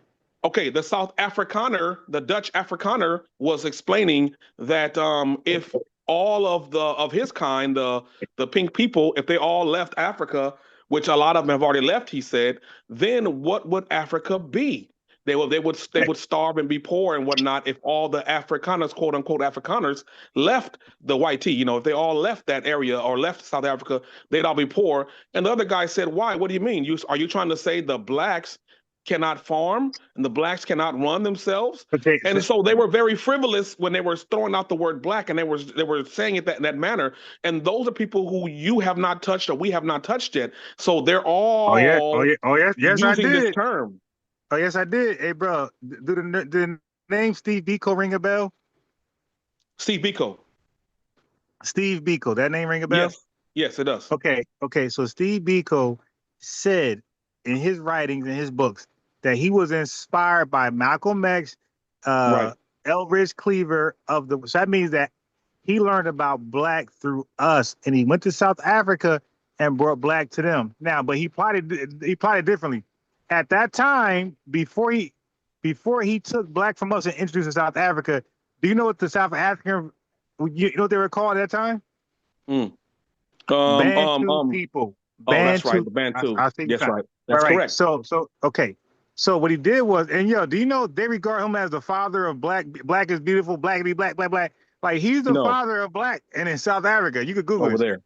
Speaker 11: Okay, the South Afrikaner, the Dutch Afrikaner, was explaining that if all of his kind, the pink people, if they all left Africa, which a lot of them have already left, he said, then what would Africa be? They would starve and be poor and whatnot if all the Afrikaners, quote unquote Afrikaners, left the white tea. You know, if they all left that area or left South Africa, they'd all be poor. And the other guy said, "Why? What do you mean? Are you trying to say the blacks cannot farm and the blacks cannot run themselves?" And so they were very frivolous when they were throwing out the word black, and they were saying it in that manner. And those are people who you have not touched or we have not touched yet. So they're
Speaker 1: Oh yeah. Oh
Speaker 11: all
Speaker 1: yeah. Oh yes. Yes, I
Speaker 11: using this
Speaker 1: did.
Speaker 11: term.
Speaker 1: Oh yes, I did. Hey, bro, do the name Steve Biko ring a bell?
Speaker 11: Steve Biko.
Speaker 1: Steve Biko, that name ring a bell?
Speaker 11: Yes. Yes, it does.
Speaker 1: Okay. So Steve Biko said in his writings, in his books, that he was inspired by Malcolm X,
Speaker 11: Right.
Speaker 1: Elridge Cleaver So that means that he learned about black through us, and he went to South Africa and brought black to them. Now, but he plotted differently. At that time, before he took black from us and introduced to South Africa, do you know what the South African you know what they were called at that time?
Speaker 11: Mm.
Speaker 1: Bantu people.
Speaker 11: Oh, that's right.
Speaker 1: Bantu.
Speaker 11: The Bantu.
Speaker 1: I think
Speaker 11: Yes,
Speaker 1: that.
Speaker 11: right.
Speaker 1: Right,
Speaker 11: That's
Speaker 1: right.
Speaker 11: correct.
Speaker 1: So okay. So what he did was, and do you know they regard him as the father of black? Black is beautiful. Blackity black, black, black. Like he's the
Speaker 11: No,
Speaker 1: father of black, and in South Africa, you could Google
Speaker 11: over
Speaker 1: this.
Speaker 11: there.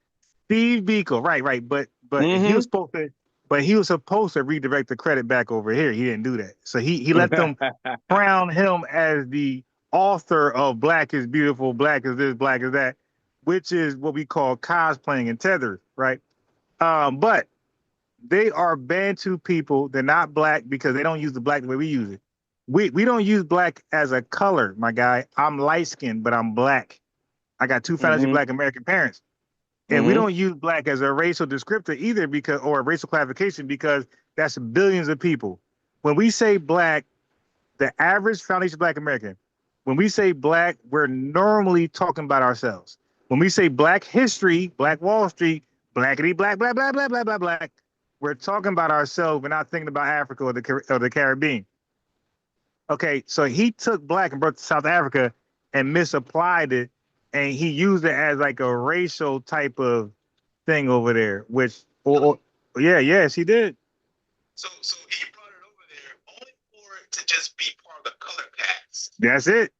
Speaker 1: Steve Biko. Right. But he
Speaker 11: Mm-hmm.
Speaker 1: was supposed to. But he was supposed to redirect the credit back over here. He didn't do that. So he let them crown him as the author of Black is Beautiful, Black is this, Black is that, which is what we call cosplaying and tether, right? But they are Bantu people. They're not black because they don't use the black the way we use it. We don't use black as a color, my guy. I'm light skinned, but I'm black. I got two foundationally black American parents. And we don't use black as a racial descriptor either because or a racial classification because that's billions of people. When we say black, the average foundation black American, when we say black, we're normally talking about ourselves. When we say black history, Black Wall Street, blackity black, blah, blah, blah, blah, blah, black, we're talking about ourselves. We're not thinking about Africa or the Caribbean. Okay, so he took black and brought it to South Africa and misapplied it, and he used it as like a racial type of thing over there, which, yes, he did.
Speaker 9: So he brought it over there only for it to just be part of the color packs.
Speaker 1: That's it.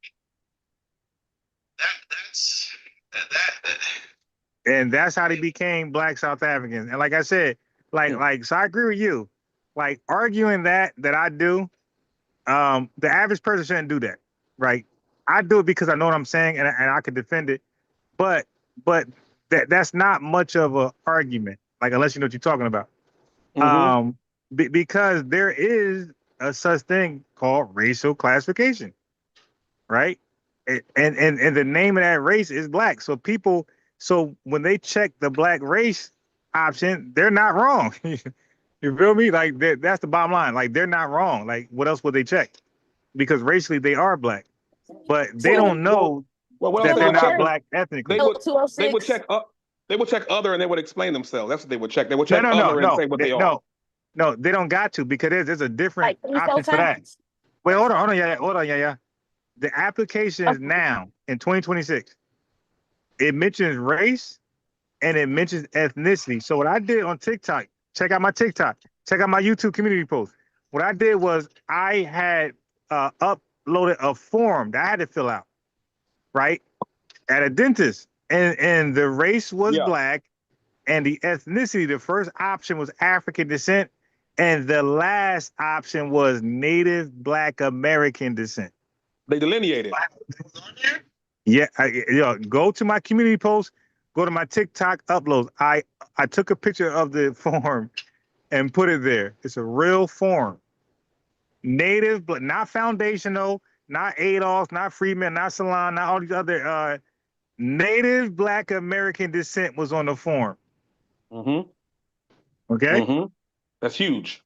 Speaker 1: And that's how they became Black South Africans. And like I said, so I agree with you. Like arguing that I do, the average person shouldn't do that, right? I do it because I know what I'm saying and I can defend it. But that's not much of an argument, like unless you know what you're talking about. Because there is a such thing called racial classification, right? And the name of that race is black. So when they check the black race option, they're not wrong. You feel me? Like that's the bottom line. Like they're not wrong. Like what else would they check? Because racially they are black, but they don't know that they're not black ethnically.
Speaker 11: They would check up. They would check other and they would explain themselves. That's what they would check. They would check other and say what they are.
Speaker 1: No, they don't got to because there's a different option for that. Wait, hold on, yeah. The application is now in 2026. It mentions race and it mentions ethnicity. So what I did on TikTok, check out my TikTok, check out my YouTube community post. What I did was I had uploaded a form that I had to fill out, right? At a dentist. And the race was black and the ethnicity, the first option was African descent. And the last option was Native Black American descent.
Speaker 11: They delineated.
Speaker 1: Yeah, go to my community post, go to my TikTok uploads. I took a picture of the form and put it there. It's a real form. Native, but not foundational, not ADOS, not Freeman, not Salon, not all these other Native Black American descent was on the form. Okay?
Speaker 11: That's huge.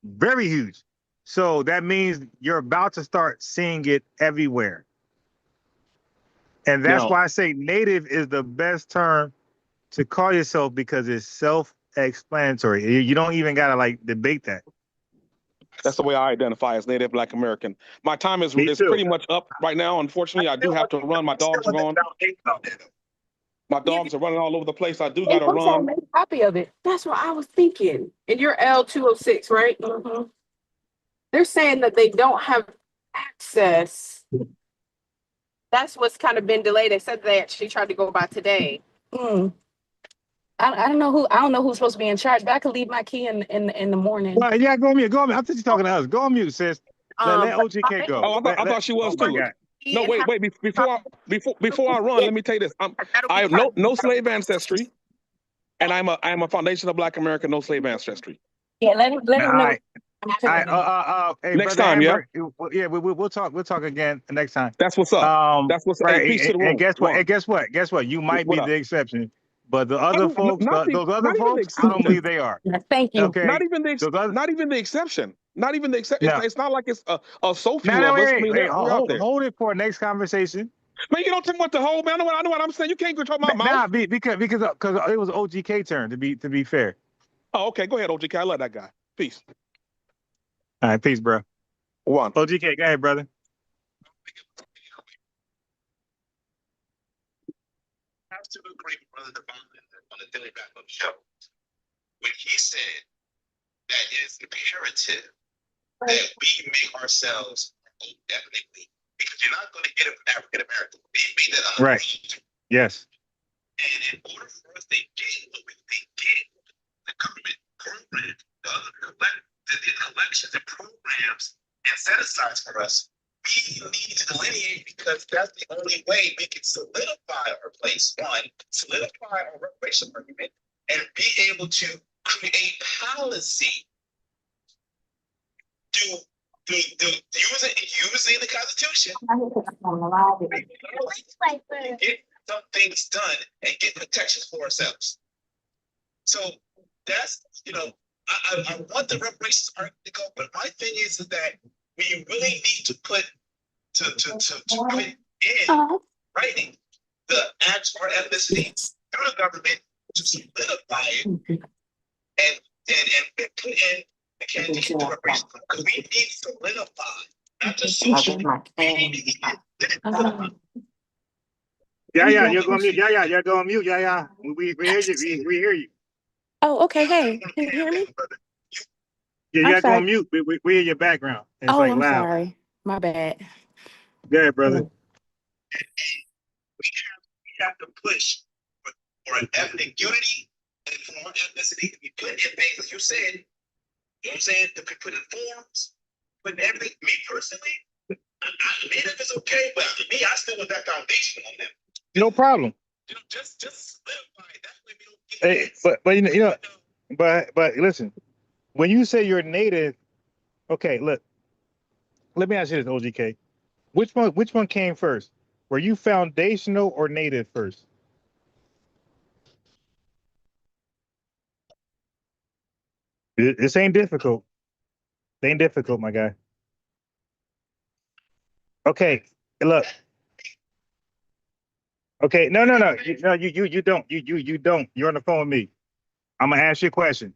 Speaker 1: Very huge. So that means you're about to start seeing it everywhere. And that's why I say native is the best term to call yourself because it's self-explanatory. You don't even got to like debate that.
Speaker 11: That's the way I identify as Native Black American. My time is pretty much up right now. Unfortunately, I do have to run. My dogs are going. My dogs are running all over the place. I do got to run.
Speaker 10: Make a copy of it. That's what I was thinking. And you're L206, right? They're saying that they don't have access. That's what's kind of been delayed. They said they actually tried to go by today. I don't know who. I don't know who's supposed to be in charge, but I could leave my key in the morning.
Speaker 1: Well, yeah, go on mute. Go on mute. I think you're talking to us. Go on mute, sis. Let OGK go.
Speaker 11: Oh, I thought she was too. No, wait. Before I run, let me tell you this. I have no slave ancestry, and I'm a foundational Black American, no slave ancestry.
Speaker 10: Yeah, let him know.
Speaker 1: Hey,
Speaker 11: next time,
Speaker 1: Amber, we'll talk. We'll talk again next time.
Speaker 11: That's what's up. That's what's up.
Speaker 1: Right,
Speaker 11: hey, peace to the room.
Speaker 1: And guess what? You might be the exception, but the other folks, those other folks, I don't believe they are.
Speaker 10: Thank you.
Speaker 1: Okay.
Speaker 11: Not even the exception. Not even the exception.
Speaker 1: No.
Speaker 11: It's not like it's a so few
Speaker 1: No,
Speaker 11: of us.
Speaker 1: wait, hold it for next conversation.
Speaker 11: Man, you don't tell me what to hold, man. I know what I'm saying. You can't control my mouth.
Speaker 1: Nah, because it was OGK turn to be fair.
Speaker 11: Oh, okay. Go ahead, OGK. I love that guy. Peace.
Speaker 1: All right, peace, bro.
Speaker 11: One.
Speaker 1: OGK, go ahead, brother.
Speaker 9: I have to agree with Brother Devon on the Daily Wrap-Up show when he said that it is imperative that we make ourselves ethnically because you're not going to get it from African American. They made that
Speaker 1: right. Yes.
Speaker 9: And in order for us to get what we get, the government program, the collections and programs and set asides for us we need to delineate because that's the only way we can solidify our place, one, solidify our reparation argument, and be able to create policy using the Constitution, get some things done and get protections for ourselves. So that's, I want the reparations argument to go, but my thing is that we really need to put in writing the acts or ethnicity through the government to solidify it and put in the candidates to reparations because we need to solidify, not just social.
Speaker 1: Yeah, you're going mute. Yeah, you're going mute. Yeah. We hear you. We hear you.
Speaker 10: Oh, okay. Hey, can you hear me?
Speaker 1: Yeah,
Speaker 10: I'm
Speaker 1: you're
Speaker 10: sorry.
Speaker 1: going mute. We hear your background. It's
Speaker 10: Oh,
Speaker 1: like
Speaker 10: I'm
Speaker 1: loud.
Speaker 10: sorry. My bad.
Speaker 1: Yeah, brother.
Speaker 9: We have to push for an ethnic unity and for our ethnicity to be put in things as you said. You know what I'm saying? To be put in forms, put in everything. Me personally, native is okay, but me, I still want that foundation on them.
Speaker 1: No problem.
Speaker 9: Just solidify it. That way we don't get
Speaker 1: But listen, when you say you're native, okay, look, let me ask you this, OGK. Which one came first? Were you foundational or native first? This ain't difficult. It ain't difficult, my guy. Okay, look. Okay, no. You don't. You don't. You're on the phone with me. I'm gonna ask you a question.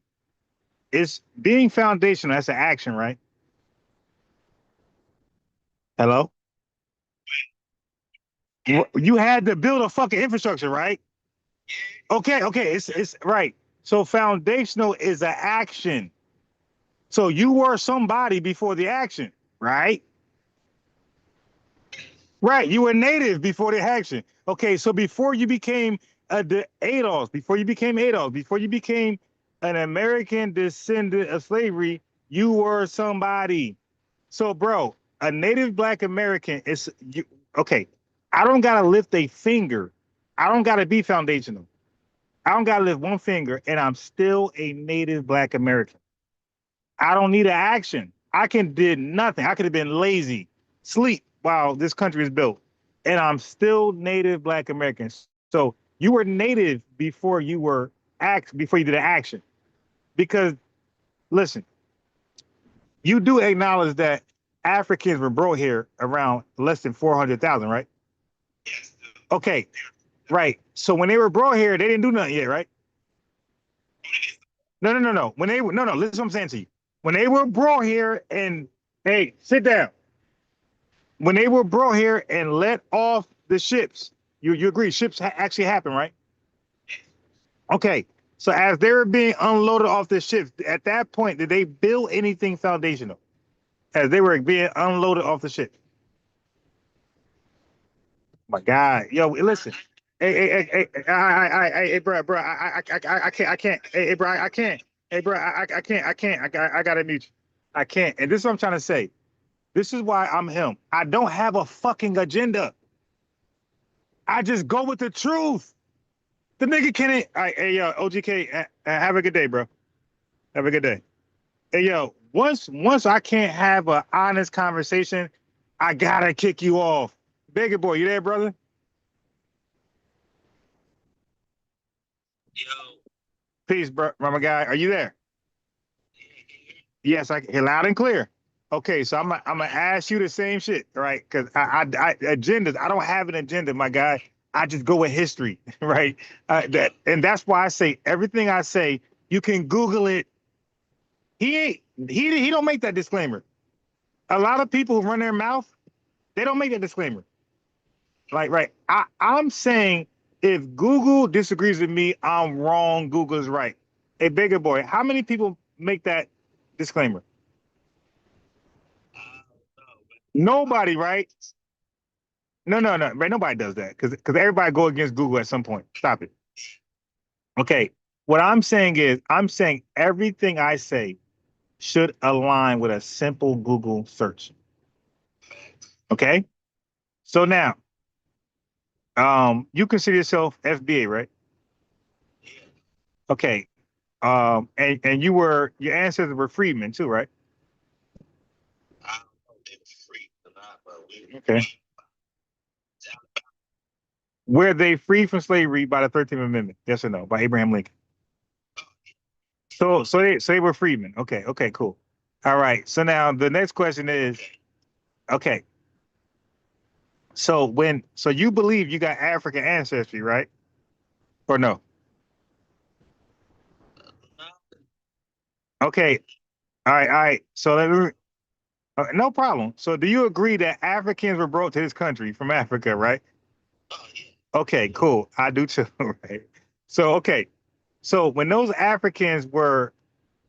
Speaker 1: Is being foundational, that's an action, right? Hello? You had to build a fucking infrastructure, right? Okay, it's right. So foundational is an action. So you were somebody before the action, right? Right, you were native before the action. Okay, so before you became the ADOS, before you became an American descendant of slavery, you were somebody. So, bro, a native Black American is you. Okay, I don't gotta lift a finger. I don't gotta be foundational. I don't gotta lift one finger, and I'm still a native Black American. I don't need an action. I can did nothing. I could have been lazy, sleep while this country is built, and I'm still native Black Americans. So you were native before you did an action. Because listen, you do acknowledge that Africans were brought here around less than 400,000, right?
Speaker 9: Yes.
Speaker 1: Okay, right. So when they were brought here, they didn't do nothing yet, right? No. Listen what I'm saying to you. When they were brought here and hey, sit down. When they were brought here and let off the ships, you agree ships actually happen, right? Okay. So as they were being unloaded off the ships, at that point, did they build anything foundational? As they were being unloaded off the ship. My God, yo, listen. Hey, bro, I can't. Hey, bro, I can't. Hey, bro, I can't. I gotta mute you. I can't. And this is what I'm trying to say. This is why I'm him. I don't have a fucking agenda. I just go with the truth. The nigga can't. Hey, yo, OGK, have a good day, bro. Have a good day. Hey, yo, once I can't have an honest conversation, I gotta kick you off. Beggar boy, you there, brother?
Speaker 9: Yo.
Speaker 1: Peace, bro, my guy. Are you there? Yes, I can hear loud and clear. Okay, so I'm gonna ask you the same shit, right? Because I agendas. I don't have an agenda, my guy. I just go with history, right? That's why I say everything I say. You can Google it. He don't make that disclaimer. A lot of people who run their mouth, they don't make that disclaimer. Like, right? I'm saying if Google disagrees with me, I'm wrong. Google is right. Hey, bigger boy, how many people make that disclaimer? Nobody, right? No, right? Nobody does that because everybody go against Google at some point. Stop it. Okay. What I'm saying is, I'm saying everything I say should align with a simple Google search. Okay. So now, you consider yourself FBA, right? Okay. And your ancestors were freedmen too, right?
Speaker 9: I don't know if they were free or not, but we
Speaker 1: Okay. Were they free from slavery by the 13th Amendment? Yes or no? By Abraham Lincoln. So they were freedmen. Okay. Okay. Cool. All right. So now the next question is, okay. So you believe you got African ancestry, right? Or no? Okay. All right. All right. So no problem. So do you agree that Africans were brought to this country from Africa, right? Okay, cool. I do too, right? So, okay. So when those Africans were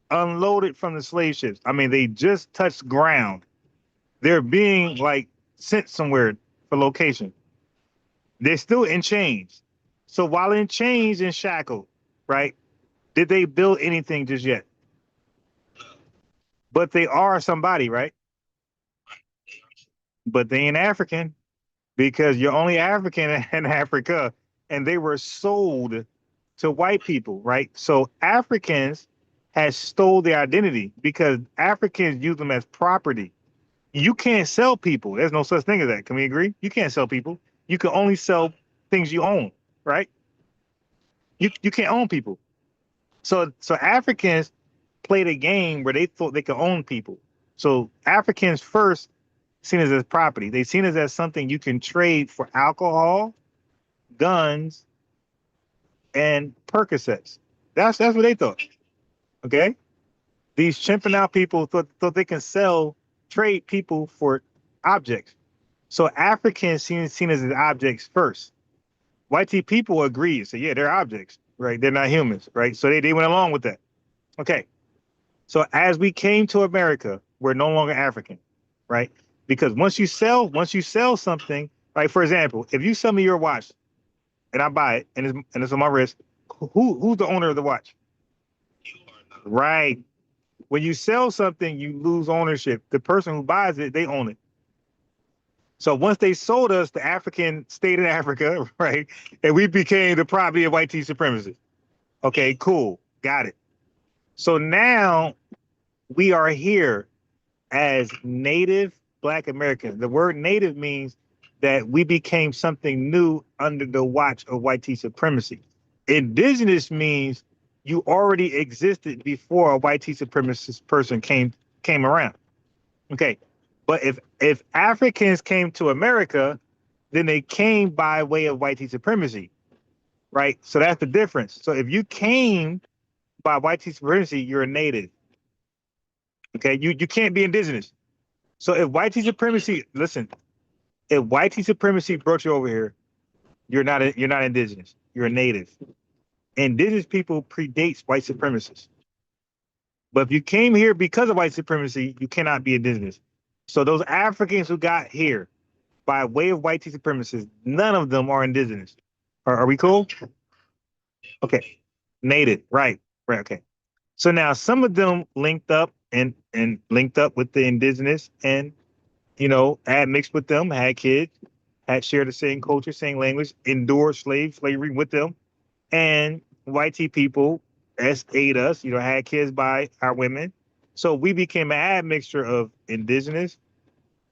Speaker 1: unloaded from the slave ships, I mean, they just touched ground. They're being like sent somewhere for location. They're still in chains. So while in chains and shackled, right? Did they build anything just yet? But they are somebody, right? But they ain't African because you're only African in Africa, and they were sold to white people, right? So Africans has stole their identity because Africans use them as property. You can't sell people. There's no such thing as that. Can we agree? You can't sell people. You can only sell things you own, right? You can't own people. So Africans played a game where they thought they could own people. So Africans first seen us as property. They seen us as something you can trade for alcohol, guns, and Percocets. That's what they thought. Okay, these chimping out people thought they can trade people for objects. So Africans seen as objects first. White people agree. So yeah, they're objects, right? They're not humans, right? So they went along with that. Okay. So as we came to America, we're no longer African, right? Because once you sell something, like for example, if you sell me your watch and I buy it and it's on my wrist, who's the owner of the watch? Right. When you sell something, you lose ownership. The person who buys it, they own it. So once they sold us, the African stayed in Africa, right? And we became the property of white supremacists. Okay, cool. Got it. So now we are here as native Black Americans. The word native means that we became something new under the watch of white supremacy. Indigenous means you already existed before a white supremacist person came around. Okay. But if Africans came to America, then they came by way of white supremacy, right? So that's the difference. So if you came by white supremacy, you're a native. Okay, you can't be indigenous. So if white supremacy, listen, if white supremacy brought you over here, you're not indigenous. You're a native. Indigenous people predates white supremacists. But if you came here because of white supremacy, you cannot be indigenous. So those Africans who got here by way of white supremacists, none of them are indigenous. Are we cool? Okay. Native, right. Right, okay. So now some of them linked up and linked up with the indigenous and had mixed with them, had kids, had shared the same culture, same language, endured slavery with them. And white people ate us, had kids by our women. So we became an admixture of indigenous,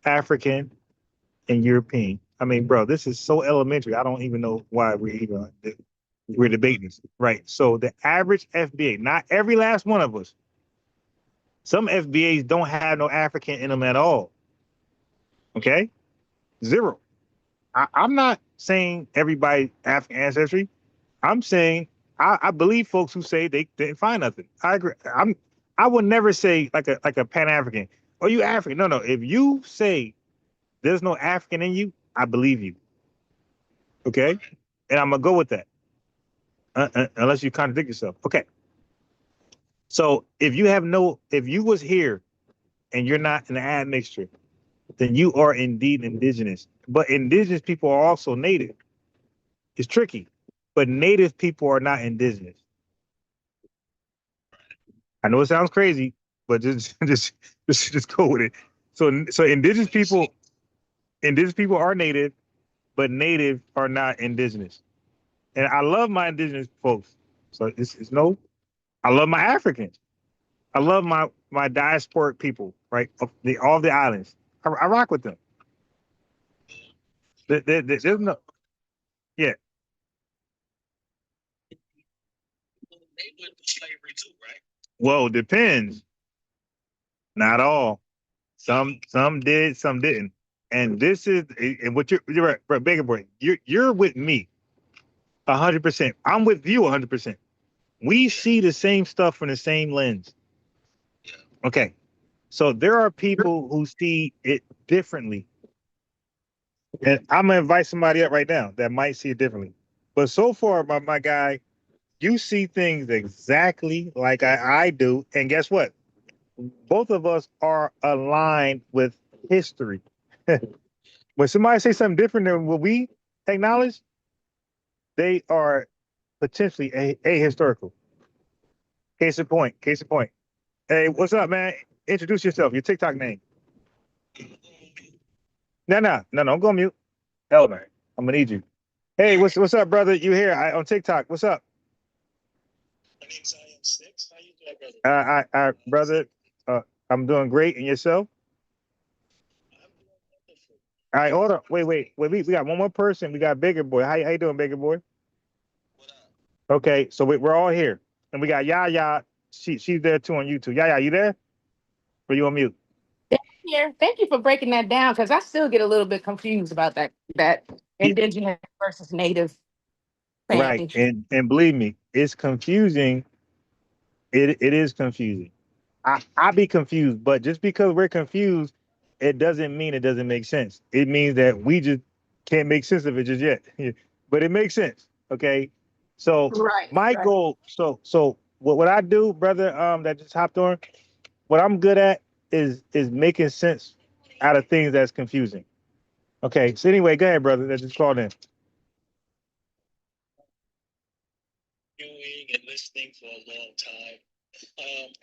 Speaker 1: African, and European. I mean, bro, this is so elementary. I don't even know why we're debating this. Right. So the average FBA, not every last one of us. Some FBAs don't have no African in them at all. Okay? Zero. I'm not saying everybody African ancestry. I'm saying I believe folks who say they didn't find nothing. I agree. I would never say like a Pan-African. Oh, you African? No, no. If you say there's no African in you, I believe you. Okay, and I'm gonna go with that unless you contradict yourself. Okay. So if you was here and you're not an admixture, then you are indeed indigenous. But indigenous people are also native. It's tricky, but native people are not indigenous. I know it sounds crazy, but just go with it. So indigenous people, Indigenous people are native, but native are not indigenous. And I love my indigenous folks. So it's no, I love my Africans. I love my diasporic people, right? Of all the islands. I rock with them. There's no, yeah.
Speaker 9: They went to slavery too, right?
Speaker 1: Well, depends. Not all. Some did, some didn't. And this is and what you're right, Bigger Boy. You're with me 100%. I'm with you 100%. We see the same stuff from the same lens. Okay. So there are people who see it differently. And I'm gonna invite somebody up right now that might see it differently. But so far, my guy, you see things exactly like I do. And guess what? Both of us are aligned with history. When somebody say something different than what we acknowledge, they are potentially ahistorical. Case in point. Case in point. Hey, what's up, man? Introduce yourself. Your TikTok name. No. Don't go mute. Elmer, I'm gonna need you. Hey, what's up, brother? You here on TikTok? What's up?
Speaker 9: My name's IM6. How you doing, brother?
Speaker 1: Brother, I'm doing great. And yourself? All right, hold on. Wait. We got one more person. We got Bigger Boy. How you doing, Bigger Boy?
Speaker 9: What up?
Speaker 1: Okay, so we're all here, and we got Yaya. She's there too on YouTube. Yaya, you there? Or you on mute?
Speaker 10: Here, thank you for breaking that down because I still get a little bit confused about that indigenous versus native
Speaker 1: Right,
Speaker 10: thing.
Speaker 1: and believe me, it's confusing. It is confusing. I be confused, but just because we're confused, it doesn't mean it doesn't make sense. It means that we just can't make sense of it just yet. But it makes sense. Okay. So my goal, so what I do, brother, that just hopped on, what I'm good at is making sense out of things that's confusing. Okay. So anyway, go ahead, brother. That just called in.
Speaker 9: Viewing and listening for a long time.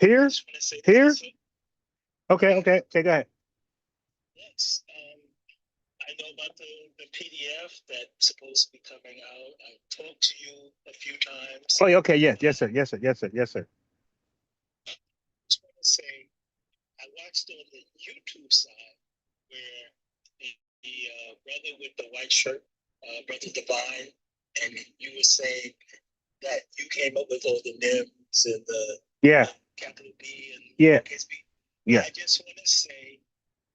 Speaker 1: Here?
Speaker 9: Just want to say
Speaker 1: Here?
Speaker 9: this.
Speaker 1: Okay, go ahead.
Speaker 9: Yes. I know about the PDF that's supposed to be coming out. I've talked to you a few times.
Speaker 1: Oh, yeah, okay, yes, sir.
Speaker 9: I just want to say, I watched on the YouTube side where the brother with the white shirt, Brother Divine, and you were saying that you came up with all the NIMs and the capital B and lowercase b.
Speaker 1: Yeah.
Speaker 9: I just want to say,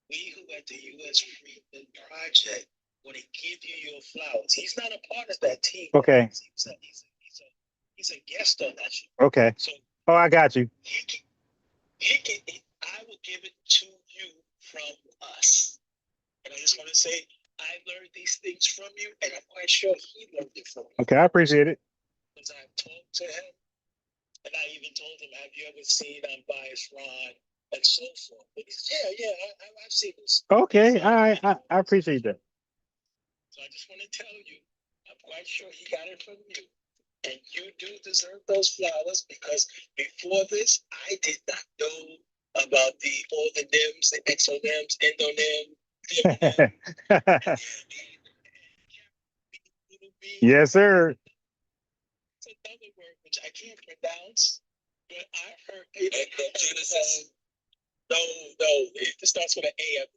Speaker 9: we who at the U.S. Freedmen Project want to give you your flowers. He's not a part of that team.
Speaker 1: Okay.
Speaker 9: He's a guest on that show.
Speaker 1: Okay.
Speaker 9: So
Speaker 1: I got you.
Speaker 9: I will give it to you from us. And I just want to say, I learned these things from you, and I'm quite sure he learned it from you.
Speaker 1: Okay, I appreciate it.
Speaker 9: Because I've talked to him, and I even told him, have you ever seen Unbiased Ron and so forth? But he said, yeah, I've seen this.
Speaker 1: Okay, all right, I appreciate that.
Speaker 9: So I just want to tell you, I'm quite sure he got it from you. And you do deserve those flowers because before this, I did not know about all the NIMs, the exonyms, endonym.
Speaker 1: Yes, sir.
Speaker 9: It's another word which I can't pronounce, but I heard Genesis. No, it starts with an A.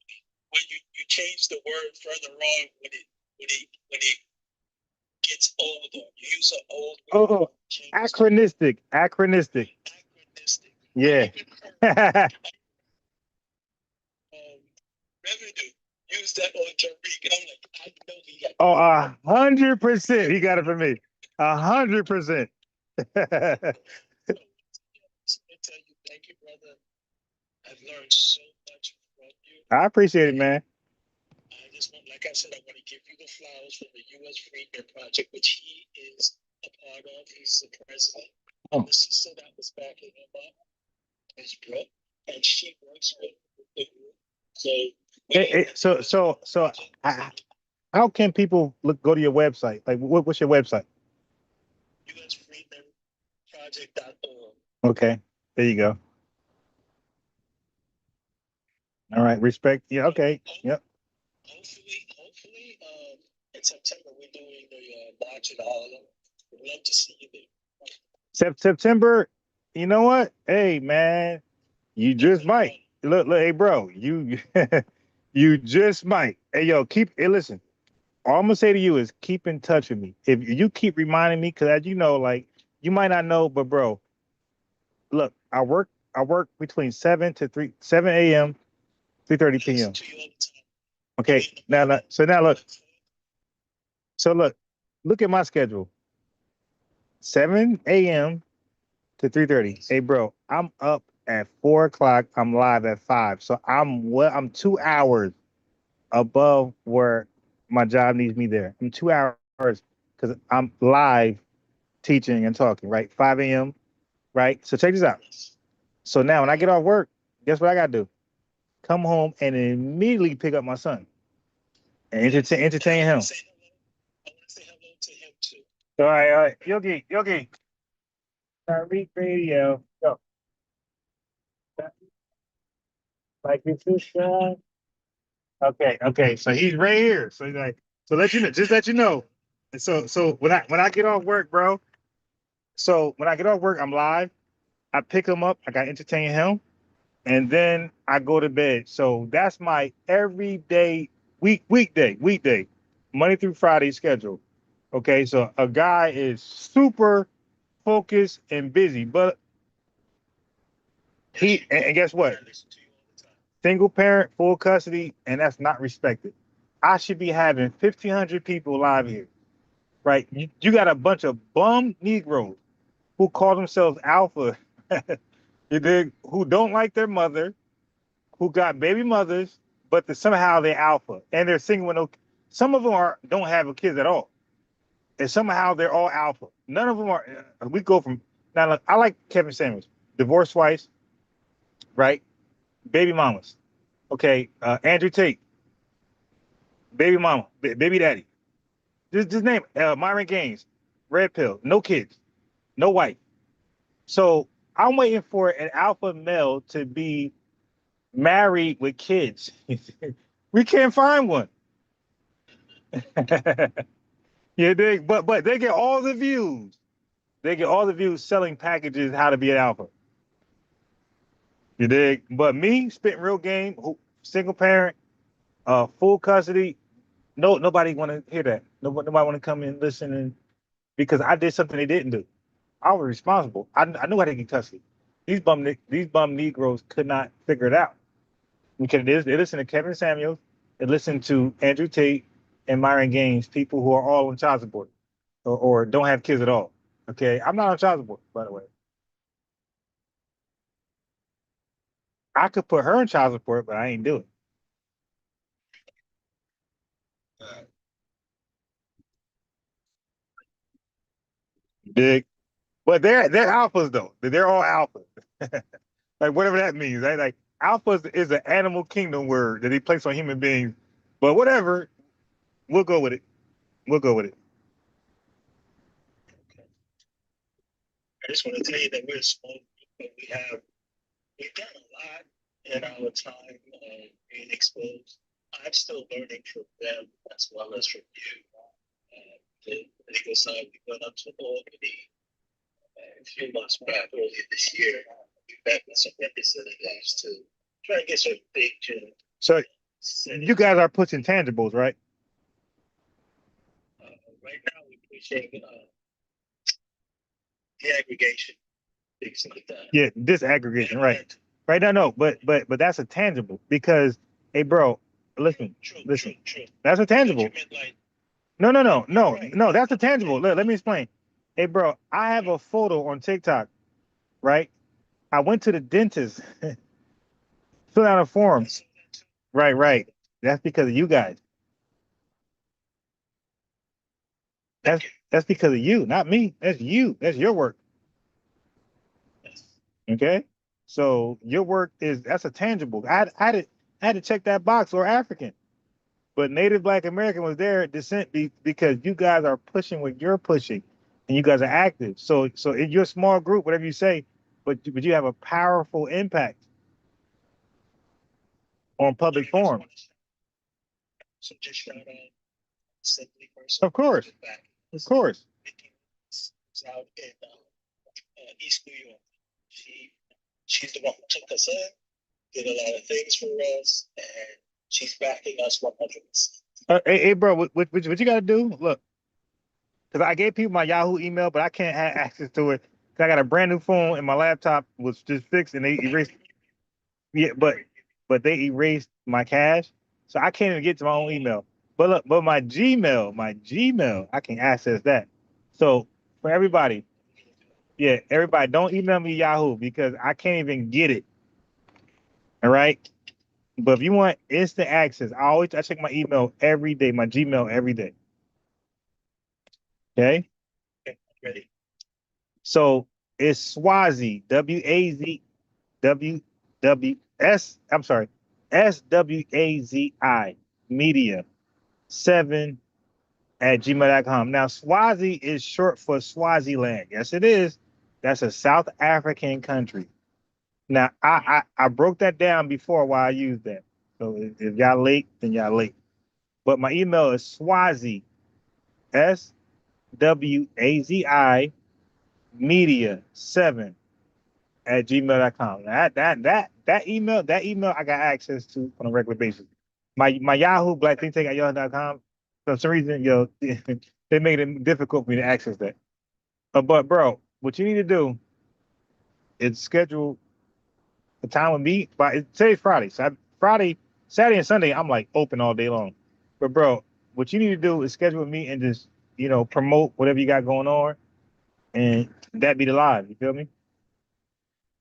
Speaker 9: When you change the word further on when it gets older, you use an old word.
Speaker 1: Oh, acronistic.
Speaker 9: Acronistic.
Speaker 1: Yeah.
Speaker 9: Revenue. Use that on Tariq. And I'm like, I know he got.
Speaker 1: Oh, 100%. He got it from me. 100%.
Speaker 9: I tell you, thank you, brother. I've learned so much from you.
Speaker 1: I appreciate it, man.
Speaker 9: I just want, like I said, I want to give you the flowers from the U.S. Freedmen Project, which he is a part of. He's the president. And the sister that was backing him up is Brooke, and she works with the group.
Speaker 1: So, how can people go to your website? Like, what's your website?
Speaker 9: USFreemanProject.org.
Speaker 1: Okay, there you go. All right, respect. Yeah, okay. Yep.
Speaker 9: Hopefully, in September we're doing the march in Harlem. We'd love to see you there.
Speaker 1: September, you know what? Hey man, you just might. Look, hey bro, you you just might. Hey yo, hey, listen. All I'm gonna say to you is keep in touch with me. If you keep reminding me, because as you know, like you might not know, but bro, look, I work between 7 a.m. 3:30 p.m. Okay, now look. So look at my schedule. 7 a.m. to 3:30. Hey bro, I'm up at 4 o'clock. I'm live at 5. So I'm 2 hours above where my job needs me there. I'm 2 hours because I'm live teaching and talking, right? 5 a.m. Right? So check this out. So now when I get off work, guess what I gotta do? Come home and immediately pick up my son and entertain him. All right. Yogi. Read radio. Go. Like this is okay. So he's right here. So he's like, so let you know. And so when I get off work, bro. So when I get off work, I'm live. I pick him up. I got to entertain him, and then I go to bed. So that's my everyday weekday, Monday through Friday schedule. Okay, so a guy is super focused and busy, but and guess what? Single parent, full custody, and that's not respected. I should be having 1,500 people live here, right? You got a bunch of bum Negroes who call themselves alpha, you dig? Who don't like their mother, who got baby mothers, but somehow they're alpha, and they're singing with no. Some of them don't have kids at all, and somehow they're all alpha. None of them are. We go from now. Look, I like Kevin Samuels, divorced twice, right? Baby mamas. Okay, Andrew Tate, baby mama, baby daddy. Just name Myron Gaines, red pill, no kids, no wife. So I'm waiting for an alpha male to be married with kids. We can't find one. Yeah, but they get all the views. They get all the views selling packages how to be an alpha. You dig? But me, spitting real game, single parent, full custody. No, nobody want to hear that. Nobody want to come and listen, and because I did something they didn't do. I was responsible. I knew how to get custody. These bum Negroes could not figure it out. Because they listen to Kevin Samuels, they listen to Andrew Tate and Myron Gaines, people who are all on child support or don't have kids at all. Okay, I'm not on child support, by the way. I could put her in child support, but I ain't do it. Big, but they're alphas though. They're all alphas. Like whatever that means. Right? Like alphas is an animal kingdom word that they place on human beings. But whatever, we'll go with it. We'll go with it.
Speaker 9: I just want to tell you that we're a small group, but we've done a lot in our time being exposed. I'm still learning from them as well as from you. The legal side, we went up to Albany a few months back earlier this year. We met with some representatives to try and get some big.
Speaker 1: So you guys are pushing tangibles, right?
Speaker 9: Right now, we're pushing the aggregation, things like that.
Speaker 1: Yeah, disaggregation, right? Right. No, but that's a tangible because, hey, bro, listen. That's a tangible. No. That's a tangible. Let me explain. Hey, bro, I have a photo on TikTok, right? I went to the dentist, fill out a form. Right. That's because of you guys. That's because of you, not me. That's you. That's your work. Okay. So your work that's a tangible. I had to check that box or African. But Native Black American was there descent because you guys are pushing what you're pushing, and you guys are active. So in your small group, whatever you say, but you have a powerful impact on public forum.
Speaker 9: So just shout out simply first.
Speaker 1: Of course. Of course.
Speaker 9: It's out in East New York. She's the one who took us in, did a lot of things for us, and she's backing us 100%.
Speaker 1: Hey, bro, what you got to do? Look, because I gave people my Yahoo email, but I can't have access to it because I got a brand new phone and my laptop was just fixed and they erased. Yeah, but they erased my cache, so I can't even get to my own email. But look, but my Gmail, I can access that. So for everybody, yeah, everybody, don't email me Yahoo because I can't even get it. All right. But if you want instant access, I check my email every day, my Gmail every day. Okay.
Speaker 9: Ready?
Speaker 1: So it's Swazi, SWAZI media 7@gmail.com. Now Swazi is short for Swaziland. Yes, it is. That's a South African country. Now I broke that down before why I used that. So if y'all late, then y'all late. But my email is Swazi, SWAZI media 7@gmail.com. That email I got access to on a regular basis. My Yahoo blackthinktank@yahoo.com. For some reason, they made it difficult for me to access that. But bro, what you need to do is schedule a time with me. Today's Friday, so Friday, Saturday, and Sunday I'm like open all day long. But bro, what you need to do is schedule with me and just promote whatever you got going on, and that be the live. You feel me?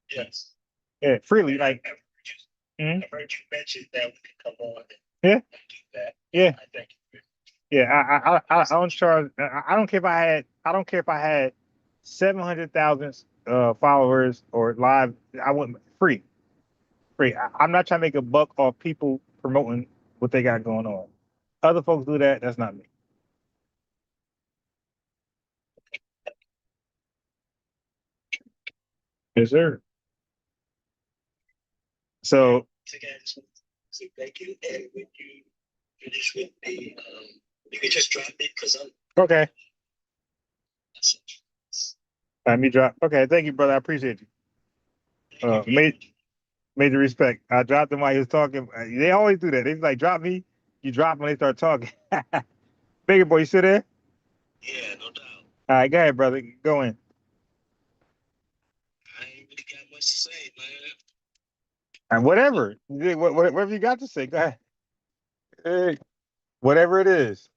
Speaker 9: Yes.
Speaker 1: Yeah, freely. Like,
Speaker 9: I've heard you mention that we can come on
Speaker 1: yeah,
Speaker 9: and do that.
Speaker 1: yeah,
Speaker 9: I thank you.
Speaker 1: yeah. I don't charge. I don't care if I had 700,000 followers or live. I wouldn't free. I'm not trying to make a buck off people promoting what they got going on. Other folks do that. That's not me. Yes, sir. So
Speaker 9: Again, I just want to say thank you. And when you finish with me, you can just drop it because I'm
Speaker 1: okay. Let me drop. Okay, thank you, brother. I appreciate you. Major respect. I dropped him while he was talking. They always do that. They like drop me. You drop when they start talking. Bigger boy, you still there?
Speaker 9: Yeah, no doubt.
Speaker 1: All right, go ahead, brother. Go in.
Speaker 9: I ain't really got much to say, man.
Speaker 1: And whatever you got to say, go ahead. Hey, whatever it is.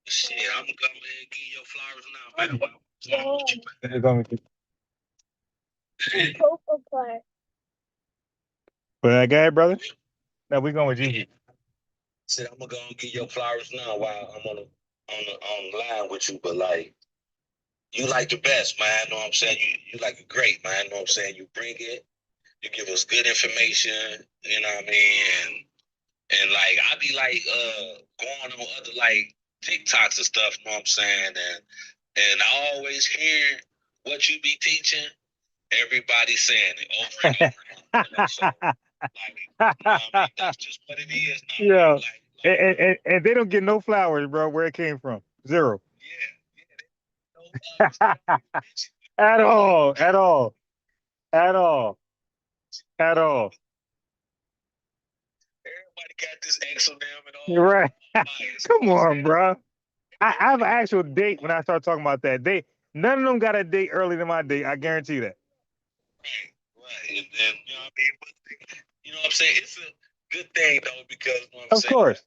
Speaker 9: Shit, I'm gonna go ahead and give you your flowers now, man.
Speaker 1: But go ahead, brother. No, we're going with Gigi.
Speaker 9: Said I'm gonna go and give your flowers now while I'm on the line with you, but like you like the best, man. Know what I'm saying? You like a great, man. Know what I'm saying? You bring it, you give us good information, you know what I mean? And like I be like going on other like TikToks and stuff, know what I'm saying? And I always hear what you be teaching, everybody saying it over and over. You know, so, like, I mean, that's just what it is now.
Speaker 1: Yeah.
Speaker 9: Like,
Speaker 1: and they don't get no flowers, bro, where it came from. Zero.
Speaker 9: Yeah.
Speaker 1: At all. At all. At all. At all.
Speaker 9: Everybody got this exonym and all.
Speaker 1: You're right. Come on, bro. I have an actual date when I start talking about that. None of them got a date earlier than my date. I guarantee you that.
Speaker 9: Right. And then, you know what I mean? But, you know what I'm saying? It's a good thing, though, because, you know what I'm saying?
Speaker 1: Of course.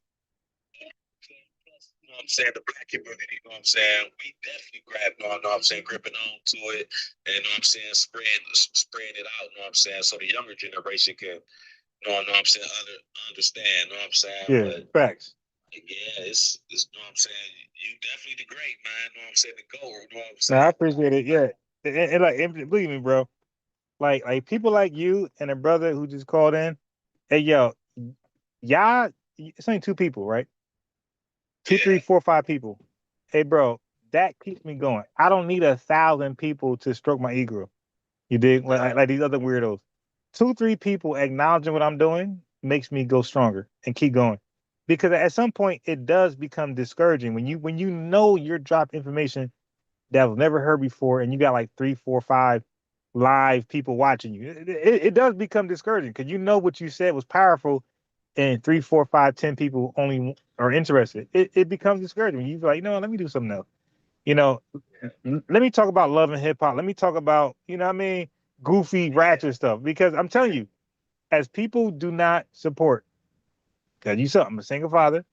Speaker 9: You know what I'm saying? The black community, you know what I'm saying? We definitely you know what I'm saying, gripping on to it, and, you know what I'm saying, spreading it out, you know what I'm saying, so the younger generation can, you know what I'm saying, understand, you know what I'm saying?
Speaker 1: Yeah,
Speaker 9: but,
Speaker 1: facts.
Speaker 9: yeah, it's you know what I'm saying, you definitely the great, man, you know what I'm saying, the goal, you know what I'm
Speaker 1: No,
Speaker 9: saying?
Speaker 1: I appreciate it. Yeah. And believe me, bro. Like people like you and a brother who just called in. Hey, yo, y'all, it's only two people, right? Two, 3, 4, 5 people. Hey, bro, that keeps me going. I don't need 1,000 people to stroke my ego. You dig? Like these other weirdos. 2, 3 people acknowledging what I'm doing makes me go stronger and keep going. because at some point it does become discouraging when you know you're dropping information that was never heard before, and you got like 3, 4, 5 live people watching you. It does become discouraging because you know what you said was powerful, and 3, 4, 5, 10 people only are interested. It becomes discouraging. You feel like, let me do something else. Let me talk about love and hip hop. Let me talk about, what I mean, goofy ratchet stuff. Because I'm telling you, as people do not support, because you saw, I'm a single father,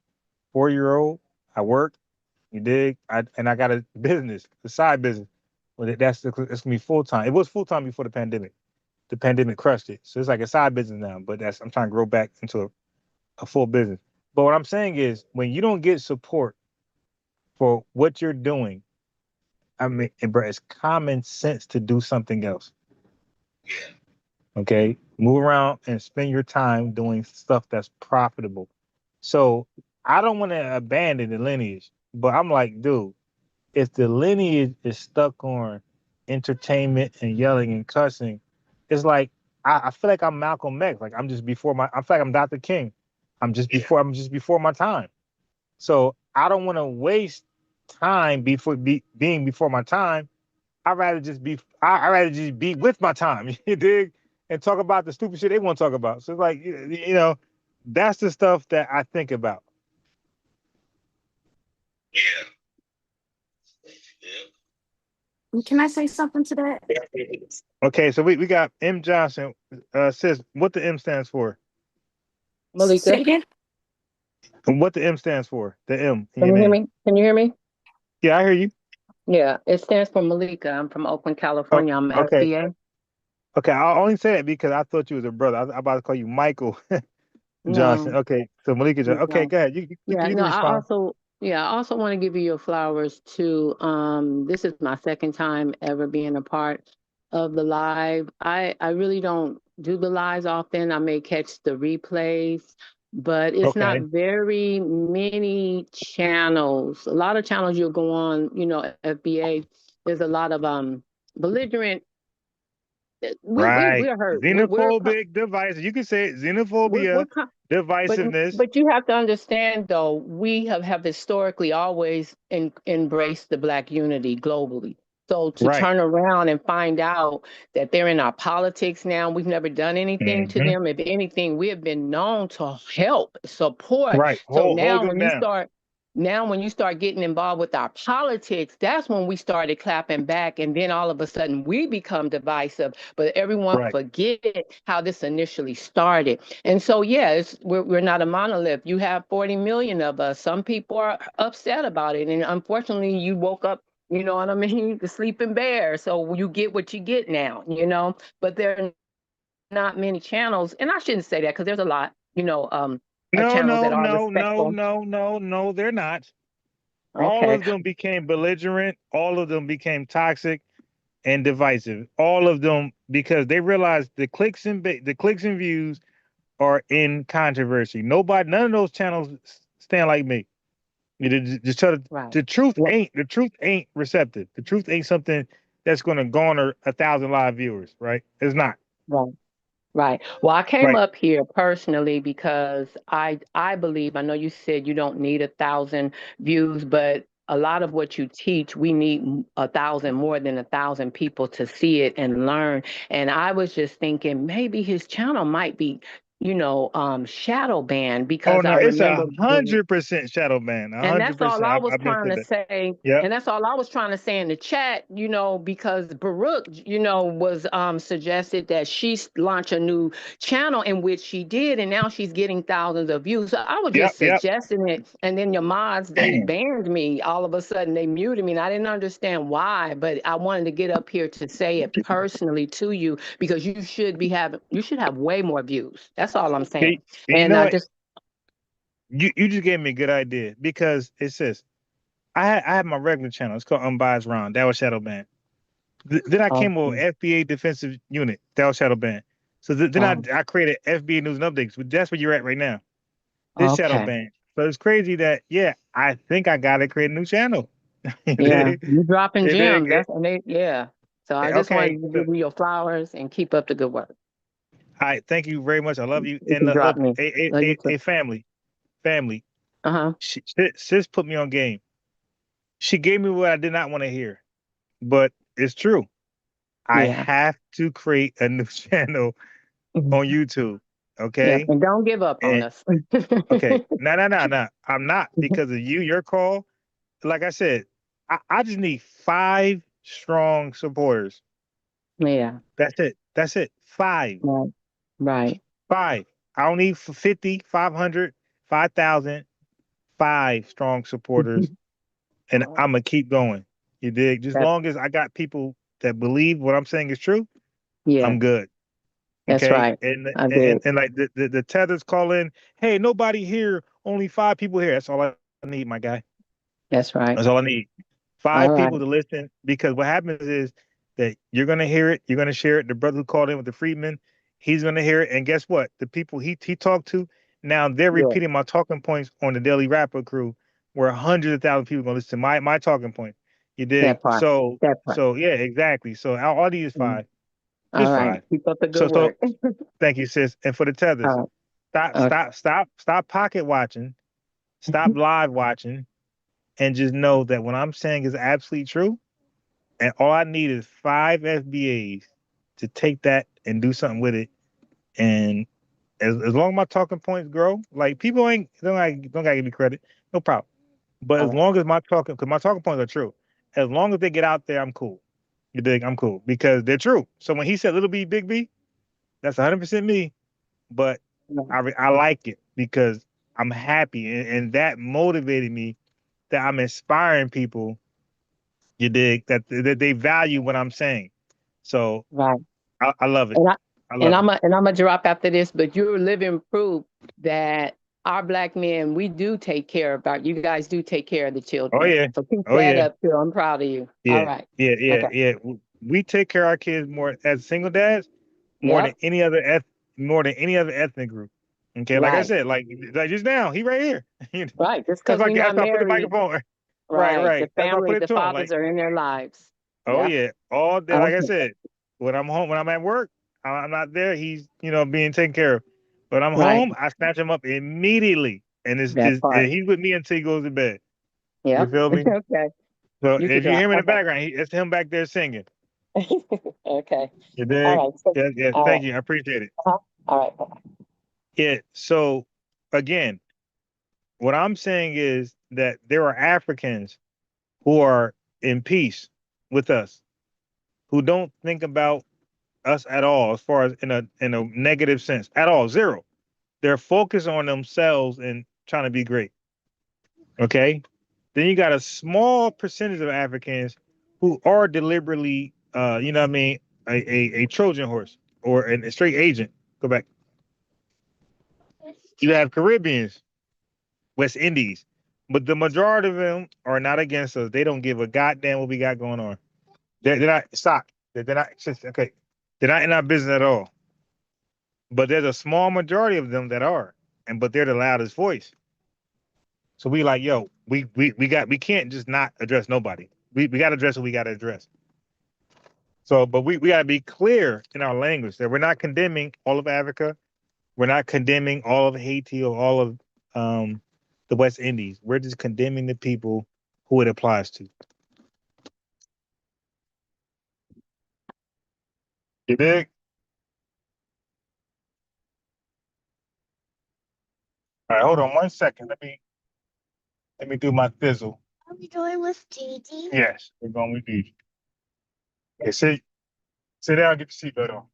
Speaker 1: 4-year-old, I work, you dig, and I got a business, a side business. But it's gonna be full time. It was full time before the pandemic. The pandemic crushed it, so it's like a side business now. But I'm trying to grow back into a full business. But what I'm saying is, when you don't get support for what you're doing, I mean, bro, it's common sense to do something else. Okay, move around and spend your time doing stuff that's profitable. So I don't want to abandon the lineage, but I'm like, dude, if the lineage is stuck on entertainment and yelling and cussing, it's like I feel like I'm Malcolm X. Like I feel like I'm Dr. King. I'm just before my time. So I don't want to waste time being before my time. I'd rather just be with my time. You dig? And talk about the stupid shit they want to talk about. So it's like, that's the stuff that I think about.
Speaker 9: Yeah.
Speaker 10: Can I say something to that?
Speaker 1: Okay, so we got M. Johnson. Sis, what the M stands for?
Speaker 10: Malika. Say it again.
Speaker 1: And what the M stands for? The M in
Speaker 12: Can
Speaker 1: your
Speaker 12: you hear
Speaker 1: name.
Speaker 12: me? Can you hear me?
Speaker 1: Yeah, I hear you.
Speaker 12: Yeah, it stands for Malika. I'm from Oakland,
Speaker 1: Oh,
Speaker 12: California. I'm
Speaker 1: okay.
Speaker 12: FBA.
Speaker 1: Okay, I only say that because I thought you was a brother. I'm about to call you Michael Johnson.
Speaker 12: No,
Speaker 1: Okay, so Malika Johnson. Okay,
Speaker 12: no.
Speaker 1: go ahead. You
Speaker 12: Yeah,
Speaker 1: can
Speaker 12: no,
Speaker 1: respond.
Speaker 12: I also want to give you your flowers too. This is my second time ever being a part of the live. I really don't do the lives often. I may catch the replays, but it's not
Speaker 1: Okay.
Speaker 12: very many channels. A lot of channels you'll go on, FBA, there's a lot of belligerent.
Speaker 1: Right.
Speaker 12: We're hurt.
Speaker 1: Xenophobic device. You can say it. Xenophobia,
Speaker 12: But
Speaker 1: divisiveness.
Speaker 12: but you have to understand though, we have historically always embraced the Black unity globally. So to
Speaker 1: Right.
Speaker 12: turn around and find out that they're in our politics now, we've never done anything to
Speaker 1: Hmm.
Speaker 12: them. If anything, we have been known to help, support.
Speaker 1: Right.
Speaker 12: So
Speaker 1: Hold them down.
Speaker 12: now when you start getting involved with our politics, that's when we started clapping back, and then all of a sudden we become divisive. But everyone
Speaker 1: Right.
Speaker 12: forget how this initially started. And so, yeah, we're not a monolith. You have 40 million of us. Some people are upset about it. And unfortunately, you woke up, you know what I mean, the sleeping bear. So you get what you get now, but there are not many channels. And I shouldn't say that because there's a lot, of
Speaker 1: No,
Speaker 12: channels
Speaker 1: no,
Speaker 12: that are
Speaker 1: no, no,
Speaker 12: respectful.
Speaker 1: no, no, no, they're not. All
Speaker 12: Okay.
Speaker 1: of them became belligerent. All of them became toxic and divisive. All of them because they realized the clicks and views are in controversy. None of those channels stand like me. Just try to,
Speaker 12: Right.
Speaker 1: the truth ain't receptive. The truth ain't something that's going to garner 1,000 live viewers. Right? It's not.
Speaker 12: Right. Right. Well, I came
Speaker 1: Right.
Speaker 12: up here personally because I believe, I know you said you don't need 1,000 views, but a lot of what you teach, we need 1,000, more than 1,000 people to see it and learn. And I was just thinking maybe his channel might be, shadow banned,
Speaker 1: Oh
Speaker 12: because
Speaker 1: no,
Speaker 12: I
Speaker 1: it's
Speaker 12: remember
Speaker 1: 100% shadow ban.
Speaker 12: and that's all
Speaker 1: 100%.
Speaker 12: I was
Speaker 1: I've been
Speaker 12: trying
Speaker 1: said
Speaker 12: to
Speaker 1: that.
Speaker 12: say.
Speaker 1: Yep.
Speaker 12: And that's all I was trying to say in the chat, because Baruch, was suggested that she launch a new channel, in which she did, and now she's getting thousands of views. So I was
Speaker 1: Yep.
Speaker 12: just
Speaker 1: Yep.
Speaker 12: suggesting it, and then your mods, they banned me. All of a sudden they muted me, and I didn't understand why, but I wanted to get up here to say it personally to you, because you should have way more views. That's all I'm saying.
Speaker 1: You
Speaker 12: And
Speaker 1: know
Speaker 12: I
Speaker 1: what?
Speaker 12: just
Speaker 1: You just gave me a good idea because it says I had my regular channel. It's called Unbiased Round. That was shadow banned. Then I came with FBA Defensive Unit. That was shadow banned. So then I created FBA News and Updates. But that's where you're at right now. This shadow
Speaker 12: okay.
Speaker 1: banned. So it's crazy that I think I gotta create a new channel.
Speaker 12: Yeah, you dropping gems.
Speaker 1: It-
Speaker 12: Yeah. So I just
Speaker 1: okay.
Speaker 12: wanted to
Speaker 1: So,
Speaker 12: give you your flowers and keep up the good work.
Speaker 1: all right. Thank you very much. I love you.
Speaker 12: You
Speaker 1: And
Speaker 12: can drop
Speaker 1: look,
Speaker 12: me. Love you too.
Speaker 1: a family. family.
Speaker 12: Uh-huh.
Speaker 1: Sis put me on game. She gave me what I did not want to hear, but it's true. I
Speaker 12: Yeah.
Speaker 1: have to create a new channel
Speaker 12: Mhm.
Speaker 1: on YouTube.
Speaker 12: Yeah.
Speaker 1: Okay.
Speaker 12: And don't give up on
Speaker 1: And
Speaker 12: us.
Speaker 1: okay. No. I'm not because of you, your call. Like I said, I just need 5 strong supporters.
Speaker 12: Yeah.
Speaker 1: That's it. That's it. Five.
Speaker 12: Right. Right.
Speaker 1: Five. I don't need 50, 500, 5,000. 5 strong supporters, and I'm gonna keep going. You dig? Just
Speaker 12: That,
Speaker 1: long as I got people that believe what I'm saying is true,
Speaker 12: yeah.
Speaker 1: I'm good.
Speaker 12: That's
Speaker 1: Okay.
Speaker 12: right.
Speaker 1: And
Speaker 12: I
Speaker 1: and,
Speaker 12: did.
Speaker 1: and like the tethers call in, hey, nobody here, only 5 people here. That's all I need, my guy.
Speaker 12: That's right.
Speaker 1: That's all I need.
Speaker 12: All
Speaker 1: Five
Speaker 12: right.
Speaker 1: people to listen because what happens is that you're gonna hear it, you're gonna share it. The brother who called in with the Freedman, he's gonna hear it, and guess what? The people he talked to, now they're
Speaker 12: Yeah.
Speaker 1: repeating my talking points on the Daily Rapper crew, where hundreds of thousands of people gonna listen to my talking point. You dig?
Speaker 12: That part.
Speaker 1: So
Speaker 12: That part.
Speaker 1: so yeah, exactly. So all I need is
Speaker 12: Mhm.
Speaker 1: five,
Speaker 12: All
Speaker 1: just
Speaker 12: right.
Speaker 1: five.
Speaker 12: Keep up the good
Speaker 1: So
Speaker 12: work.
Speaker 1: thank you, sis. And for the tethers,
Speaker 12: All
Speaker 1: stop
Speaker 12: right.
Speaker 1: stop stop stop pocket watching, stop
Speaker 12: Okay.
Speaker 1: live watching, and just know that what I'm saying is absolutely true. And all I need is 5 FBAs to take that and do something with it. And as long as my talking points grow, like people ain't don't gotta give me credit, no problem. But
Speaker 12: All
Speaker 1: as
Speaker 12: right.
Speaker 1: long as because my talking points are true, as long as they get out there, I'm cool. You dig? I'm cool because they're true. So when he said little B, big B, that's 100% me. But
Speaker 12: Right.
Speaker 1: I like it because I'm happy, and that motivated me that I'm inspiring people. You dig that they value what I'm saying. So
Speaker 12: Right.
Speaker 1: I love it.
Speaker 12: And I
Speaker 1: I love it.
Speaker 12: and I'm gonna drop after this, but you're living proof that our black men, we do take care about you guys do take care of the
Speaker 1: Oh
Speaker 12: children.
Speaker 1: yeah.
Speaker 12: So keep
Speaker 1: Oh
Speaker 12: that
Speaker 1: yeah.
Speaker 12: up too. I'm proud of you. All
Speaker 1: Yeah.
Speaker 12: right.
Speaker 1: Yeah. Yeah.
Speaker 12: Okay.
Speaker 1: Yeah. We take care of our kids more as single dads more than
Speaker 12: Yep.
Speaker 1: any other more than any other ethnic group. Okay. Like I
Speaker 12: Right.
Speaker 1: said, like just now, he right here. You know,
Speaker 12: Right. Just because we're
Speaker 1: that's
Speaker 12: not
Speaker 1: why I put the
Speaker 12: married,
Speaker 1: microphone. Right.
Speaker 12: right. The
Speaker 1: Right. That's why I put
Speaker 12: family,
Speaker 1: it
Speaker 12: the
Speaker 1: to him.
Speaker 12: fathers
Speaker 1: Like,
Speaker 12: are in their lives.
Speaker 1: oh
Speaker 12: Yep.
Speaker 1: yeah, all day. Like I
Speaker 12: Okay.
Speaker 1: said, when I'm home, when I'm at work, I'm not there. He's being taken care of. But I'm
Speaker 12: Right.
Speaker 1: home, I snatch him up immediately, and
Speaker 12: That part.
Speaker 1: he's with me until he goes to bed. You
Speaker 12: Yep.
Speaker 1: feel me?
Speaker 12: Okay.
Speaker 1: So
Speaker 12: You could
Speaker 1: if you
Speaker 12: drop.
Speaker 1: hear him in the
Speaker 12: Okay.
Speaker 1: background, it's him back there singing.
Speaker 12: Okay.
Speaker 1: You
Speaker 12: All
Speaker 1: dig?
Speaker 12: right. So,
Speaker 1: Yeah, yeah.
Speaker 12: all
Speaker 1: Thank
Speaker 12: right.
Speaker 1: you. I appreciate it.
Speaker 12: Uh-huh. All right. Bye-bye.
Speaker 1: Yeah. So again, what I'm saying is that there are Africans who are in peace with us, who don't think about us at all, as far as in a negative sense at all, zero. They're focused on themselves and trying to be great. Okay. Then you got a small percentage of Africans who are deliberately, you know what I mean, a Trojan horse or a straight agent. Go back. You have Caribbeans, West Indies, but the majority of them are not against us. They don't give a goddamn what we got going on. They're not stop. They're not okay. They're not in our business at all. But there's a small majority of them that are, but they're the loudest voice. So we like, yo, we can't just not address nobody. We got to address what we got to address. So, but we got to be clear in our language that we're not condemning all of Africa. We're not condemning all of Haiti or all of the West Indies. We're just condemning the people who it applies to. You dig? All right, hold on 1 second. Let me do my thizzle.
Speaker 13: Are we going with Gigi?
Speaker 1: Yes, we're going with Gigi. Okay, sit down, get your seatbelt on.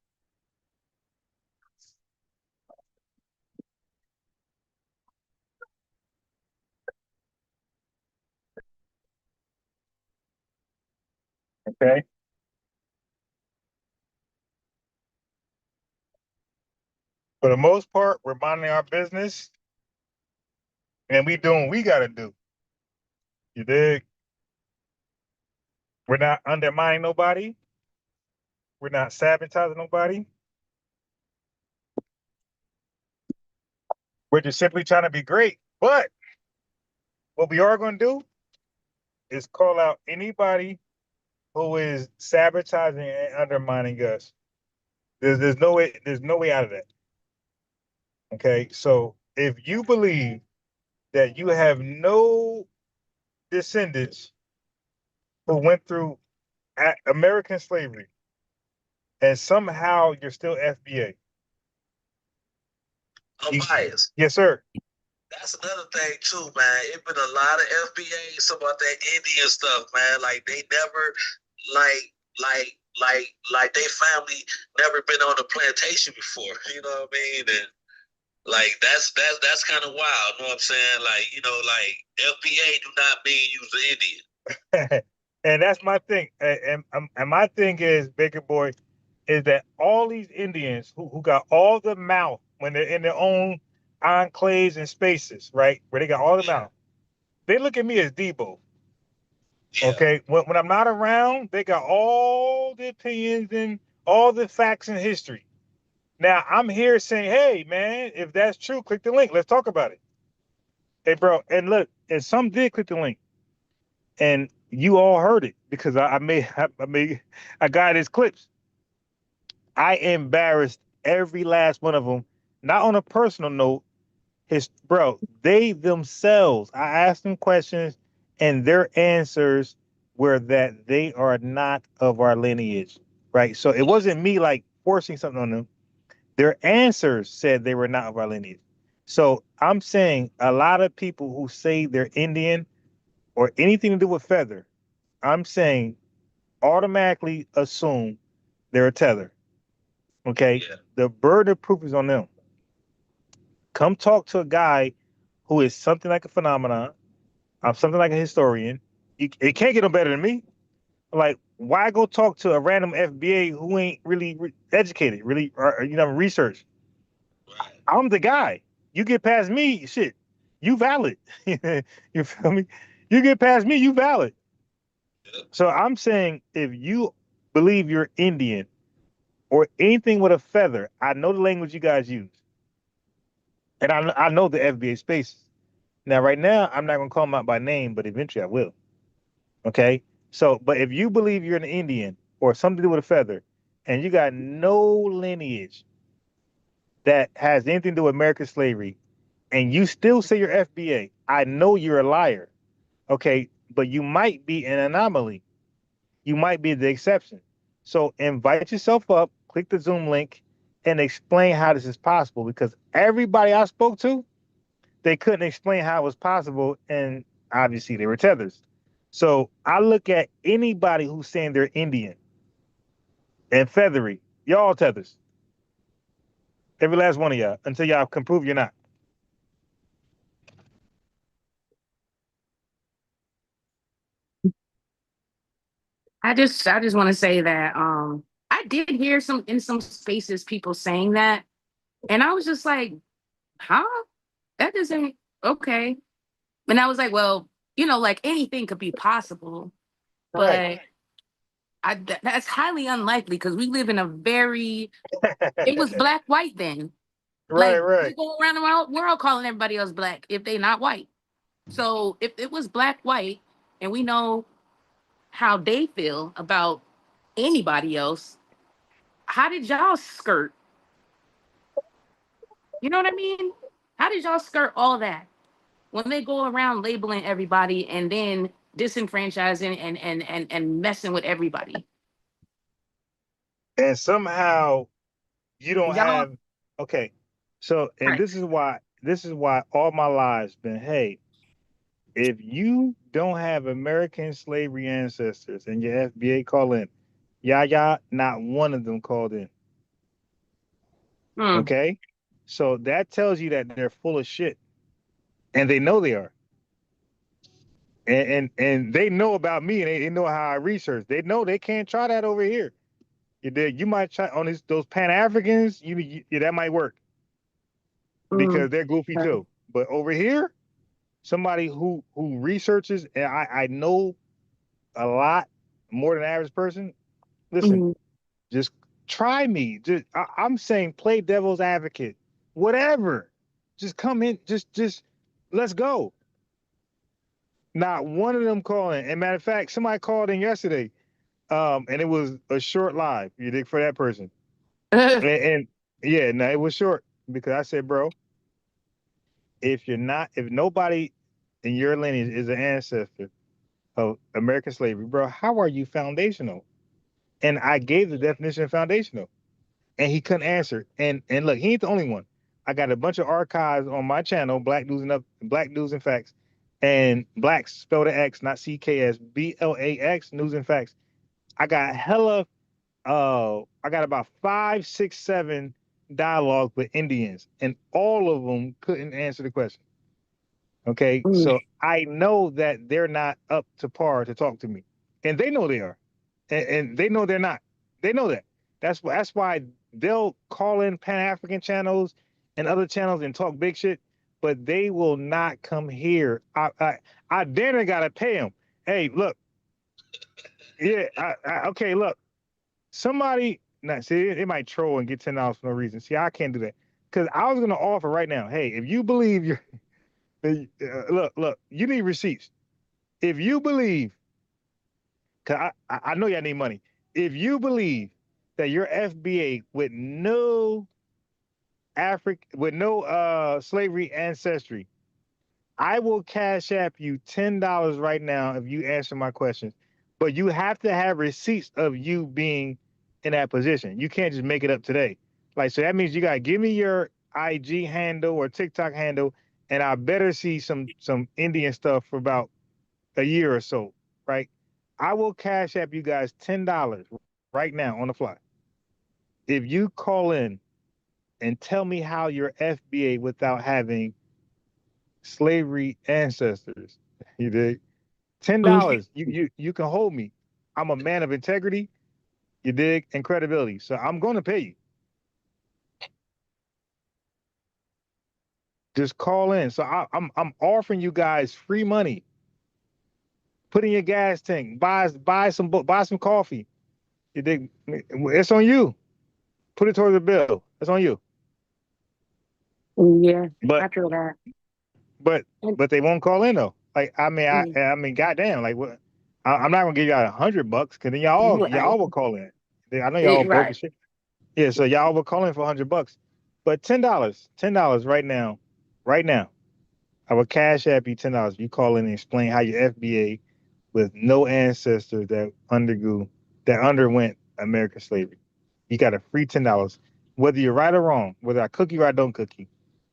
Speaker 1: Okay. For the most part, we're minding our business and we doing what we got to do. You dig? We're not undermining nobody. We're not sabotaging nobody. We're just simply trying to be great. But what we are going to do is call out anybody who is sabotaging and undermining us. There's no way out of that. Okay, so if you believe that you have no descendants who went through American slavery, and somehow you're still FBA.
Speaker 9: Unbiased.
Speaker 1: Yes, sir.
Speaker 9: That's another thing too, man. It been a lot of FBAs about that Indian stuff, man. Like they never, like they family never been on a plantation before. You know what I mean? And like that's kind of wild. You know what I'm saying? Like like FBA do not mean you's an Indian.
Speaker 1: And that's my thing. And my thing is, Baker Boy, is that all these Indians who got all the mouth when they're in their own enclaves and spaces, right, where they got all the mouth, they look at me as Debo. Yeah. Okay, when I'm not around, they got all the opinions and all the facts and history. Now I'm here saying, hey man, if that's true, click the link. Let's talk about it. Hey bro, and look, and some did click the link, and you all heard it because I got his clips. I embarrassed every last one of them, not on a personal note. They themselves, I asked them questions, and their answers were that they are not of our lineage, right? So it wasn't me like forcing something on them. Their answers said they were not of our lineage. So I'm saying a lot of people who say they're Indian or anything to do with feather, I'm saying automatically assume they're a tether. Okay. Yeah. The burden of proof is on them. Come talk to a guy who is something like a phenomenon. I'm something like a historian. It can't get no better than me. Like, why go talk to a random FBA who ain't really educated, really, research? Right. I'm the guy. You get past me, shit, you valid. You feel me? You get past me, you valid. So I'm saying if you believe you're Indian or anything with a feather, I know the language you guys use. And I know the FBA spaces. Now, right now, I'm not going to call them out by name, but eventually I will. Okay? So, but if you believe you're an Indian or something to do with a feather, and you got no lineage that has anything to do with American slavery, and you still say you're FBA, I know you're a liar. Okay? But you might be an anomaly. You might be the exception. So invite yourself up, click the Zoom link, and explain how this is possible, because everybody I spoke to, they couldn't explain how it was possible, and obviously they were tethers. So I look at anybody who's saying they're Indian and feathery, y'all tethers. Every last one of y'all, until y'all can prove you're not.
Speaker 10: I just want to say that I did hear in some spaces people saying that, and I was just like, huh? That doesn't okay. And I was like, well, like anything could be possible, but that's highly unlikely because we live in a very it was black white then.
Speaker 1: Right.
Speaker 10: We go around the world calling everybody else black if they not white. So if it was black white and we know how they feel about anybody else, how did y'all skirt? You know what I mean? How did y'all skirt all that when they go around labeling everybody and then disenfranchising and messing with everybody?
Speaker 1: And somehow you don't have okay. So this is why all my lives been, hey, if you don't have American slavery ancestors and your FBA call in, not one of them called in. Okay? So that tells you that they're full of shit. And they know they are. And they know about me, and they know how I research. They know they can't try that over here. You might try on those Pan-Africans, that might work. Because they're goofy too. But over here, somebody who researches, and I know a lot more than the average person. Listen, just try me. I'm saying play devil's advocate, whatever. Just come in, just let's go. Not one of them calling. And matter of fact, somebody called in yesterday, and it was a short live. You dig for that person? and yeah, no, it was short because I said, bro, if nobody in your lineage is an ancestor of American slavery, bro, how are you foundational? And I gave the definition of foundational, and he couldn't answer. And look, he ain't the only one. I got a bunch of archives on my channel, Black News and Facts, and Blacks spelled the X, not CKS, BLAX News and Facts. I got I got about 5, 6, 7 dialogues with Indians, and all of them couldn't answer the question. Okay, so I know that they're not up to par to talk to me, and they know they are, and they know they're not. They know that. That's why they'll call in Pan-African channels and other channels and talk big shit, but they will not come here. I damn gotta pay them. Hey, look, yeah, okay, look, somebody. Now, see, they might troll and get $10 for no reason. See, I can't do that because I was gonna offer right now. Hey, if you believe you're look, you need receipts. If you believe, cause I know y'all need money. If you believe that your FBA with no slavery ancestry, I will cash app you $10 right now if you answer my questions. But you have to have receipts of you being in that position. You can't just make it up today. Like, so that means you gotta give me your IG handle or TikTok handle, and I better see some Indian stuff for about a year or so, right? I will cash app you guys $10 right now on the fly. If you call in and tell me how you're FBA without having slavery ancestors, you dig? $10, you can hold me. I'm a man of integrity, you dig, and credibility. So I'm gonna pay you. Just call in. So I'm offering you guys free money. Put in your gas tank. Buy some coffee. You dig? It's on you. Put it towards the bill. It's on you.
Speaker 10: Yeah,
Speaker 1: But
Speaker 10: I feel that.
Speaker 1: but they won't call in though. Like I mean, goddamn. Like what? I'm not gonna give y'all $100 because then y'all will call in. I know y'all broke
Speaker 10: Right.
Speaker 1: as shit. Yeah, so y'all will call in for $100. But $10 right now, right now. I will cash app you $10. You call in and explain how your FBA with no ancestors that underwent American slavery. You got a free $10. Whether you're right or wrong, whether I cook you or I don't cook you,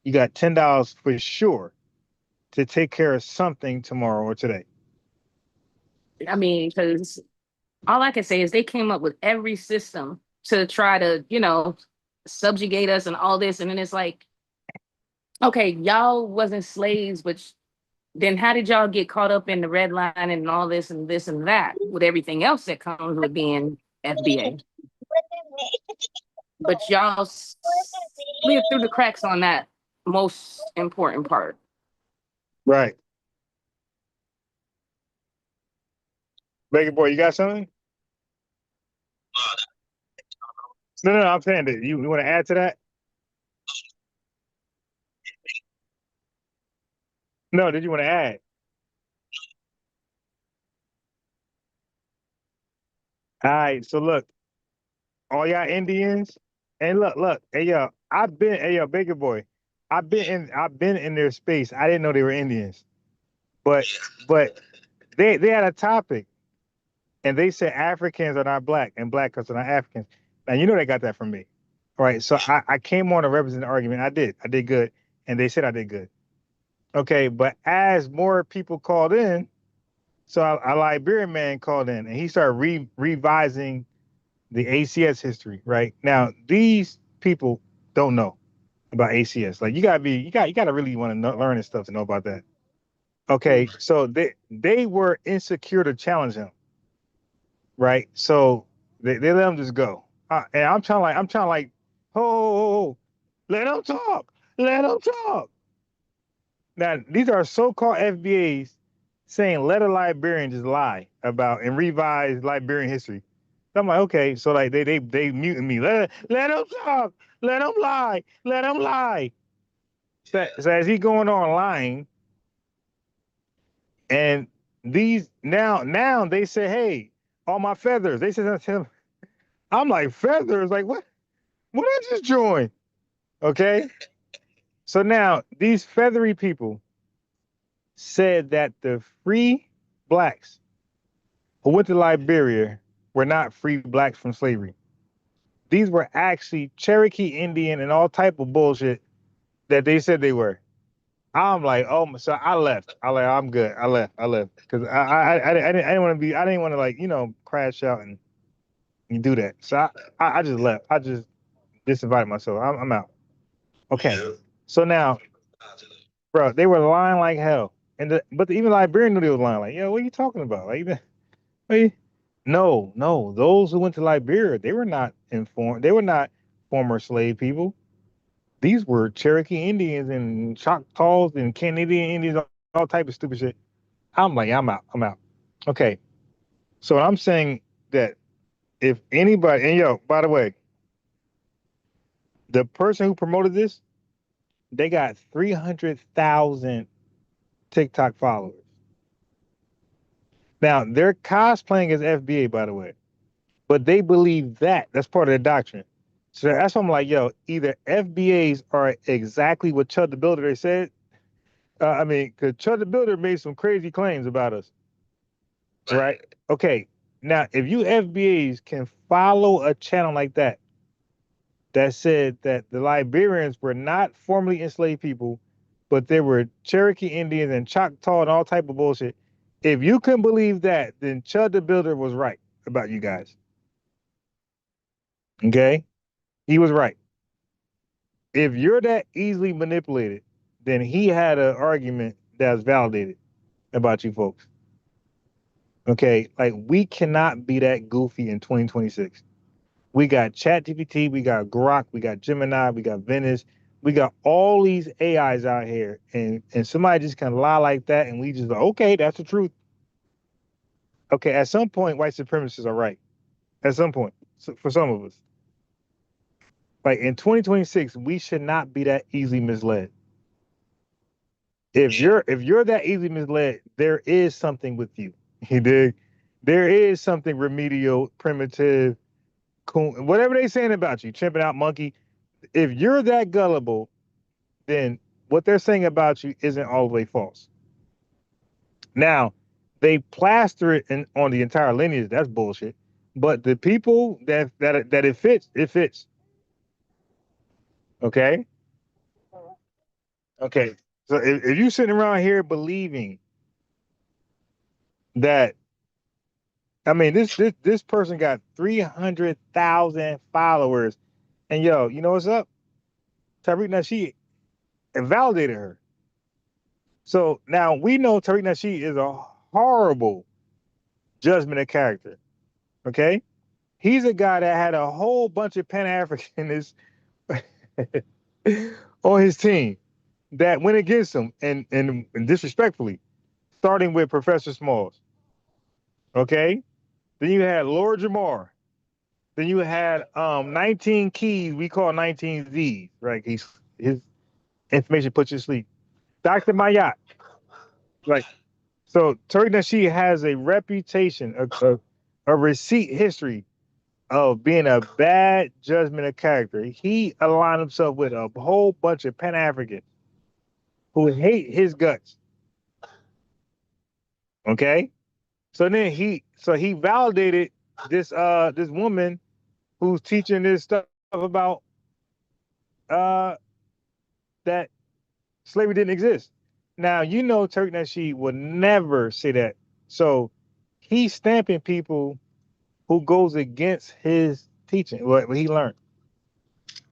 Speaker 1: you got $10 for sure to take care of something tomorrow or today.
Speaker 10: I mean, because all I can say is they came up with every system to try to, subjugate us and all this. And then it's like, okay, y'all wasn't slaves, which then how did y'all get caught up in the red line and all this and this and that with everything else that comes with being FBA? But y'all slid through the cracks on that most important part.
Speaker 1: Right. Baker boy, you got something? No, I'm saying that you want to add to that? No, did you want to add? All right, so look, all y'all Indians, and look, hey yo, Baker boy, I've been in their space. I didn't know they were Indians, but they had a topic, and they said Africans are not black and black are not Africans. Now you know they got that from me, right? So I came on to represent the argument. I did good, and they said I did good. Okay, but as more people called in, so a Liberian man called in, and he started revising the ACS history. Right now, these people don't know about ACS. Like you gotta really want to learn this stuff to know about that. Okay, so they were insecure to challenge him, right? So they let him just go. And I'm trying like, oh, let him talk, let him talk. Now these are so-called FBAs saying let a Liberian just lie about and revise Liberian history. So I'm like, okay, so like they muted me. Let him talk, let him lie, let him lie. So as he going on lying, and these now they say, hey, all my feathers. They said to him, I'm like, feathers? Like what? What I just joined? Okay. So now these feathery people said that the free blacks who went to Liberia were not free blacks from slavery. These were actually Cherokee Indian and all type of bullshit that they said they were. I'm like, oh, so I left. I'm good. I left because I didn't want to be. I didn't want to like crash out and do that. So I just left. I just disinvited myself. I'm out. Okay. So now, bro, they were lying like hell, but even Liberian knew they were lying. Like, yo, what are you talking about? Like, no, those who went to Liberia, they were not informed. They were not former slave people. These were Cherokee Indians and Choctaws and Canadian Indians, all type of stupid shit. I'm like, I'm out. Okay. So I'm saying that if anybody, and by the way, the person who promoted this, they got 300,000 TikTok followers. Now they're cosplaying as FBA, by the way, but they believe that's part of their doctrine. So that's why I'm like, yo, either FBAs are exactly what Chud the Builder they said. Because Chud the Builder made some crazy claims about us, right? Okay, now if you FBAs can follow a channel like that said that the Liberians were not formerly enslaved people, but they were Cherokee Indians and Choctaw and all type of bullshit. If you can believe that, then Chud the Builder was right about you guys. Okay? He was right. If you're that easily manipulated, then he had an argument that's validated about you folks. Okay? Like, we cannot be that goofy in 2026. We got ChatGPT, we got Grok, we got Gemini, we got Venice, we got all these AIs out here, and somebody just can lie like that, and we just go, okay, that's the truth. Okay, at some point, white supremacists are right. At some point, for some of us. Like in 2026, we should not be that easily misled. If you're that easily misled, there is something with you. You dig? There is something remedial, primitive, cool, whatever they saying about you, chimping out monkey. If you're that gullible, then what they're saying about you isn't all the way false. Now, they plaster it on the entire lineage. That's bullshit. But the people that it fits, it fits. Okay. Okay. So if you sitting around here believing that, this person got 300,000 followers, and yo, you know what's up? Tariq Nasheed invalidated her. So now we know Tariq Nasheed is a horrible judgment of character. Okay? He's a guy that had a whole bunch of Pan-Africanists on his team that went against him and disrespectfully, starting with Professor Smalls. Okay? Then you had Lord Jamar. Then you had 19 Keys, we call 19 Z's, right? His information puts you to sleep. Dr. Mayat. Like, so Tariq Nasheed has a reputation, a receipt history of being a bad judgment of character. He aligned himself with a whole bunch of Pan-Africans who hate his guts. Okay? So then he validated this woman who's teaching this stuff about that slavery didn't exist. Now you know Tariq Nasheed would never say that. So he's stamping people who goes against his teaching, what he learned.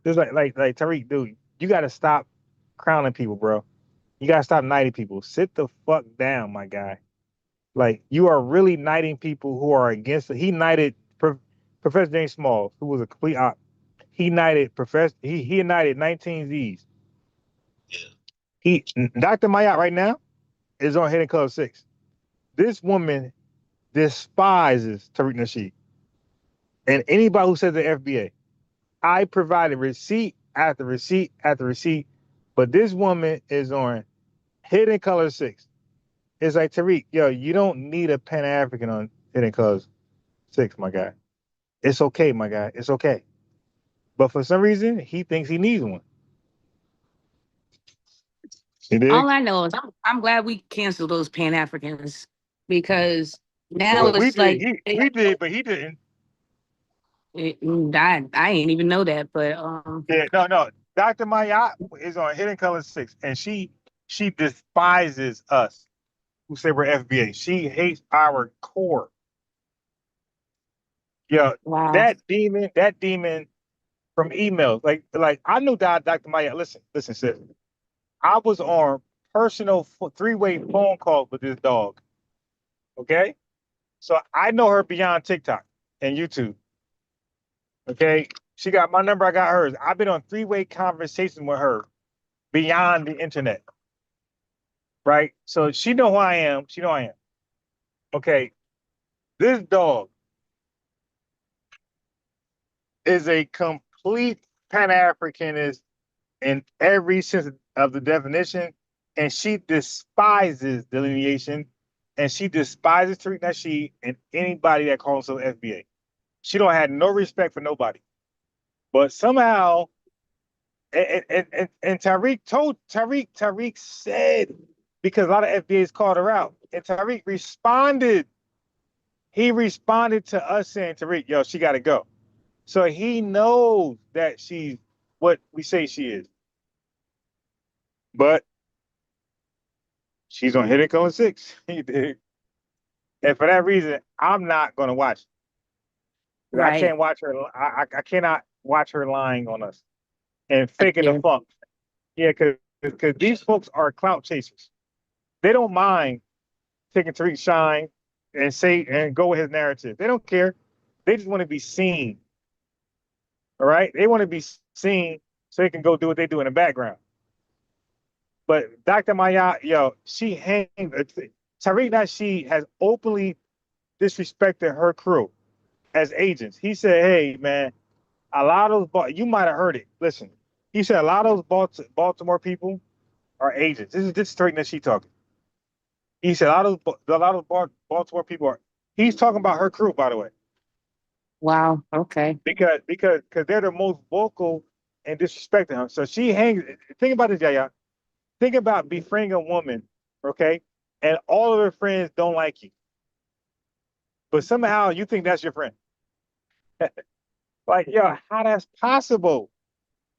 Speaker 1: Just like Tariq, dude, you gotta stop crowning people, bro. You gotta stop knighting people. Sit the fuck down, my guy. Like, you are really knighting people who are against it. He knighted Professor James Smalls, who was a complete op. He knighted he knighted 19 Z's. Dr. Mayat right now is on Hidden Color 6. This woman despises Tariq Nasheed. And anybody who says the FBA, I provided receipt after receipt after receipt, but this woman is on Hidden Color 6. It's like, Tariq, yo, you don't need a Pan-African on Hidden Color 6, my guy. It's okay, my guy. It's okay. But for some reason, he thinks he needs one. You did?
Speaker 10: All I know is I'm glad we canceled those Pan-Africans because now
Speaker 1: Well, we
Speaker 10: it's
Speaker 1: did.
Speaker 10: like
Speaker 1: We did, but he didn't.
Speaker 10: I ain't even know that, but
Speaker 1: Yeah, no. Dr. Maya is on Hidden Color 6, and she despises us who say we're FBA. She hates our core. Yeah,
Speaker 10: wow.
Speaker 1: that demon from emails. Like I knew that Dr. Maya. Listen, sis. I was on personal three-way phone calls with this dog. Okay, so I know her beyond TikTok and YouTube. Okay, she got my number. I got hers. I've been on three-way conversations with her beyond the internet. Right. So she know who I am. She know I am. Okay, this dog is a complete Pan-Africanist in every sense of the definition, and she despises delineation, and she despises Tariq Nasheed and anybody that calls herself FBA. She don't have no respect for nobody. But somehow, and Tariq said, because a lot of FBAs called her out, and Tariq responded. He responded to us saying, Tariq, yo, she got to go. So he knows that she's what we say she is. But she's on Hidden Color 6. And for that reason, I'm not going to watch it. I
Speaker 10: Right.
Speaker 1: can't watch her. I cannot watch her lying on us and faking the
Speaker 10: Yeah.
Speaker 1: funk. Yeah, because these folks are clout chasers. They don't mind taking Tariq shine and go with his narrative. They don't care. They just want to be seen. All right. They want to be seen so they can go do what they do in the background. But Dr. Maya, yo, she hangs. Tariq Nasheed has openly disrespected her crew as agents. He said, "Hey, man, a lot of those you might have heard it. Listen, he said a lot of those Baltimore people are agents. This is Tariq Nasheed talking. He said a lot of Baltimore people are. He's talking about her crew, by the way,
Speaker 10: Wow. Okay.
Speaker 1: because they're the most vocal and disrespecting her. So she hangs. Think about this, Yaya. Think about befriending a woman, okay, and all of her friends don't like you, but somehow you think that's your friend. Like, yo, how that's possible?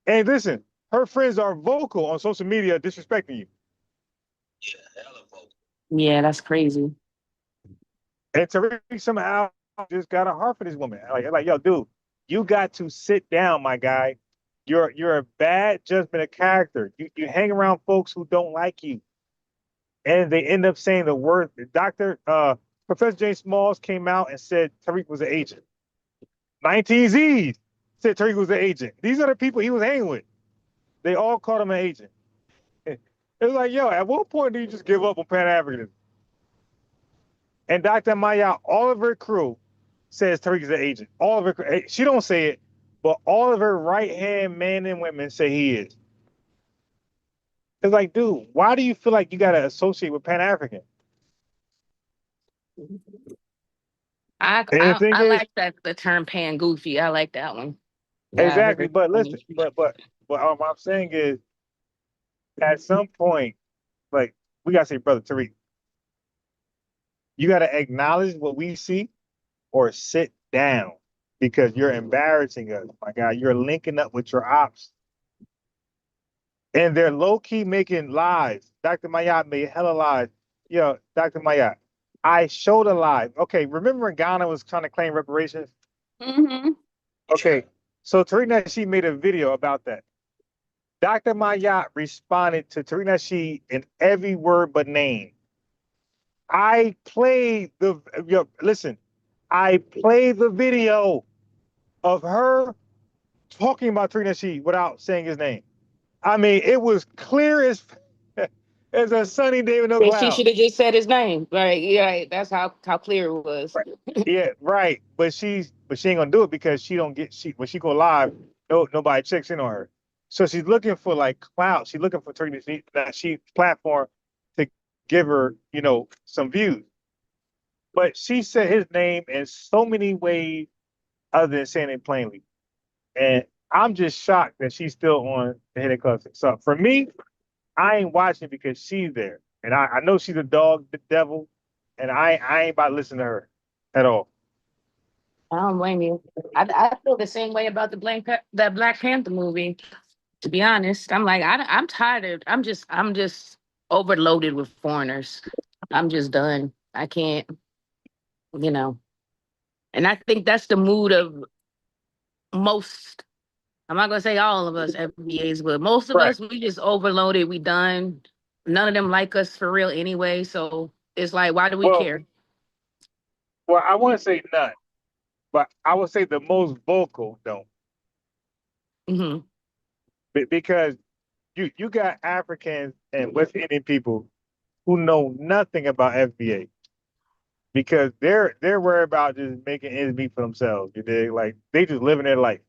Speaker 1: And listen, her friends are vocal on social media disrespecting you.
Speaker 9: Yeah, hella vocal.
Speaker 10: Yeah, that's crazy.
Speaker 1: And Tariq somehow just got a heart for this woman. Like, yo, dude, you got to sit down, my guy. You're a bad judgment of character. You hang around folks who don't like you. And they end up saying the word. Professor James Smalls came out and said Tariq was an agent. 19Z said Tariq was an agent. These are the people he was hanging with. They all called him an agent. It was like, yo, at what point do you just give up on Pan-Africanism? And Dr. Maya, all of her crew says Tariq is an agent. All of her, she don't say it, but all of her right-hand men and women say he is. It's like, dude, why do you feel like you got to associate with Pan-African?
Speaker 10: I
Speaker 1: And the
Speaker 10: I,
Speaker 1: thing
Speaker 10: I
Speaker 1: is,
Speaker 10: like that the term pan goofy. I like that one. Yeah, I heard
Speaker 1: exactly,
Speaker 10: it.
Speaker 1: but listen, but what I'm saying is, at some point, like, we got to say, brother Tariq, you got to acknowledge what we see or sit down because you're embarrassing us. My God, you're linking up with your ops. And they're low key making lies. Dr. Mayat made hella lies. Yo, Dr. Mayat, I showed a lie. Okay, remember when Ghana was trying to claim reparations?
Speaker 10: Mm-hmm.
Speaker 1: Okay, so Tariq Nasheed made a video about that. Dr. Mayat responded to Tariq Nasheed in every word but name. I played listen, I played the video of her talking about Tariq Nasheed without saying his name. I mean, it was clear as a sunny day with no
Speaker 10: And she
Speaker 1: clouds.
Speaker 10: should have just said his name. Right. Yeah. Right. That's how clear it was.
Speaker 1: Right. Yeah, right. But she ain't gonna do it because she don't get when she go live, nobody checks in on her. So she's looking for like clout. She's looking for that she platform to give her, some views. But she said his name in so many ways other than saying it plainly. And I'm just shocked that she's still on the Hidden Classic. So for me, I ain't watching because she's there, and I know she's a dog, the devil, and I ain't about to listen to her at all.
Speaker 10: I don't blame you. I feel the same way about that Black Panther movie. To be honest, I'm like I'm tired of. I'm just overloaded with foreigners. I'm just done. I can't. You know. And I think that's the mood of most. I'm not gonna say all of us FBAs, but most of
Speaker 1: Right.
Speaker 10: us, we just overloaded. We done. None of them like us for real anyway. So it's like, why do we
Speaker 1: Well,
Speaker 10: care?
Speaker 1: I want to say none, but I would say the most vocal don't,
Speaker 10: Hmm.
Speaker 1: because you got Africans and West Indian people who know nothing about FBA because they're worried about just making ends meet for themselves. You dig? Like they just living their life.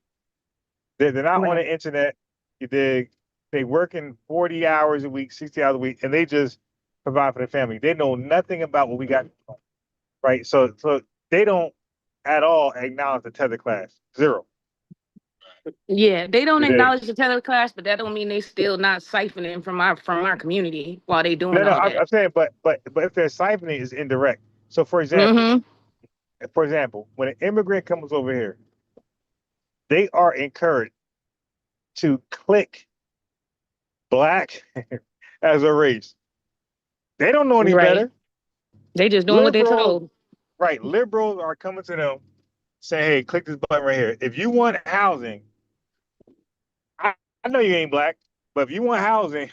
Speaker 1: They're not on
Speaker 10: Right.
Speaker 1: the internet. You dig? They working 40 hours a week, 60 hours a week, and they just provide for their family. They know nothing about what we got, right? So they don't at all acknowledge the tether class. Zero.
Speaker 10: Yeah, they don't
Speaker 1: You dig?
Speaker 10: acknowledge the tether class, but that don't mean they still not siphoning from our community while they
Speaker 1: No,
Speaker 10: doing
Speaker 1: no,
Speaker 10: all that.
Speaker 1: I'm saying, but if their siphoning is indirect. So
Speaker 10: Hmm.
Speaker 1: for example, when an immigrant comes over here, they are encouraged to click black as a race. They don't know any
Speaker 10: Right.
Speaker 1: better.
Speaker 10: They just doing what they
Speaker 1: Liberals,
Speaker 10: told.
Speaker 1: right? Liberals are coming to them saying, "Hey, click this button right here. If you want housing, I, I know you ain't black, but if you want housing,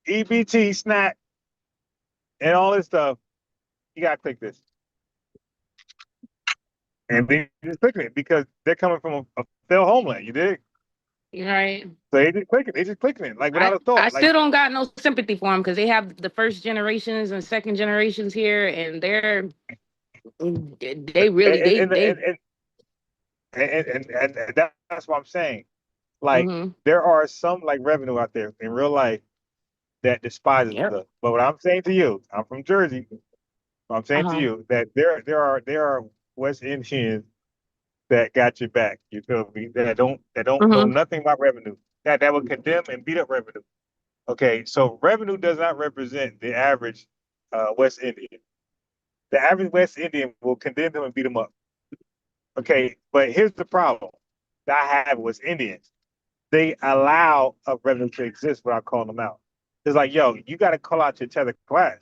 Speaker 1: EBT, SNAP, and all this stuff, you gotta click this." And they just clicking it because they're coming from a failed homeland. You dig?
Speaker 10: Right.
Speaker 1: So they just clicking. They just clicking it like
Speaker 10: I
Speaker 1: without a
Speaker 10: I
Speaker 1: thought. Like
Speaker 10: still don't got no sympathy for them because they have the first generations and second generations here, and they really
Speaker 1: and
Speaker 10: they
Speaker 1: and
Speaker 10: they.
Speaker 1: and, and, and that's what I'm saying. Like
Speaker 10: Hmm.
Speaker 1: there are some like revenue out there in real life that despises
Speaker 10: Yep.
Speaker 1: us. But what I'm saying to you, I'm from Jersey. I'm saying to
Speaker 10: Uh-huh.
Speaker 1: you that there are West Indians that got your back. You feel me? That don't know
Speaker 10: Hmm.
Speaker 1: nothing about revenue. That will condemn and beat up revenue. Okay, so revenue does not represent the average West Indian. The average West Indian will condemn them and beat them up. Okay, but here's the problem that I have with Indians. They allow a revenue to exist without calling them out. It's like, yo, you got to call out your tether class.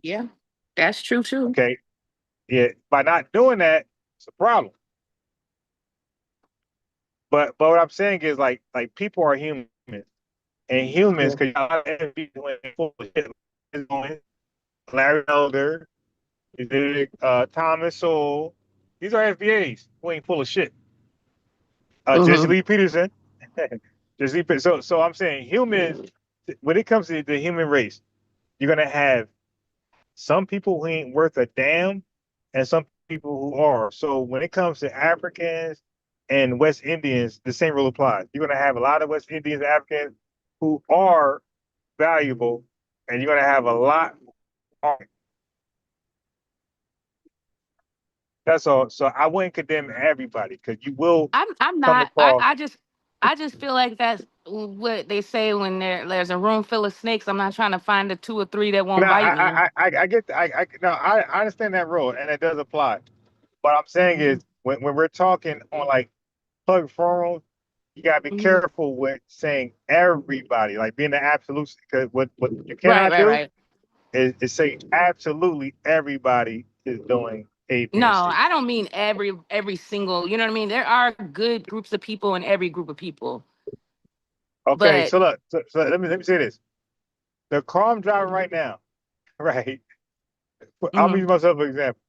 Speaker 10: Yeah, that's true too.
Speaker 1: Okay, yeah. By not doing that, it's a problem. But what I'm saying is like people are human, and humans
Speaker 10: Yeah.
Speaker 1: because be doing full of shit. Larry Elder, Thomas Sowell. These are FBAs who ain't full of shit. Jesse
Speaker 10: Hmm.
Speaker 1: Lee Peterson. So I'm saying humans, when it comes to the human race, you're gonna have some people who ain't worth a damn and some people who are. So when it comes to Africans and West Indians, the same rule applies. You're gonna have a lot of West Indians and Africans who are valuable, and you're gonna have a lot. That's all. So I wouldn't condemn everybody because you will
Speaker 10: I'm
Speaker 1: come
Speaker 10: not.
Speaker 1: across.
Speaker 10: I just feel like that's what they say when there's a room full of snakes. I'm not trying to find the two or three that
Speaker 1: No,
Speaker 10: won't bite me.
Speaker 1: I get no, I understand that rule and it does apply. What I'm saying is when we're talking on like public forums, you gotta be
Speaker 10: Hmm.
Speaker 1: careful with saying everybody, like being the absolute, because what you
Speaker 10: Right,
Speaker 1: cannot
Speaker 10: right,
Speaker 1: do
Speaker 10: right.
Speaker 1: is say absolutely everybody is doing A, B,
Speaker 10: No,
Speaker 1: and C.
Speaker 10: I don't mean every single. You know what I mean? There are good groups of people in every group of people,
Speaker 1: Okay,
Speaker 10: but
Speaker 1: so look, so let me say this. The car I'm driving right now, right? I'm
Speaker 10: hmm
Speaker 1: using myself as an example.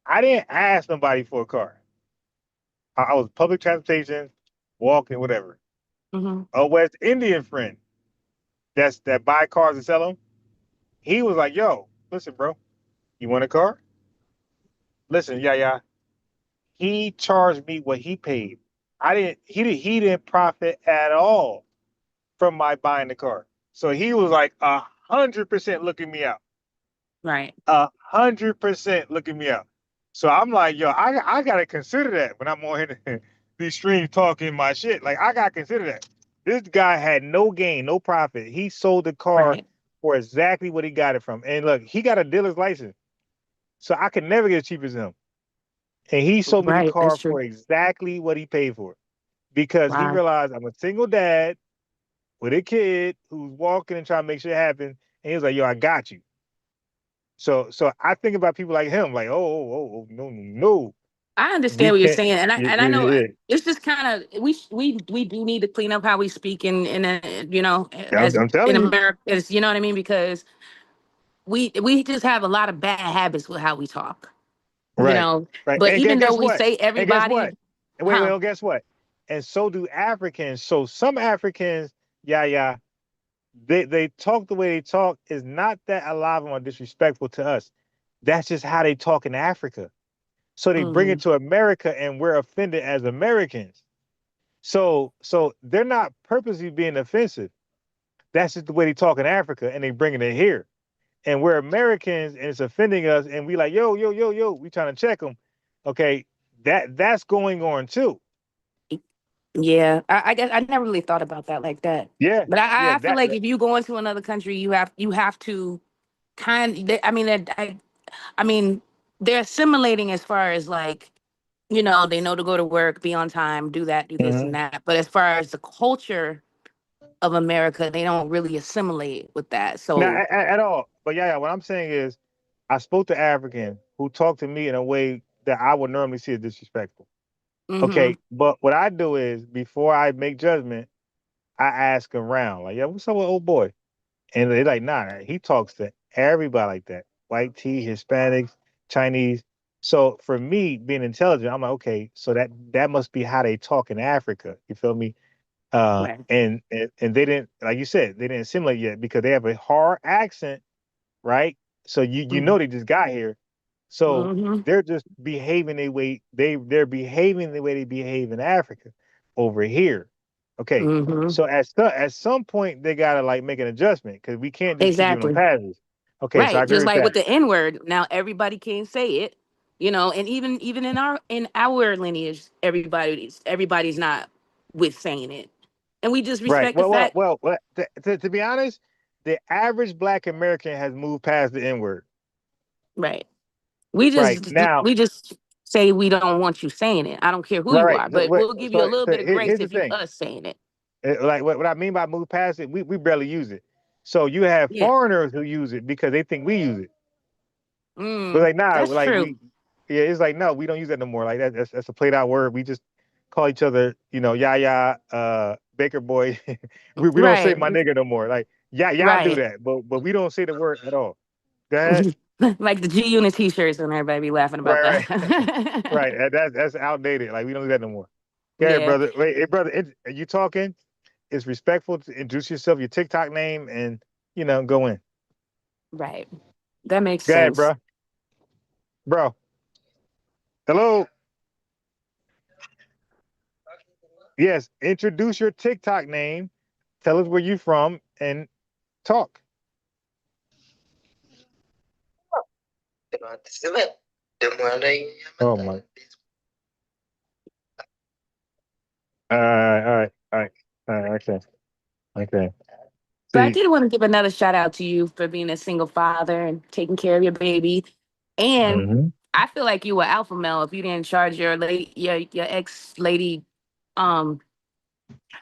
Speaker 1: I didn't ask nobody for a car. I was public transportation, walking, whatever.
Speaker 10: hmm
Speaker 1: A West Indian friend that buy cars and sell them. He was like, "Yo, listen, bro, you want a car? Listen, yeah. He charged me what he paid. I didn't. He didn't profit at all from my buying the car. So he was like 100% looking me out.
Speaker 10: right.
Speaker 1: 100% looking me out. So I'm like, yo, I gotta consider that when I'm on here, these streams talking my shit. Like I gotta consider that. This guy had no gain, no profit. He sold the car
Speaker 10: Right.
Speaker 1: for exactly what he got it from. And look, he got a dealer's license. So I could never get as cheap as him. And he sold me the
Speaker 10: Right. That's
Speaker 1: car
Speaker 10: true.
Speaker 1: for exactly what he paid for it. Because he
Speaker 10: Wow.
Speaker 1: realized I'm a single dad with a kid who's walking and trying to make shit happen. And he was like, yo, I got you. So I think about people like him, like, oh, no, no, no.
Speaker 10: I
Speaker 1: We
Speaker 10: understand what you're
Speaker 1: can't.
Speaker 10: saying, and I know
Speaker 1: Yeah.
Speaker 10: it's just kind of we do need to clean up how we speak in a,
Speaker 1: I'm,
Speaker 10: as
Speaker 1: I'm
Speaker 10: in
Speaker 1: telling you.
Speaker 10: America, as you know what I mean, because we just have a lot of bad habits with how we talk,
Speaker 1: Right. Right.
Speaker 10: But
Speaker 1: And
Speaker 10: even though
Speaker 1: guess
Speaker 10: we
Speaker 1: what?
Speaker 10: say
Speaker 1: And guess
Speaker 10: everybody,
Speaker 1: what? And wait,
Speaker 10: huh?
Speaker 1: oh, guess what? And so do Africans. So some Africans, yeah, they talk the way they talk is not that a lot of them are disrespectful to us. That's just how they talk in Africa. So they bring
Speaker 10: Hmm.
Speaker 1: it to America and we're offended as Americans. So they're not purposely being offensive. That's just the way they talk in Africa and they bringing it here. And we're Americans and it's offending us and we like, yo, we trying to check them. Okay, that's going on too.
Speaker 10: Yeah, I guess I never really thought about that like that.
Speaker 1: Yeah,
Speaker 10: But
Speaker 1: yeah,
Speaker 10: I feel like if you go into another country, you have to I mean, they're assimilating as far as like, they know to go to work, be on time, do that, do this and
Speaker 1: Mhm.
Speaker 10: that. But as far as the culture of America, they don't really assimilate with that.
Speaker 1: Not
Speaker 10: So,
Speaker 1: at all. But yeah, what I'm saying is I spoke to African who talked to me in a way that I would normally see as disrespectful.
Speaker 10: hmm
Speaker 1: Okay, but what I do is before I make judgment, I ask around, like, yeah, what's up with old boy? And they're like, nah, he talks to everybody like that. White tea, Hispanics, Chinese. So for me, being intelligent, I'm like, okay, so that must be how they talk in Africa. You feel me?
Speaker 10: right.
Speaker 1: And they didn't, like you said, they didn't assimilate yet because they have a hard accent, right? So you know they just got here. So
Speaker 10: Mm-hmm.
Speaker 1: they're just behaving the way they're behaving the way they behave in Africa over here. Okay.
Speaker 10: Mm-hmm.
Speaker 1: So at some point they gotta like make an adjustment because we can't just keep giving them
Speaker 10: Exactly.
Speaker 1: passes. Okay, so I
Speaker 10: Right.
Speaker 1: agree
Speaker 10: Just
Speaker 1: with
Speaker 10: like
Speaker 1: that.
Speaker 10: with the N word, now everybody can't say it, and even in our lineage, everybody's not with saying it. And we just
Speaker 1: Right.
Speaker 10: respect the fact.
Speaker 1: To be honest, the average black American has moved past the N word.
Speaker 10: Right. We
Speaker 1: Right.
Speaker 10: just
Speaker 1: Now,
Speaker 10: we just say we don't want you saying it. I don't care who you
Speaker 1: right.
Speaker 10: are, but we'll give you a little
Speaker 1: So
Speaker 10: bit of grace
Speaker 1: here's the
Speaker 10: if you
Speaker 1: thing.
Speaker 10: us saying it.
Speaker 1: Like what I mean by move past it, we barely use it. So you have
Speaker 10: Yeah.
Speaker 1: foreigners who use it because they think we use it. But
Speaker 10: Mm,
Speaker 1: like, nah,
Speaker 10: that's
Speaker 1: like
Speaker 10: true.
Speaker 1: yeah, it's like no, we don't use that no more. Like that's a played out word. We just call each other, Baker boy. we don't say
Speaker 10: Right.
Speaker 1: my nigga no more. Like, yeah, y'all do
Speaker 10: Right.
Speaker 1: that, but we don't say the word at all. Go ahead.
Speaker 10: Like the G Unit t-shirts and everybody be laughing about
Speaker 1: Right, right, right.
Speaker 10: that.
Speaker 1: That's outdated. Like we don't do that no more. Go ahead,
Speaker 10: Yeah.
Speaker 1: brother. Wait, hey, brother, are you talking? It's respectful to introduce yourself, your TikTok name, and go in.
Speaker 10: Right. That makes
Speaker 1: Go ahead,
Speaker 10: sense.
Speaker 1: bro. Bro. Hello. Yes, introduce your TikTok name. Tell us where you from and talk. Oh my. All right. Okay. Okay.
Speaker 10: But I
Speaker 1: See.
Speaker 10: did want to give another shout out to you for being a single father and taking care of your baby. And
Speaker 1: Mhm.
Speaker 10: I feel like you were alpha male if you didn't charge your ex lady um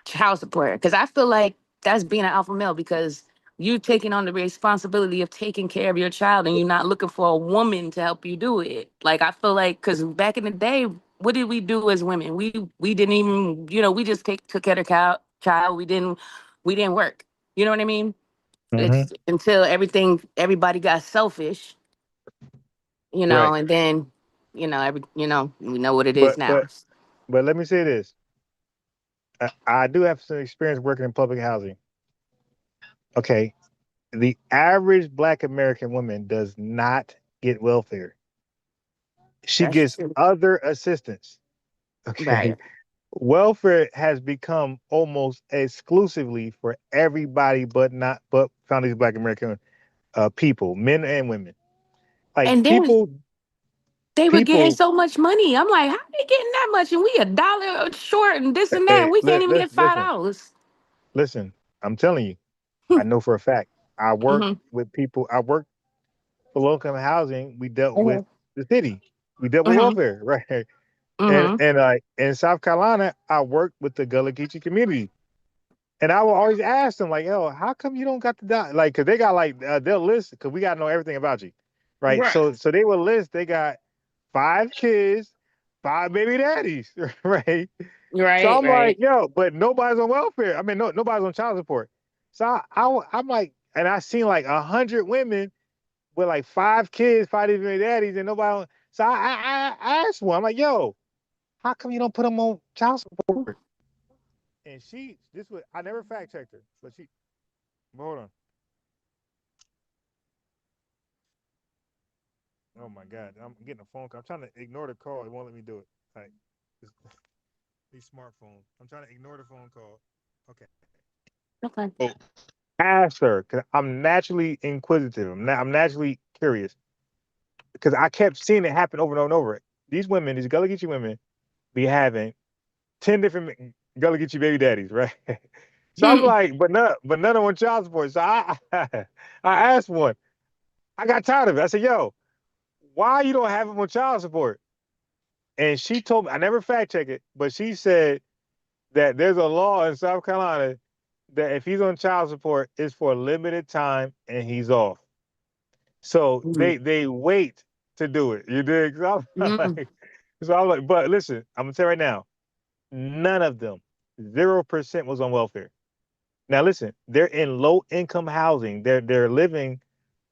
Speaker 10: child support. Because I feel like that's being an alpha male because you taking on the responsibility of taking care of your child and you're not looking for a woman to help you do it. Like I feel like because back in the day, what did we do as women? We didn't even, we just took care of the child. We didn't work. You know what I mean?
Speaker 1: Mhm.
Speaker 10: It's until everybody got selfish,
Speaker 1: Right.
Speaker 10: and then, we know what it is
Speaker 1: But
Speaker 10: now.
Speaker 1: but but let me say this. I do have some experience working in public housing. Okay. The average Black American woman does not get welfare. She
Speaker 10: That's
Speaker 1: gets
Speaker 10: true.
Speaker 1: other assistance.
Speaker 10: Right.
Speaker 1: Okay. Welfare has become almost exclusively for everybody, but found these Black American people, men and women. Like
Speaker 10: And then they were getting
Speaker 1: people.
Speaker 10: so much money. I'm like, how they getting that much? And we $1 short and this and that. And we can't even get
Speaker 1: Listen.
Speaker 10: $5.
Speaker 1: Listen, I'm telling you, I know for a fact. I work
Speaker 10: Mm-hmm.
Speaker 1: with people. I work for low income housing. We dealt with
Speaker 10: Mm-hmm.
Speaker 1: the city. We dealt with
Speaker 10: Mm-hmm.
Speaker 1: welfare, right? And
Speaker 10: Mm-hmm.
Speaker 1: in South Carolina, I worked with the Gullah Geechee community. And I will always ask them, like, yo, how come you don't got the like, cause they got like they'll list, cause we gotta know everything about you, right?
Speaker 10: Right.
Speaker 1: So they will list. They got 5 kids, 5 baby daddies, right? So
Speaker 10: Right.
Speaker 1: I'm like,
Speaker 10: Right.
Speaker 1: yo, but nobody's on welfare. I mean, nobody's on child support. So I'm like, and I seen like 100 women with like 5 kids, 5 baby daddies, and nobody. So I asked one, I'm like, yo, how come you don't put them on child support? And this was, I never fact checked her, but hold on. Oh my God, I'm getting a phone call. I'm trying to ignore the call. It won't let me do it. Like these smartphones. I'm trying to ignore the phone call. Okay.
Speaker 10: Okay.
Speaker 1: Oh, ask her because I'm naturally inquisitive. I'm naturally curious because I kept seeing it happen over and over and over. These women, these Gullah Geechee women, be having 10 different Gullah Geechee baby daddies, right? So I'm
Speaker 10: Hmm.
Speaker 1: like, but none of them on child support. So I asked one. I got tired of it. I said, yo, why you don't have him on child support? And she told me, I never fact check it, but she said that there's a law in South Carolina that if he's on child support, it's for a limited time and he's off. So
Speaker 10: Mm-hmm.
Speaker 1: they wait to do it. You dig?
Speaker 10: Mm-hmm.
Speaker 1: So I'm like, but listen, I'm gonna tell you right now, none of them, 0% was on welfare. Now listen, they're in low income housing. They're living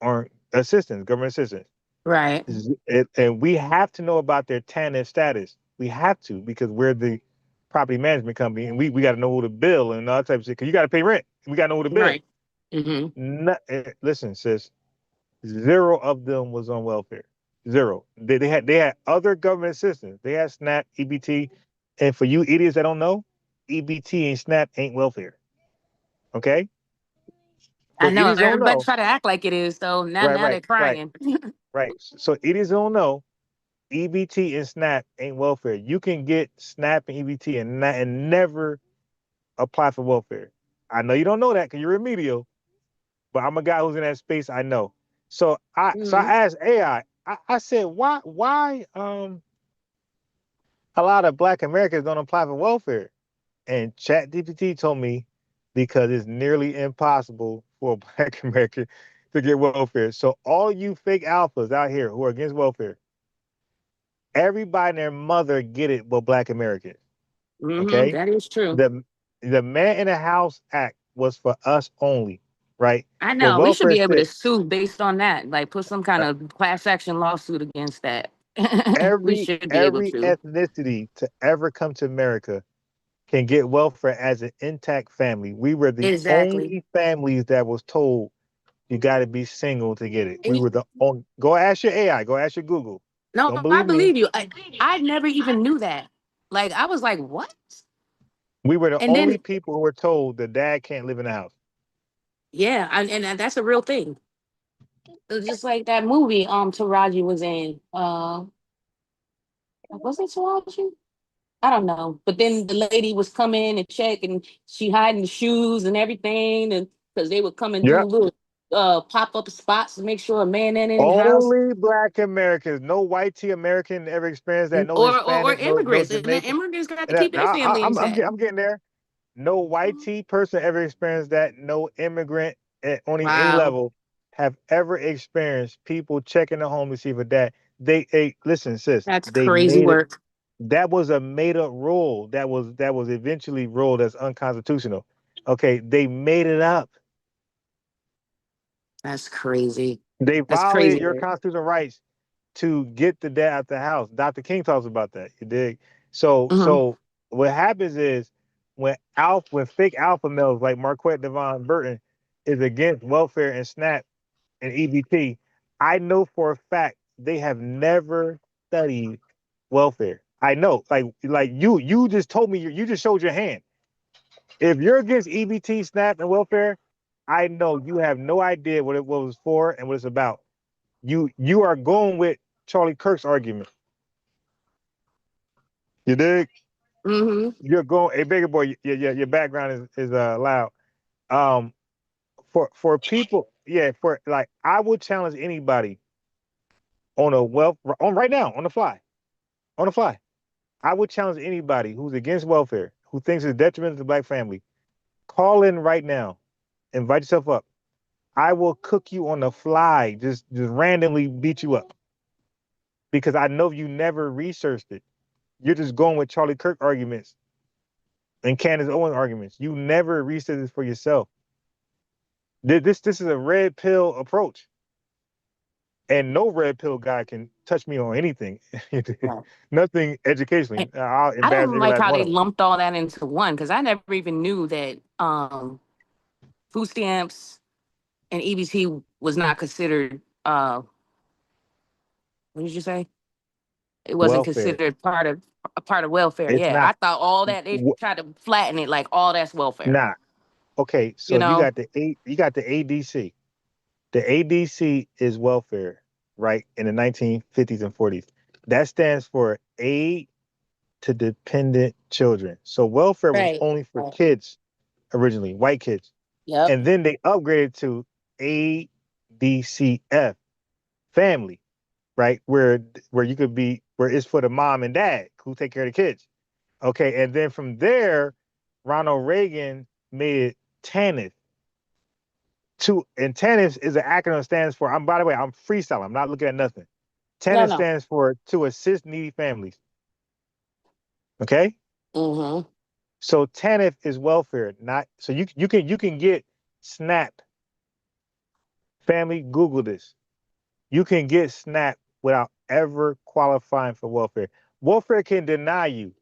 Speaker 1: on assistance, government assistance.
Speaker 10: Right.
Speaker 1: And we have to know about their TANF status. We have to because we're the property management company, and we got to know who to bill and all that type of shit. Because you got to pay rent. We got to know who to bill.
Speaker 10: Right. Mm-hmm.
Speaker 1: Listen, sis, zero of them was on welfare. Zero. They had other government assistance. They had SNAP, EBT, and for you idiots that don't know, EBT and SNAP ain't welfare. Okay,
Speaker 10: I
Speaker 1: so
Speaker 10: know.
Speaker 1: idiots don't
Speaker 10: Everybody
Speaker 1: know.
Speaker 10: try to act like it is, though. Now,
Speaker 1: Right,
Speaker 10: now they're
Speaker 1: right, right,
Speaker 10: crying.
Speaker 1: right. So idiots don't know EBT and SNAP ain't welfare. You can get SNAP and EBT and never apply for welfare. I know you don't know that because you're remedial, but I'm a guy who's in that space. I know. So I
Speaker 10: Mm-hmm.
Speaker 1: asked AI. I said why a lot of Black Americans don't apply for welfare, and ChatGPT told me because it's nearly impossible for a Black American to get welfare. So all you fake alphas out here who are against welfare, everybody and their mother get it, but Black Americans.
Speaker 10: Mm-hmm.
Speaker 1: Okay,
Speaker 10: That is true.
Speaker 1: the Man in the House Act was for us only, right?
Speaker 10: I
Speaker 1: The
Speaker 10: know. We should
Speaker 1: welfare
Speaker 10: be able to
Speaker 1: state,
Speaker 10: sue based on that. Like, put some kind
Speaker 1: uh,
Speaker 10: of class action lawsuit against that. We
Speaker 1: every
Speaker 10: should be able
Speaker 1: every
Speaker 10: to.
Speaker 1: ethnicity to ever come to America can get welfare as an intact family. We were the
Speaker 10: Exactly.
Speaker 1: only families that was told you got to be single to get it.
Speaker 10: And
Speaker 1: We were the only. Go ask your AI. Go ask your Google.
Speaker 10: no,
Speaker 1: Don't
Speaker 10: I
Speaker 1: believe me.
Speaker 10: believe you. I never even knew that. Like, I was like, what?
Speaker 1: We were the
Speaker 10: And
Speaker 1: only
Speaker 10: then,
Speaker 1: people who were told that dad can't live in the house.
Speaker 10: yeah, and that's a real thing. It's just like that movie Taraji was in. Was it Taraji? I don't know. But then the lady was coming and check and she hiding the shoes and everything and because they would come and do
Speaker 1: Yep.
Speaker 10: little pop-up spots to make sure a man ain't in the house.
Speaker 1: Only Black Americans. No white T American ever experienced that. No
Speaker 10: Or
Speaker 1: Hispanic. No
Speaker 10: immigrants. And the
Speaker 1: Jamaican.
Speaker 10: immigrants got to
Speaker 1: And
Speaker 10: keep their family intact.
Speaker 1: I'm getting there. No white T person ever experienced that. No immigrant at on any
Speaker 10: Wow.
Speaker 1: level have ever experienced people checking the home to see for that. They listen, sis.
Speaker 10: That's
Speaker 1: They
Speaker 10: crazy
Speaker 1: made it.
Speaker 10: work.
Speaker 1: That was a made up rule. That was eventually ruled as unconstitutional. Okay, they made it up.
Speaker 10: That's crazy.
Speaker 1: They
Speaker 10: That's
Speaker 1: violated
Speaker 10: crazy
Speaker 1: your
Speaker 10: work.
Speaker 1: constitutional rights to get the dad out the house. Dr. King talks about that. You dig? So
Speaker 10: Hmm.
Speaker 1: so what happens is when fake alpha males like Marquette Devon Burton is against welfare and SNAP and EBT, I know for a fact they have never studied welfare. I know, like you just told me you just showed your hand. If you're against EBT, SNAP, and welfare, I know you have no idea what it was for and what it's about. You are going with Charlie Kirk's argument. You dig? You're going, hey, bigger boy, your background is loud. Um, for people, yeah, for like, I would challenge anybody on a on right now on the fly. I would challenge anybody who's against welfare, who thinks it's detrimental to the black family. Call in right now, invite yourself up. I will cook you on the fly, just randomly beat you up because I know you never researched it. You're just going with Charlie Kirk arguments and Candace Owens arguments. You never researched this for yourself. This is a red pill approach, and no red pill guy can touch me on anything.
Speaker 10: Right.
Speaker 1: Nothing educationally. I'll
Speaker 10: I
Speaker 1: embarrass
Speaker 10: don't
Speaker 1: every
Speaker 10: like
Speaker 1: last
Speaker 10: how
Speaker 1: one
Speaker 10: they
Speaker 1: of them.
Speaker 10: lumped all that into one because I never even knew that food stamps and EBT was not considered. What did you say? It wasn't
Speaker 1: Welfare.
Speaker 10: considered part of welfare.
Speaker 1: It's
Speaker 10: Yeah,
Speaker 1: not.
Speaker 10: I thought all that they tried to flatten it like all that's welfare.
Speaker 1: Nah. Okay,
Speaker 10: You
Speaker 1: so
Speaker 10: know?
Speaker 1: you got the ADC. The ADC is welfare, right? In the 1950s and 40s. That stands for aid to dependent children. So welfare was
Speaker 10: Right.
Speaker 1: only for
Speaker 10: Right.
Speaker 1: kids originally, white kids.
Speaker 10: Yep.
Speaker 1: And then they upgraded to ADCF, family, right? Where you could be where it's for the mom and dad who take care of the kids. Okay, and then from there, Ronald Reagan made it TANF. And TANF is an acronym stands for, by the way, I'm freestyling, I'm not looking at nothing.
Speaker 10: No,
Speaker 1: TANF
Speaker 10: no.
Speaker 1: stands for to assist needy families. Okay?
Speaker 10: Mm-hmm.
Speaker 1: So TANF is welfare, not so you can get SNAP. Family, Google this. You can get SNAP without ever qualifying for welfare. Welfare can deny you,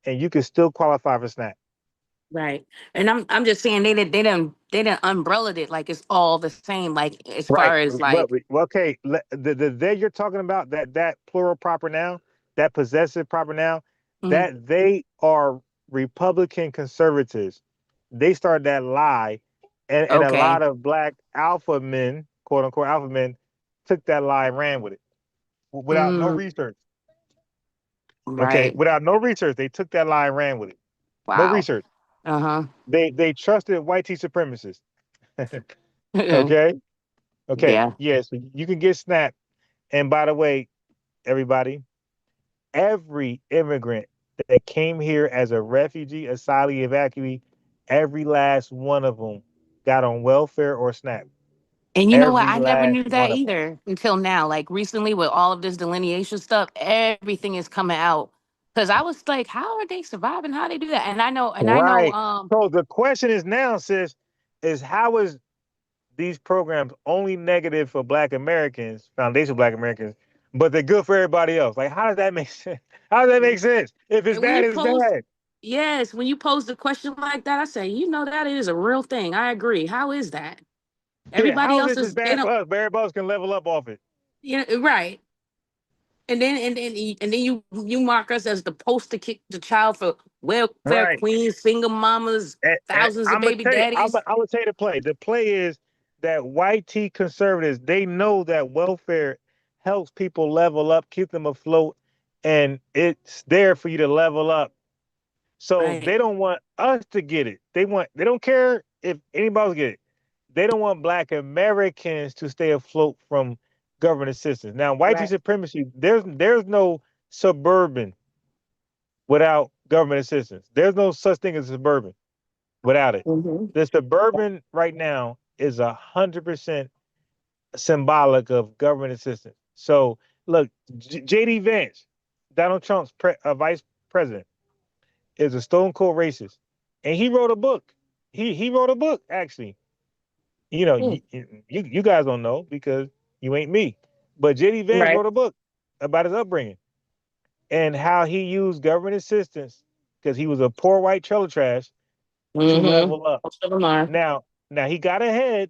Speaker 1: and you can still qualify for SNAP.
Speaker 10: Right. And I'm just saying they didn't umbrella it like it's all the same, like as
Speaker 1: Right.
Speaker 10: far as like
Speaker 1: Well, okay. The they you're talking about, that plural proper noun, that possessive proper noun,
Speaker 10: mhm.
Speaker 1: that they are Republican conservatives. They started that lie, and a
Speaker 10: Okay.
Speaker 1: lot of black alpha men, quote unquote alpha men, took that lie and ran with it without no
Speaker 10: Mm,
Speaker 1: research. Okay,
Speaker 10: right.
Speaker 1: without no research, they took that lie and ran with it. No
Speaker 10: Wow.
Speaker 1: research.
Speaker 10: Uh-huh.
Speaker 1: They trusted white tea supremacists. Okay. Okay.
Speaker 10: Yeah.
Speaker 1: Yes, you can get SNAP. And by the way, everybody, every immigrant that came here as a refugee, asylee, evacuee, every last one of them got on welfare or SNAP.
Speaker 10: And you know what?
Speaker 1: Every
Speaker 10: I never
Speaker 1: last
Speaker 10: knew that
Speaker 1: one of them.
Speaker 10: either until now. Like recently with all of this delineation stuff, everything is coming out. Cause I was like, how are they surviving? How they do that? And I know
Speaker 1: Right. So the question is now, sis, is how is these programs only negative for Black Americans, foundational Black Americans, but they're good for everybody else? Like, how does that make sense? How does that make sense? If it's
Speaker 10: and when
Speaker 1: bad,
Speaker 10: you
Speaker 1: it's
Speaker 10: post
Speaker 1: bad.
Speaker 10: yes, when you pose a question like that, I say, you know that is a real thing. I agree. How is that?
Speaker 1: Yeah,
Speaker 10: Everybody
Speaker 1: how is
Speaker 10: else
Speaker 1: this just
Speaker 10: is they
Speaker 1: bad for
Speaker 10: don't
Speaker 1: us? But everybody else can level up off it.
Speaker 10: yeah, right. And then you mark us as the poster kick the child for welfare
Speaker 1: Right.
Speaker 10: queens, single mamas,
Speaker 1: And
Speaker 10: thousands of
Speaker 1: I'm gonna
Speaker 10: baby
Speaker 1: tell you,
Speaker 10: daddies.
Speaker 1: I'm gonna tell you the play. The play is that white tea conservatives, they know that welfare helps people level up, keep them afloat, and it's there for you to level up. So
Speaker 10: Right.
Speaker 1: they don't want us to get it. They don't care if anybody else get it. They don't want Black Americans to stay afloat from government assistance. Now, white tea
Speaker 10: Right.
Speaker 1: supremacy, there's no suburban without government assistance. There's no such thing as suburban without it.
Speaker 10: Mm-hmm.
Speaker 1: The suburban right now is 100% symbolic of government assistance. So look, JD Vance, Donald Trump's vice president, is a stone cold racist, and he wrote a book. He wrote a book actually. You know, you guys don't know because you ain't me, but JD Vance
Speaker 10: Right.
Speaker 1: wrote a book about his upbringing and how he used government assistance because he was a poor white trailer trash to
Speaker 10: Mm-hmm.
Speaker 1: level up.
Speaker 10: Most of them are.
Speaker 1: Now he got ahead.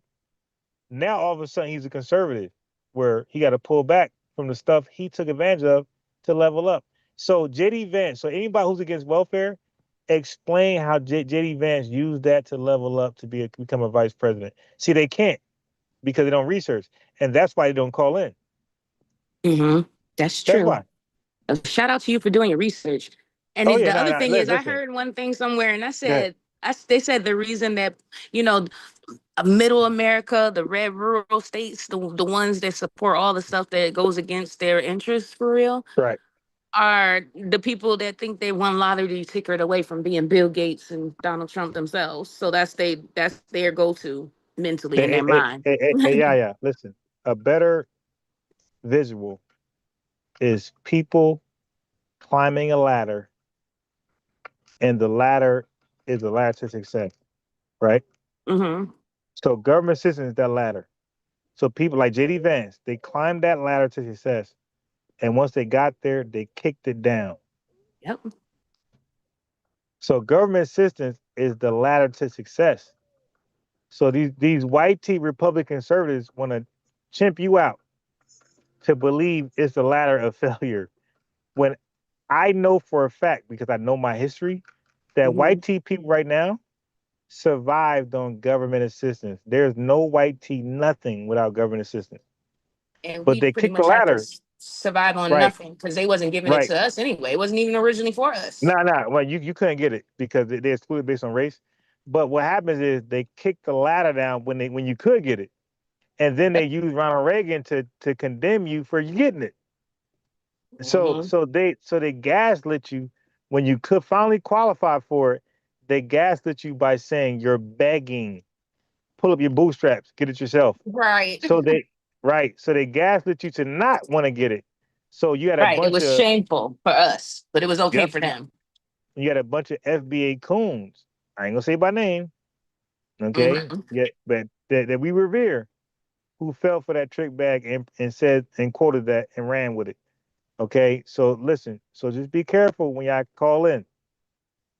Speaker 1: Now all of a sudden he's a conservative, where he got to pull back from the stuff he took advantage of to level up. So JD Vance. So anybody who's against welfare, explain how JD Vance used that to level up to become a vice president. See, they can't because they don't research, and that's why they don't call in.
Speaker 10: Mm-hmm. That's
Speaker 1: That's
Speaker 10: true.
Speaker 1: why.
Speaker 10: Shout out to you for doing your research. And
Speaker 1: Oh
Speaker 10: then
Speaker 1: yeah,
Speaker 10: the
Speaker 1: no,
Speaker 10: other
Speaker 1: no.
Speaker 10: thing is, I
Speaker 1: Listen,
Speaker 10: heard one thing somewhere, and I
Speaker 1: yeah,
Speaker 10: said, they said the reason that, you know, middle America, the red rural states, the ones that support all the stuff that goes against their interests for real,
Speaker 1: right.
Speaker 10: are the people that think they won lottery ticket away from being Bill Gates and Donald Trump themselves. So that's their go-to mentally in their mind.
Speaker 1: Yeah, yeah. Listen, a better visual is people climbing a ladder, and the ladder is the ladder to success, right?
Speaker 10: Mm-hmm.
Speaker 1: So government system is that ladder. So people like JD Vance, they climbed that ladder to success, and once they got there, they kicked it down.
Speaker 10: Yep.
Speaker 1: So government assistance is the ladder to success. So these white tea Republican conservatives want to chimp you out to believe it's the ladder of failure. When I know for a fact, because I know my history, that
Speaker 10: Mm-hmm.
Speaker 1: white tea people right now survived on government assistance. There's no white tea nothing without government assistance.
Speaker 10: And
Speaker 1: But
Speaker 10: we
Speaker 1: they
Speaker 10: pretty
Speaker 1: kicked the
Speaker 10: much have to
Speaker 1: ladder.
Speaker 10: survive on
Speaker 1: Right,
Speaker 10: nothing because they wasn't giving it
Speaker 1: right.
Speaker 10: to us anyway. It wasn't even originally for us.
Speaker 1: No, no. Well, you couldn't get it because they excluded based on race. But what happens is they kick the ladder down when you could get it, and then they
Speaker 10: Yep.
Speaker 1: use Ronald Reagan to condemn you for you getting it. So
Speaker 10: Mm-hmm.
Speaker 1: so they gaslit you when you could finally qualify for it. They gaslit you by saying you're begging. Pull up your bootstraps, get it yourself.
Speaker 10: Right.
Speaker 1: So they right. So they gaslit you to not want to get it. So you had a
Speaker 10: Right. It
Speaker 1: bunch
Speaker 10: was
Speaker 1: of
Speaker 10: shameful for us, but it was okay
Speaker 1: yep.
Speaker 10: for them.
Speaker 1: You had a bunch of FBA coons. I ain't gonna say by name, okay?
Speaker 10: Mm-hmm.
Speaker 1: Yeah, but that we revere, who fell for that trick bag and said and quoted that and ran with it. Okay, so listen, so just be careful when y'all call in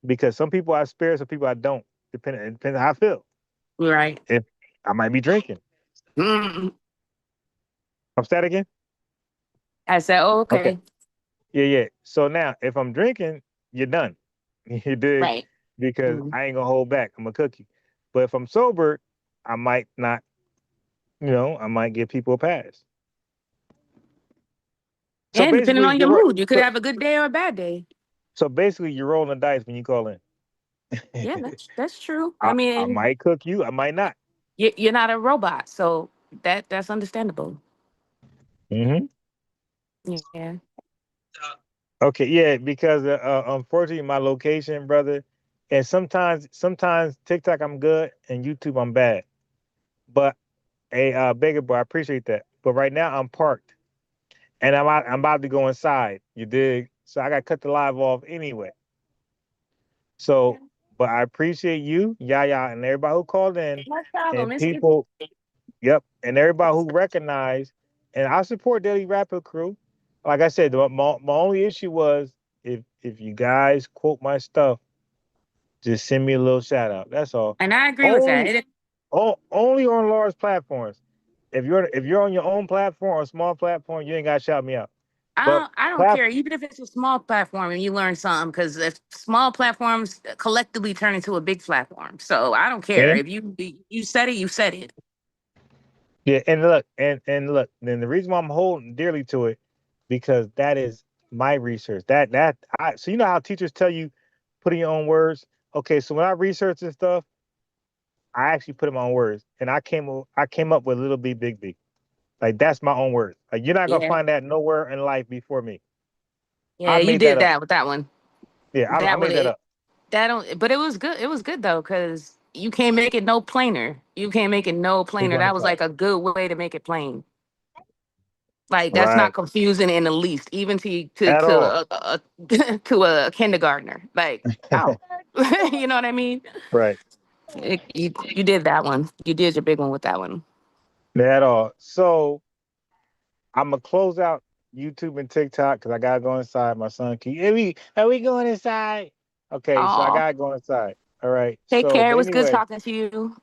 Speaker 1: because some people I spare, some people I don't, depending how I feel.
Speaker 10: Right.
Speaker 1: If I might be drinking,
Speaker 10: Mm-hmm.
Speaker 1: I'm sad again.
Speaker 10: I said, oh,
Speaker 1: Okay,
Speaker 10: okay.
Speaker 1: yeah, yeah. So now if I'm drinking, you're done. You dig?
Speaker 10: Right.
Speaker 1: Because
Speaker 10: Mhm.
Speaker 1: I ain't gonna hold back. I'm a cookie. But if I'm sober, I might not. I might give people a pass. So
Speaker 10: And depending
Speaker 1: basically,
Speaker 10: on your mood, you could have a good day or a bad day.
Speaker 1: so basically, you're rolling the dice when you call in.
Speaker 10: Yeah, that's true. I
Speaker 1: I
Speaker 10: mean,
Speaker 1: might cook you, I might not.
Speaker 10: you're not a robot, so that's understandable.
Speaker 1: Hmm.
Speaker 10: Yeah.
Speaker 1: Okay, yeah, because unfortunately, my location, brother, and sometimes TikTok I'm good and YouTube I'm bad. But hey, Beggar Boy, I appreciate that. But right now I'm parked and I'm about to go inside. You dig? So I got to cut the live off anyway. So, but I appreciate you, Yaya, and everybody who called in,
Speaker 10: No problem.
Speaker 1: and
Speaker 10: It's good.
Speaker 1: people. Yep, and everybody who recognized, and I support Daily Rapper Crew. Like I said, my only issue was if you guys quote my stuff, just send me a little shout out. That's all.
Speaker 10: And I agree with that.
Speaker 1: Only only on large platforms. If you're on your own platform or a small platform, you ain't gotta shout me out. But
Speaker 10: I don't
Speaker 1: plat
Speaker 10: care, even if it's a small platform and you learn something, because if small platforms collectively turn into a big platform. So I don't care
Speaker 1: yeah,
Speaker 10: if you said it, you said it.
Speaker 1: yeah, and look, then the reason why I'm holding dearly to it because that is my research. That I so you know how teachers tell you put in your own words. Okay, so when I research this stuff, I actually put in my own words, and I came up with little B, big B. Like that's my own words. Like you're not gonna
Speaker 10: Yeah.
Speaker 1: find that nowhere in life before me.
Speaker 10: Yeah,
Speaker 1: I
Speaker 10: you
Speaker 1: made that
Speaker 10: did
Speaker 1: up.
Speaker 10: that with that one.
Speaker 1: Yeah, I
Speaker 10: That one
Speaker 1: made that
Speaker 10: it
Speaker 1: up.
Speaker 10: that don't but it was good. It was good though, because you can't make it no plainer. You can't make it no
Speaker 1: Who's
Speaker 10: plainer.
Speaker 1: on the
Speaker 10: That was
Speaker 1: clock?
Speaker 10: like a good way to make it plain. Like that's not
Speaker 1: Right.
Speaker 10: confusing in the least, even
Speaker 1: At all.
Speaker 10: to a kindergartner. Like, oh, you know what I mean?
Speaker 1: Right.
Speaker 10: You did that one. You did your big one with that one.
Speaker 1: At all. So I'm gonna close out YouTube and TikTok because I gotta go inside. My son keep, are we going inside? Okay, so I
Speaker 10: Oh,
Speaker 1: gotta go inside. All right.
Speaker 10: take
Speaker 1: So,
Speaker 10: care. It
Speaker 1: but
Speaker 10: was good
Speaker 1: anyway,
Speaker 10: talking to you.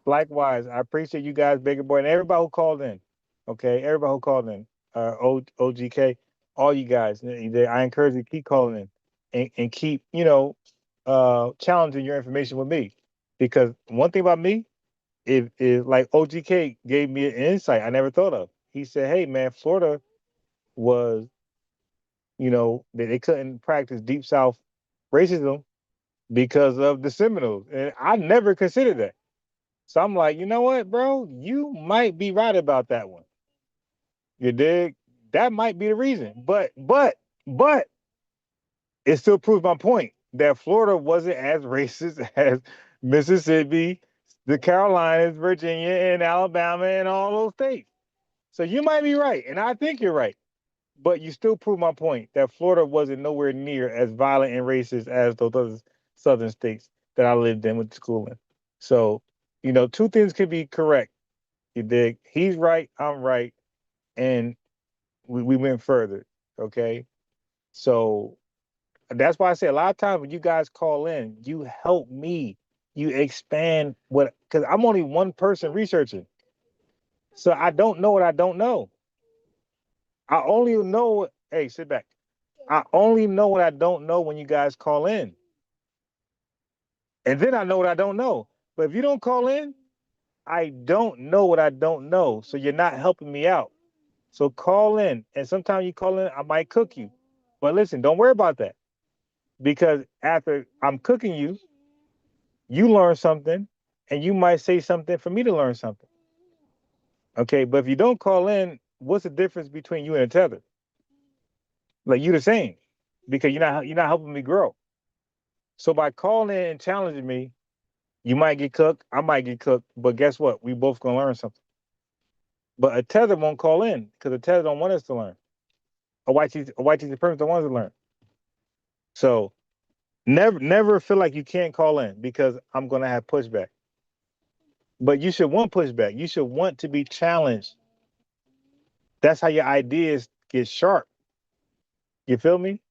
Speaker 1: likewise, I appreciate you guys, Bigger Boy, and everybody who called in. Okay, everybody who called in. OGK, all you guys. I encourage you to keep calling in and keep, challenging your information with me. Because one thing about me, if like OGK gave me an insight I never thought of. He said, "Hey man, Florida was, they couldn't practice deep south racism because of the Seminoles. And I never considered that. So I'm like, you know what, bro? You might be right about that one. You dig? That might be the reason. But it still proves my point that Florida wasn't as racist as Mississippi, the Carolinas, Virginia, and Alabama, and all those states. So you might be right, and I think you're right. But you still prove my point that Florida wasn't nowhere near as violent and racist as those other southern states that I lived in with school in. So, two things can be correct. You dig? He's right, I'm right, and we went further. Okay. So that's why I say a lot of times when you guys call in, you help me. You expand because I'm only one person researching. So I don't know what I don't know. I only know, hey, sit back. I only know what I don't know when you guys call in. And then I know what I don't know. But if you don't call in, I don't know what I don't know. So you're not helping me out. So call in. And sometimes you call in, I might cook you. But listen, don't worry about that. Because after I'm cooking you, you learn something, and you might say something for me to learn something. Okay, but if you don't call in, what's the difference between you and a tether? Like you the same, because you're not helping me grow. So by calling in and challenging me, you might get cooked, I might get cooked, but guess what? We both gonna learn something. But a tether won't call in because a tether don't want us to learn. A white teacher person don't want us to learn. So never feel like you can't call in because I'm gonna have pushback. But you should want pushback. You should want to be challenged. That's how your ideas get sharp. You feel me?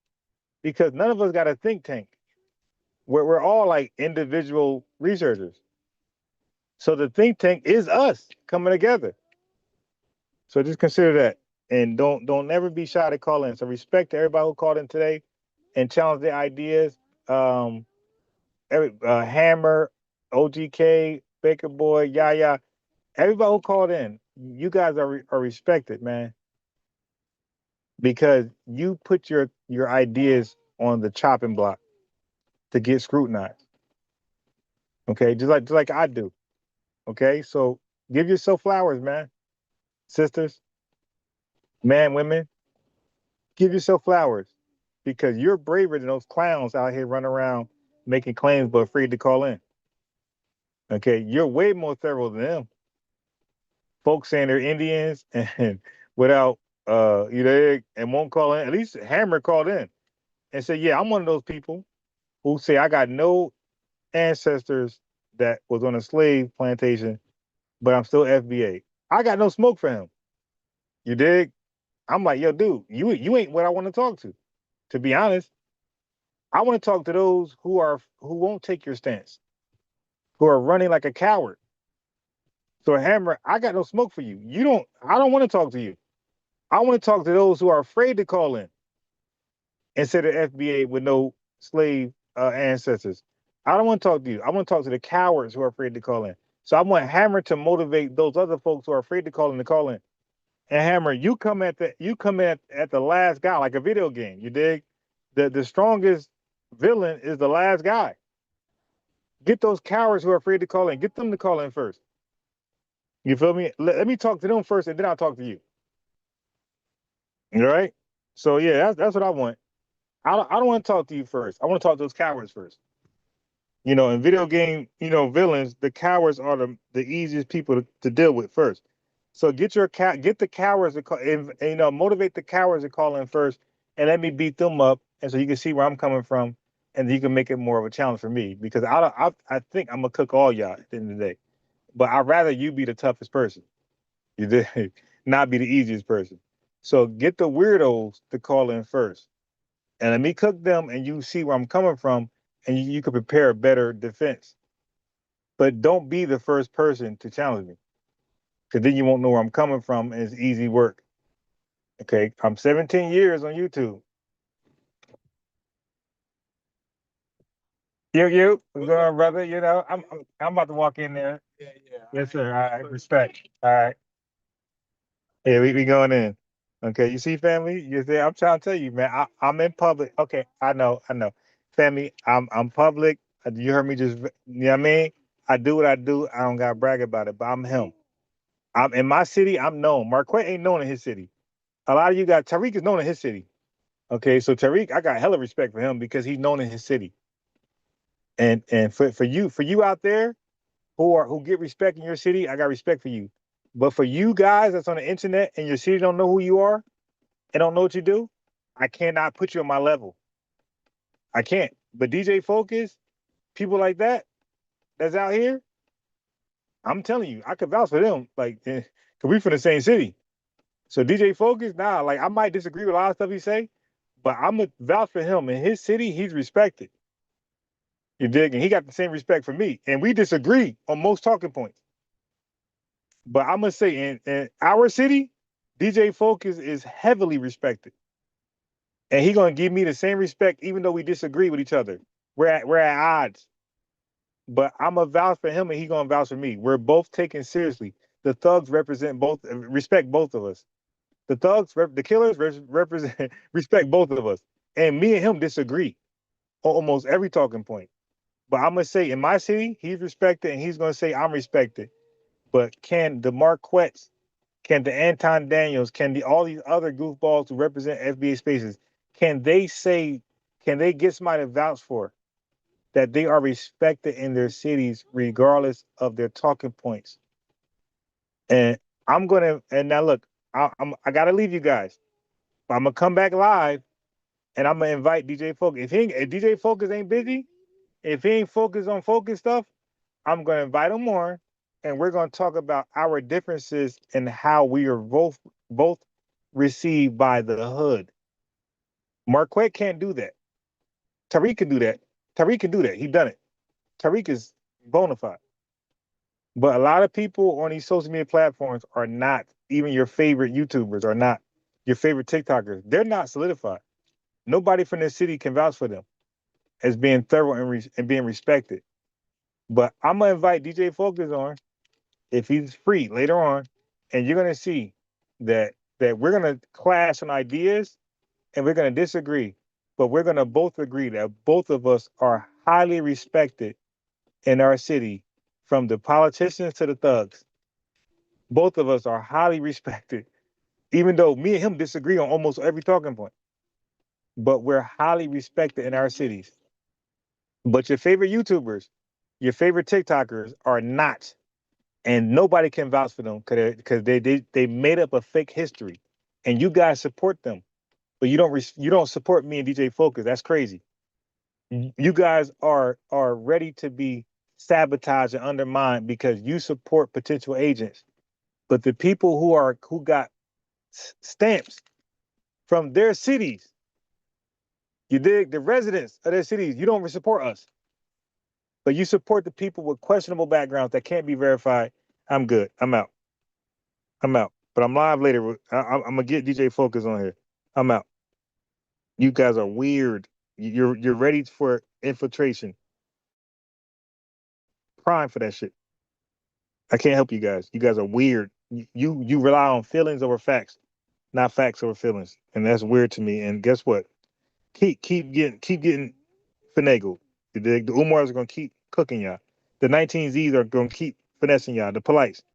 Speaker 1: Because none of us got a think tank. We're all like individual researchers. So the think tank is us coming together. So just consider that. And don't ever be shy to call in. So respect to everybody who called in today and challenge their ideas. Hammer, OGK, Baker Boy, Yaya, everybody who called in, you guys are respected, man. Because you put your ideas on the chopping block to get scrutinized. Okay, just like I do. Okay, so give yourself flowers, man. Sisters, man, women, give yourself flowers because you're braver than those clowns out here running around making claims but afraid to call in. Okay, you're way more thorough than them. Folks saying they're Indians and without and won't call in. At least Hammer called in and said, "Yeah, I'm one of those people who say I got no ancestors that was on a slave plantation, but I'm still FBA. I got no smoke for him. You dig? I'm like, yo, dude, you ain't what I want to talk to. To be honest, I want to talk to those who won't take your stance, who are running like a coward. So Hammer, I got no smoke for you. I don't want to talk to you. I want to talk to those who are afraid to call in instead of FBA with no slave ancestors. I don't want to talk to you. I want to talk to the cowards who are afraid to call in. So I want Hammer to motivate those other folks who are afraid to call in to call in. And Hammer, you come at the last guy like a video game. You dig? The strongest villain is the last guy. Get those cowards who are afraid to call in. Get them to call in first. You feel me? Let me talk to them first, and then I'll talk to you. All right? So yeah, that's what I want. I don't want to talk to you first. I want to talk to those cowards first. In video game, villains, the cowards are the easiest people to deal with first. So get the cowards to call, and motivate the cowards to call in first, and let me beat them up, and so you can see where I'm coming from, and you can make it more of a challenge for me because I think I'm gonna cook all y'all at the end of the day, but I'd rather you be the toughest person, you did, not be the easiest person. So get the weirdos to call in first, and let me cook them, and you see where I'm coming from, and you can prepare a better defense. But don't be the first person to challenge me, because then you won't know where I'm coming from, and it's easy work. Okay, I'm 17 years on YouTube. What's going on, brother? I'm about to walk in there. Yeah. Yes, sir. All right, respect. All right. Yeah, we going in. Okay, you see, family. I'm trying to tell you, man. I'm in public. Okay, I know. family, I'm public. You heard me just, you know what I mean? I do what I do. I don't gotta brag about it, but I'm him. I'm in my city. I'm known. Marquette ain't known in his city. A lot of you got Tariq is known in his city. Okay, so Tariq, I got hella respect for him because he's known in his city. And for you out there who get respect in your city, I got respect for you. But for you guys that's on the internet and your city don't know who you are and don't know what you do, I cannot put you on my level. I can't. But DJ Focus, people like that that's out here, I'm telling you, I could vouch for them. Like, cause we from the same city. So DJ Focus, nah, like I might disagree with a lot of stuff he say, but I'm gonna vouch for him. In his city, he's respected. You dig? And he got the same respect for me. And we disagree on most talking points. But I'm gonna say in our city, DJ Focus is heavily respected. And he gonna give me the same respect even though we disagree with each other. We're at odds. But I'm a vouch for him and he gonna vouch for me. We're both taken seriously. The thugs represent both, respect both of us. The thugs, the killers represent, respect both of us. And me and him disagree on almost every talking point. But I'm gonna say in my city, he's respected and he's gonna say I'm respected. But can the Marquettes, can the Anton Daniels, all these other goofballs who represent FBA spaces, can they get somebody to vouch for that they are respected in their cities regardless of their talking points? And and now look, I gotta leave you guys. But I'm gonna come back live and I'm gonna invite DJ Focus. If DJ Focus ain't busy, if he ain't focused on focus stuff, I'm gonna invite him more and we're gonna talk about our differences and how we are both received by the hood. Marquette can't do that. Tariq can do that. Tariq can do that. He done it. Tariq is bona fide. But a lot of people on these social media platforms are not, even your favorite YouTubers are not, your favorite TikTokers. They're not solidified. Nobody from this city can vouch for them as being thorough and being respected. But I'm gonna invite DJ Focus on if he's free later on, and you're gonna see that we're gonna clash on ideas and we're gonna disagree, but we're gonna both agree that both of us are highly respected in our city, from the politicians to the thugs. Both of us are highly respected, even though me and him disagree on almost every talking point. But we're highly respected in our cities. But your favorite YouTubers, your favorite TikTokers are not, and nobody can vouch for them because they made up a fake history, and you guys support them, but you don't support me and DJ Focus. That's crazy. You guys are ready to be sabotaged and undermined because you support potential agents, but the people who got stamps from their cities, you dig, the residents of their cities, you don't support us. But you support the people with questionable backgrounds that can't be verified. I'm good. I'm out. But I'm live later. I'm gonna get DJ Focus on here. I'm out. You guys are weird. You're ready for infiltration. Prime for that shit. I can't help you guys. You guys are weird. You rely on feelings over facts, not facts over feelings, and that's weird to me. And guess what? Keep getting finagled. The Umars are gonna keep cooking y'all. The 19Zs are gonna keep finessing y'all. The polites.